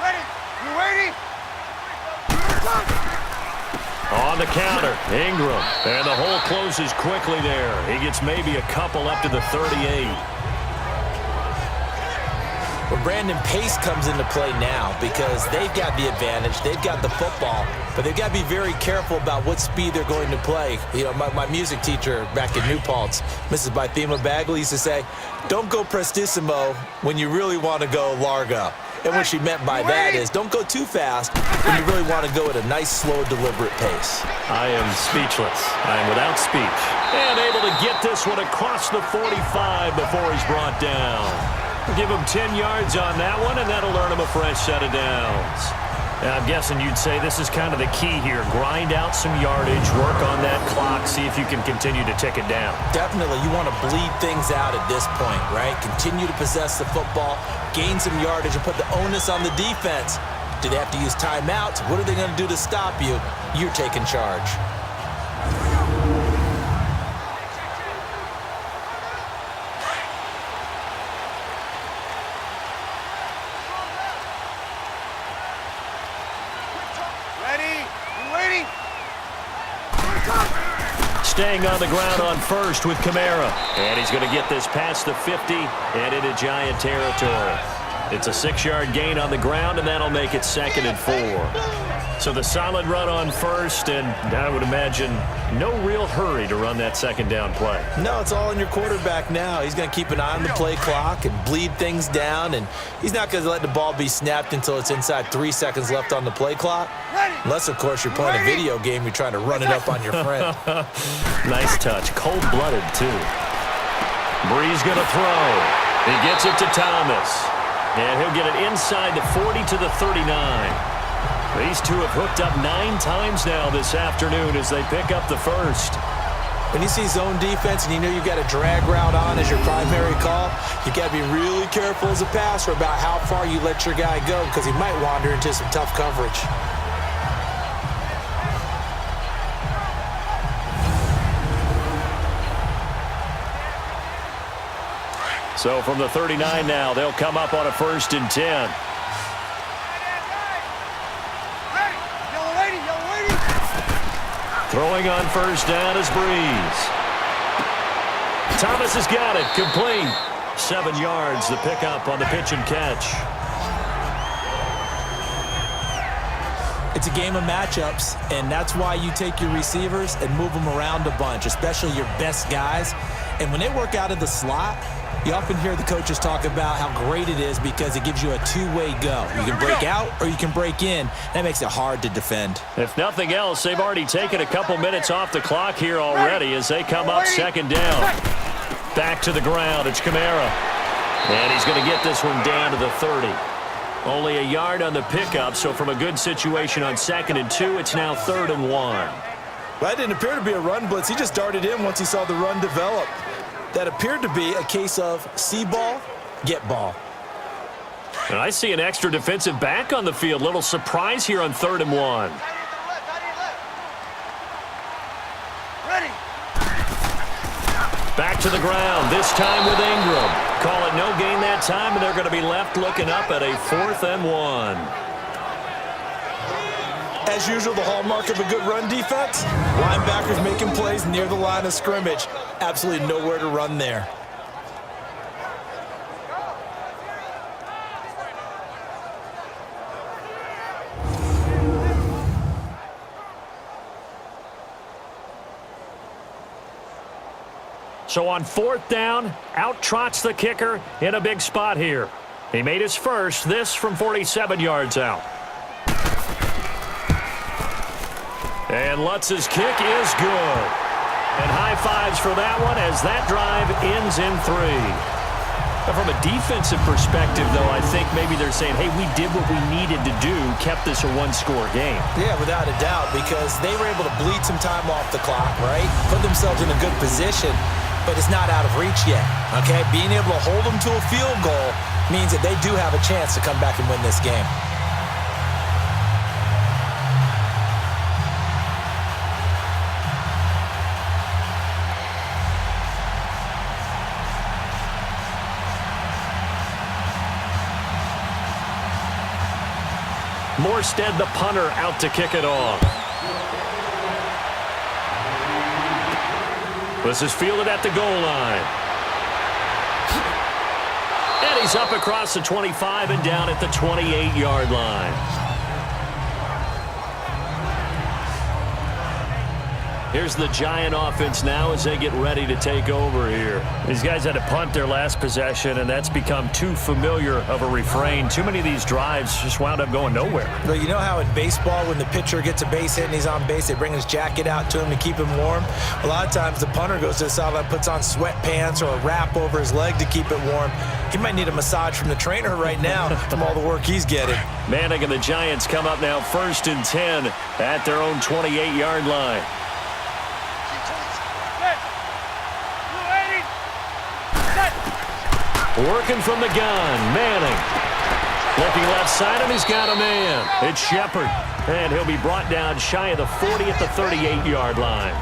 Ready? You waiting? On the counter, Ingram. And the hole closes quickly there. He gets maybe a couple up to the 38. Well, Brandon, pace comes into play now because they've got the advantage. They've got the football, but they've got to be very careful about what speed they're going to play. You know, my music teacher back in New Paltz, Mrs. Bythema Bagley, used to say, don't go prestissimo when you really want to go largo. And what she meant by that is don't go too fast when you really want to go at a nice, slow, deliberate pace. I am speechless. I am without speech. And able to get this one across the 45 before he's brought down. Give him 10 yards on that one, and that'll earn him a fresh set of downs. Now, I'm guessing you'd say this is kind of the key here. Grind out some yardage, work on that clock, see if you can continue to tick it down. Definitely. You want to bleed things out at this point, right? Continue to possess the football, gain some yardage, and put the onus on the defense. Do they have to use timeouts? What are they going to do to stop you? You're taking charge. Staying on the ground on 1st with Kamara. And he's going to get this past the 50 and into Giant territory. It's a 6-yard gain on the ground, and that'll make it 2nd and 4. So the solid run on 1st, and I would imagine no real hurry to run that 2nd down play. No, it's all on your quarterback now. He's going to keep an eye on the play clock and bleed things down, and he's not going to let the ball be snapped until it's inside 3 seconds left on the play clock. Unless, of course, you're playing a video game, you're trying to run it up on your friend. Nice touch. Cold-blooded, too. Brees going to throw. He gets it to Thomas. And he'll get it inside the 40 to the 39. These two have hooked up 9 times now this afternoon as they pick up the 1st. When you see zone defense and you know you've got a drag route on as your primary call, you've got to be really careful as a passer about how far you let your guy go because he might wander into some tough coverage. So from the 39 now, they'll come up on a 1st and 10. Throwing on 1st down is Brees. Thomas has got it. Complete. 7 yards, the pickup on the pitch and catch. It's a game of matchups, and that's why you take your receivers and move them around a bunch, especially your best guys. And when they work out of the slot, you often hear the coaches talk about how great it is because it gives you a two-way go. You can break out or you can break in. That makes it hard to defend. If nothing else, they've already taken a couple minutes off the clock here already as they come up 2nd down. Back to the ground. It's Kamara. And he's going to get this one down to the 30. Only a yard on the pickup, so from a good situation on 2nd and 2, it's now 3rd and 1. Well, that didn't appear to be a run blitz. He just darted in once he saw the run develop. That appeared to be a case of see ball, get ball. And I see an extra defensive back on the field. Little surprise here on 3rd and 1. Ready. to the ground, this time with Ingram. Call it no gain that time, and they're going to be left looking up at a 4th and 1. As usual, the hallmark of a good run defense, linebackers making plays near the line of scrimmage. Absolutely nowhere to run there. So on 4th down, out trots the kicker in a big spot here. He made his first, this from 47 yards out. And Lutz's kick is good. And high fives for that one as that drive ends in 3. Now from a defensive perspective, though, I think maybe they're saying, hey, we did what we needed to do, kept this a one-score game. Yeah, without a doubt, because they were able to bleed some time off the clock, right? Put themselves in a good position, but it's not out of reach yet, okay? Being able to hold them to a field goal means that they do have a chance to come back and win this game. Morstead, the punter, out to kick it off. This is fielded at the goal line. And he's up across the 25 and down at the 28-yard line. Here's the Giant offense now as they get ready to take over here. These guys had to punt their last possession, and that's become too familiar of a refrain. Too many of these drives just wound up going nowhere. Well, you know how in baseball when the pitcher gets a base hit and he's on base, they bring his jacket out to him to keep him warm? A lot of times the punter goes to the sideline, puts on sweatpants or a wrap over his leg to keep it warm. He might need a massage from the trainer right now from all the work he's getting. Manning and the Giants come up now 1st and 10 at their own 28-yard line. Working from the gun, Manning. Looking left side, and he's got a man. It's Shepard, and he'll be brought down shy of the 40 at the 38-yard line.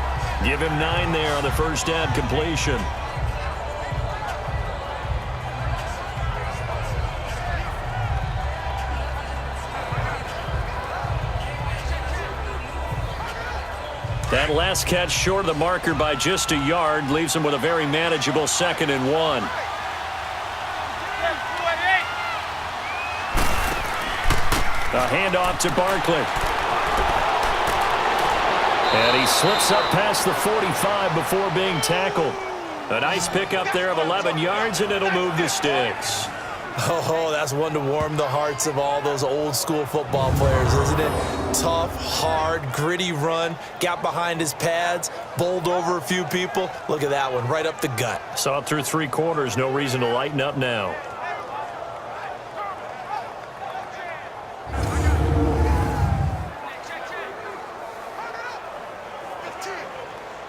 Give him 9 there on the first down completion. That last catch short of the marker by just a yard leaves him with a very manageable 2nd and 1. A handoff to Barkley. And he slips up past the 45 before being tackled. A nice pickup there of 11 yards, and it'll move the sticks. Oh, that's one to warm the hearts of all those old school football players, isn't it? Tough, hard, gritty run, got behind his pads, bowled over a few people. Look at that one, right up the gut. Saw it through 3 quarters, no reason to lighten up now.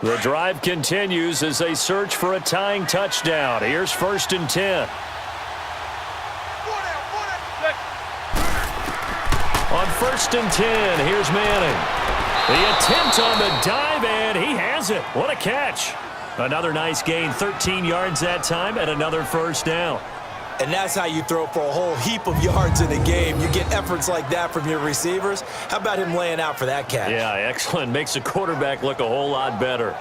The drive continues as they search for a tying touchdown. Here's 1st and 10. On 1st and 10, here's Manning. The attempt on the dive, and he has it. What a catch. Another nice gain, 13 yards that time, and another first down. And that's how you throw for a whole heap of yards in a game. You get efforts like that from your receivers. How about him laying out for that catch? Yeah, excellent. Makes the quarterback look a whole lot better.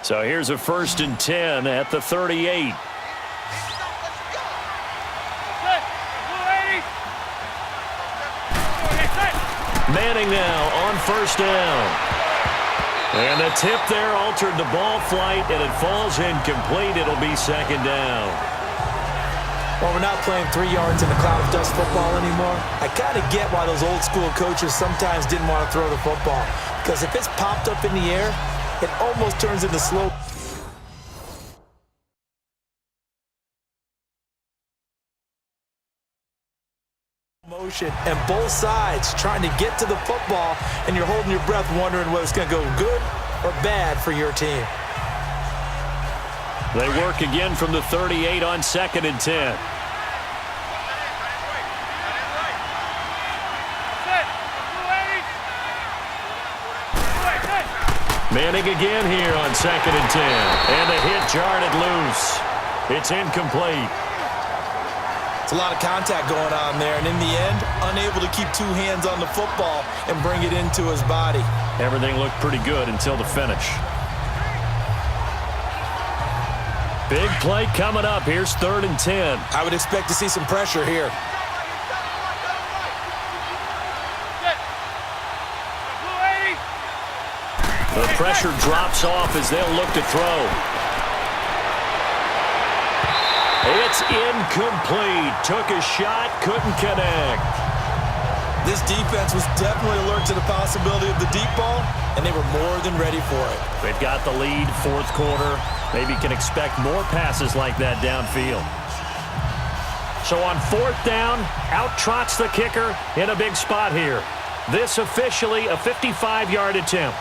So here's a 1st and 10 at the 38. Manning now on 1st down. And the tip there altered the ball flight, and it falls incomplete. It'll be 2nd down. Well, we're not playing 3 yards in a cloud of dust football anymore. I kind of get why those old school coaches sometimes didn't want to throw the football. Because if it's popped up in the air, it almost turns into slow motion, and both sides trying to get to the football, and you're holding your breath wondering whether it's going to go good or bad for your team. They work again from the 38 on 2nd and 10. Manning again here on 2nd and 10. And the hit jarred it loose. It's incomplete. It's a lot of contact going on there, and in the end, unable to keep two hands on the football and bring it into his body. Everything looked pretty good until the finish. Big play coming up. Here's 3rd and 10. I would expect to see some pressure here. The pressure drops off as they'll look to throw. It's incomplete. Took a shot, couldn't connect. This defense was definitely alert to the possibility of the deep ball, and they were more than ready for it. They've got the lead, 4th quarter. Maybe can expect more passes like that downfield. So on 4th down, out trots the kicker in a big spot here. This officially a 55-yard attempt.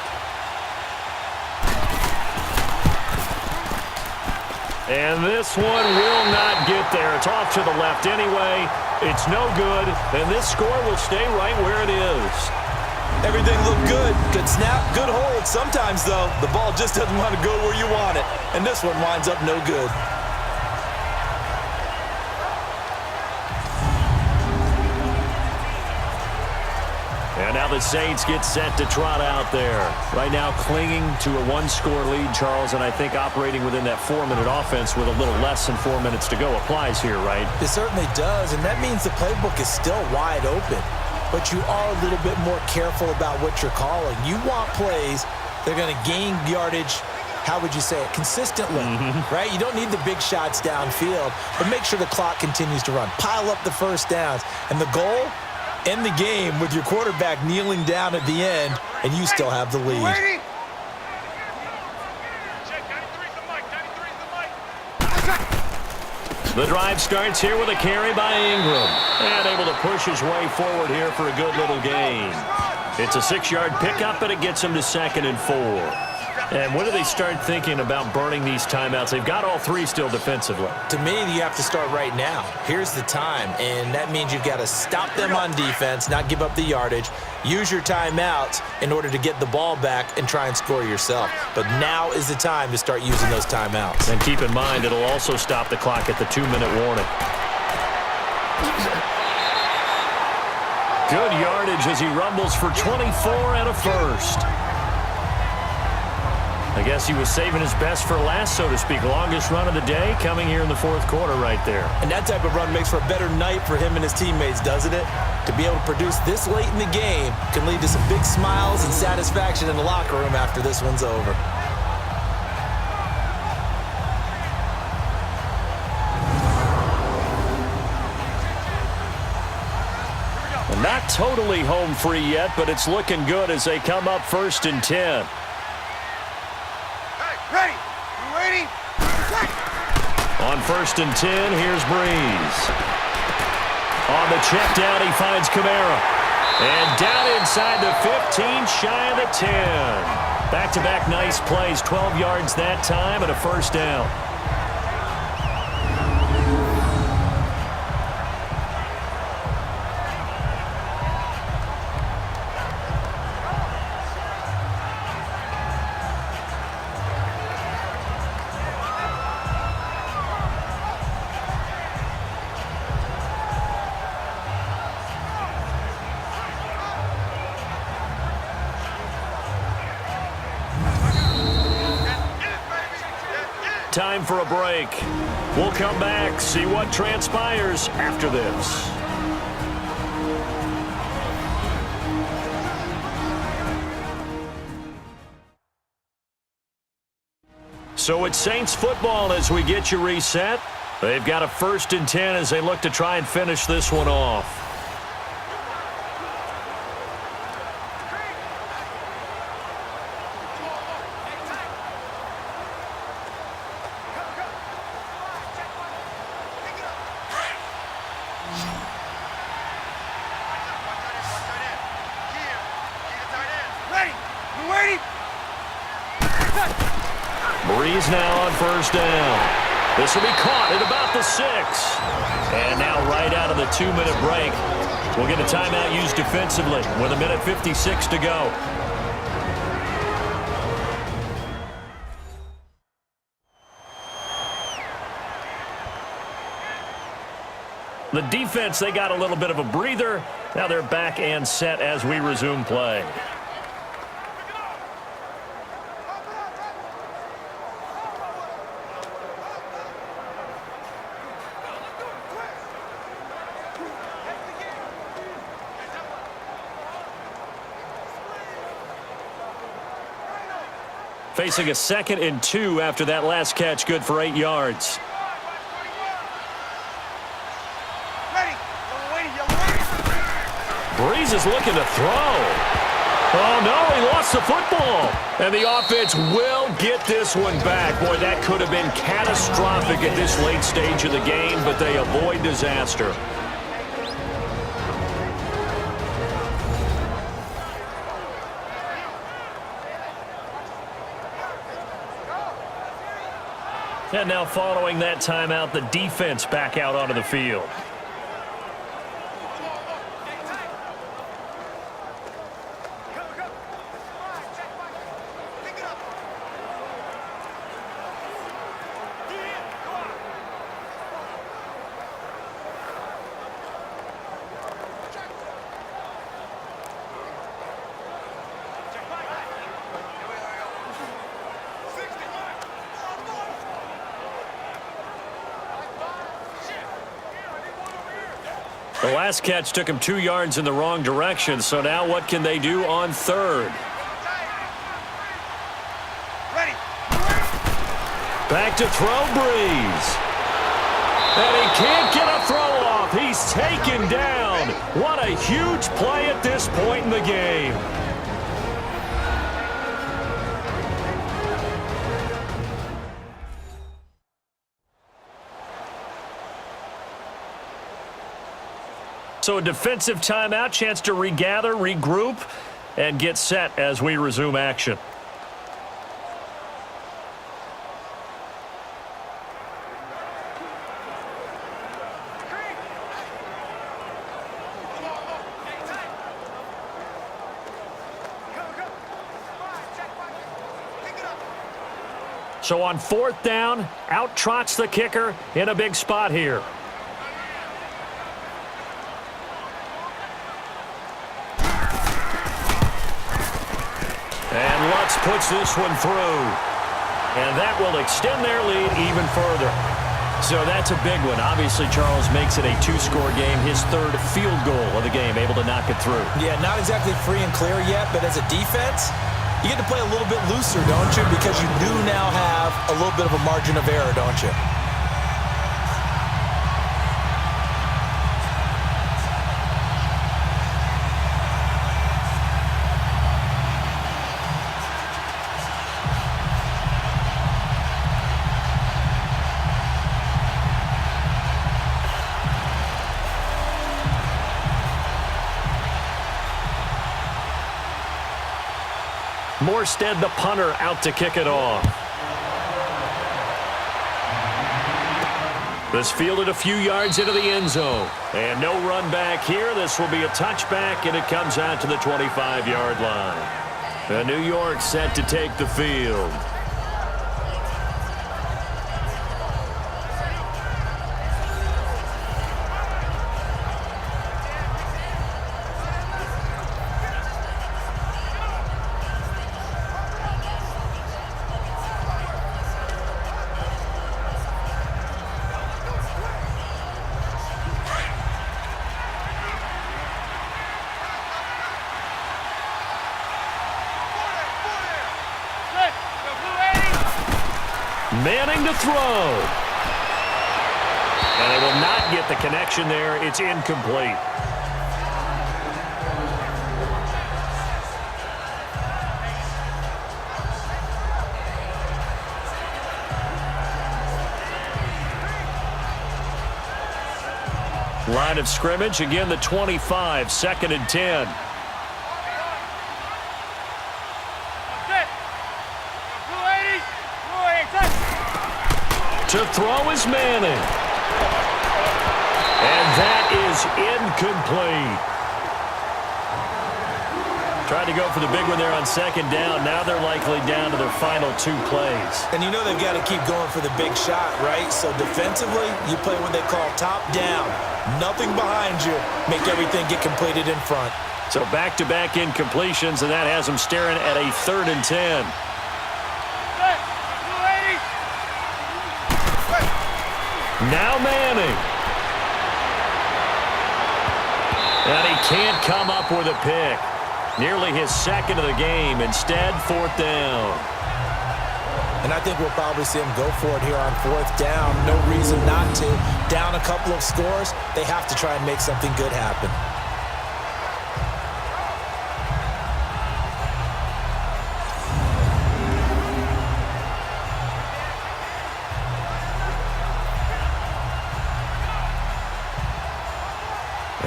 And this one will not get there. It's off to the left anyway. It's no good, and this score will stay right where it is. Everything looked good. Good snap, good hold. Sometimes, though, the ball just doesn't want to go where you want it. And this one winds up no good. And now the Saints get set to trot out there. Right now clinging to a 1-score lead, Charles, and I think operating within that 4-minute offense with a little less than 4 minutes to go applies here, right? It certainly does, and that means the playbook is still wide open. But you are a little bit more careful about what you're calling. You want plays that are going to gain yardage, how would you say it, consistently, right? You don't need the big shots downfield, but make sure the clock continues to run. Pile up the first downs. And the goal, end the game with your quarterback kneeling down at the end, and you still have the lead. The drive starts here with a carry by Ingram. And able to push his way forward here for a good little gain. It's a 6-yard pickup, and it gets him to 2nd and 4. And when do they start thinking about burning these timeouts? They've got all 3 still defensively. To me, you have to start right now. Here's the time, and that means you've got to stop them on defense, not give up the yardage, use your timeouts in order to get the ball back and try and score yourself. But now is the time to start using those timeouts. And keep in mind, it'll also stop the clock at the 2-minute warning. Good yardage as he rumbles for 24 and a first. I guess he was saving his best for last, so to speak. Longest run of the day coming here in the 4th quarter right there. And that type of run makes for a better night for him and his teammates, doesn't it? To be able to produce this late in the game can lead to some big smiles and satisfaction in the locker room after this one's over. And not totally home free yet, but it's looking good as they come up 1st and 10. Ready? You waiting? On 1st and 10, here's Brees. On the check down, he finds Kamara. And down inside the 15, shy of the 10. Back-to-back nice plays, 12 yards that time and a 1st down. Time for a break. We'll come back, see what transpires after this. So it's Saints football as we get you reset. They've got a 1st and 10 as they look to try and finish this one off. Brees now on 1st down. This will be caught at about the 6. And now right out of the 2-minute break, we'll get a timeout used defensively with 1:56 to go. The defense, they got a little bit of a breather. Now they're back and set as we resume play. Facing a 2nd and 2 after that last catch, good for 8 yards. Brees is looking to throw. Oh, no, he lost the football. And the offense will get this one back. Boy, that could have been catastrophic at this late stage of the game, but they avoid disaster. And now following that timeout, the defense back out onto the field. The last catch took him 2 yards in the wrong direction, so now what can they do on 3rd? Back to throw, Brees. And he can't get a throw off. He's taken down. What a huge play at this point in the game. So a defensive timeout, chance to regather, regroup, and get set as we resume action. So on 4th down, out trots the kicker in a big spot here. And Lutz puts this one through. And that will extend their lead even further. So that's a big one. Obviously, Charles makes it a 2-score game. His 3rd field goal of the game, able to knock it through. Yeah, not exactly free and clear yet, but as a defense, you get to play a little bit looser, don't you? Because you do now have a little bit of a margin of error, don't you? Morstead, the punter, out to kick it off. This fielded a few yards into the end zone. And no run back here. This will be a touchback, and it comes out to the 25-yard line. New York set to take the field. Manning to throw. And they will not get the connection there. It's incomplete. Line of scrimmage, again the 25, 2nd and 10. To throw is Manning. And that is incomplete. Tried to go for the big one there on second down. Now they're likely down to their final 2 plays. And you know they've got to keep going for the big shot, right? So defensively, you play what they call top down. Nothing behind you. Make everything get completed in front. So back-to-back incompletions, and that has them staring at a 3rd and 10. Now Manning. And he can't come up with a pick. Nearly his 2nd of the game. Instead, 4th down. And I think we'll probably see him go for it here on 4th down. No reason not to. Down a couple of scores, they have to try and make something good happen.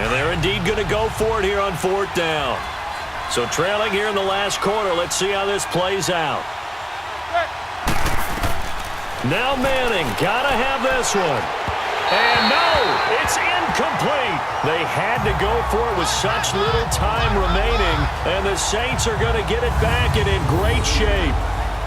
And they're indeed going to go for it here on 4th down. So trailing here in the last quarter. Let's see how this plays out. Now Manning, gotta have this one. And no, it's incomplete. They had to go for it with such little time remaining, and the Saints are going to get it back and in great shape.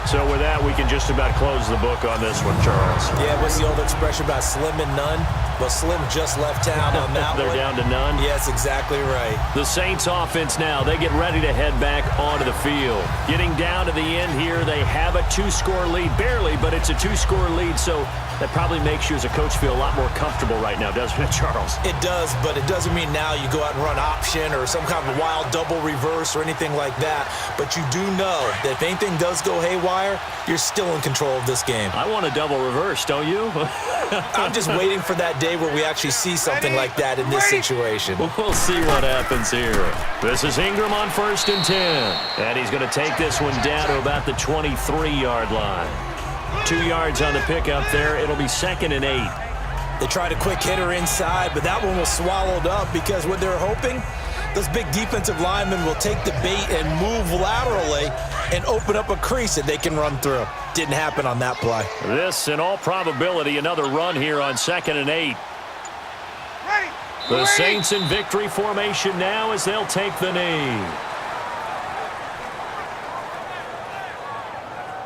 So with that, we can just about close the book on this one, Charles. Yeah, what's the old expression about slim and none? Well, Slim just left town on that They're one. down to none? Yes, exactly right. The Saints offense now, they get ready to head back onto the field. Getting down to the end here, they have a 2-score lead. Barely, but it's a 2-score lead, so that probably makes you as a coach feel a lot more comfortable right now, doesn't it, Charles? It does, but it doesn't mean now you go out and run option or some kind of wild double reverse or anything like that. But you do know that if anything does go haywire, you're still in control of this game. I want a double reverse, don't you? I'm just waiting for that day where we actually see something like that in this situation. We'll see what happens here. This is Ingram on 1st and 10. And he's going to take this one down to about the 23-yard line. 2 yards on the pickup there. It'll be 2nd and 8. They tried a quick hitter inside, but that one was swallowed up because what they're hoping, those big defensive linemen will take the bait and move laterally and open up a crease that they can run through. Didn't happen on that play. This, in all probability, another run here on 2nd and 8. The Saints in victory formation now as they'll take the knee.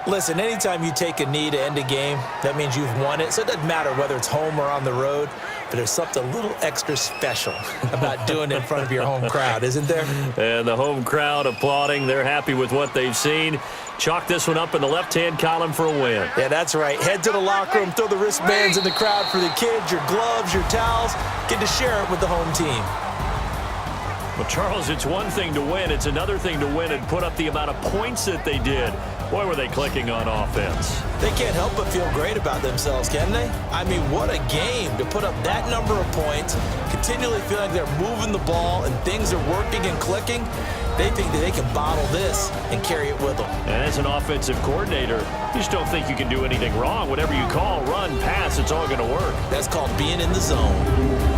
Listen, anytime you take a knee to end a game, that means you've won it. So it doesn't matter whether it's home or on the road, but there's something a little extra special about doing it in front of your home crowd, isn't there? And the home crowd applauding. They're happy with what they've seen. Chalk this one up in the left-hand column for a win. Yeah, that's right. Head to the locker room, throw the wristbands in the crowd for the kids, your gloves, your towels. Get to share it with the home team. Well, Charles, it's one thing to win. It's another thing to win and put up the amount of points that they did. Boy, were they clicking on offense. They can't help but feel great about themselves, can they? I mean, what a game to put up that number of points, continually feel like they're moving the ball and things are working and clicking. They think that they can bottle this and carry it with them. And as an offensive coordinator, you just don't think you can do anything wrong. Whatever you call, run, pass, it's all going to work. That's called being in the zone.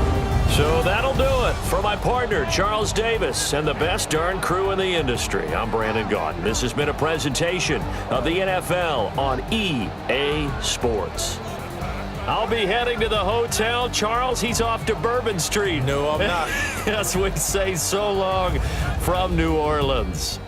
So that'll do it for my partner, Charles Davis, and the best darn crew in the industry. I'm Brandon Gaudin. This has been a presentation of the NFL on EA Sports. I'll be heading to the hotel. Charles, he's off to Bourbon Street. No, I'm not. As we say so long from New Orleans.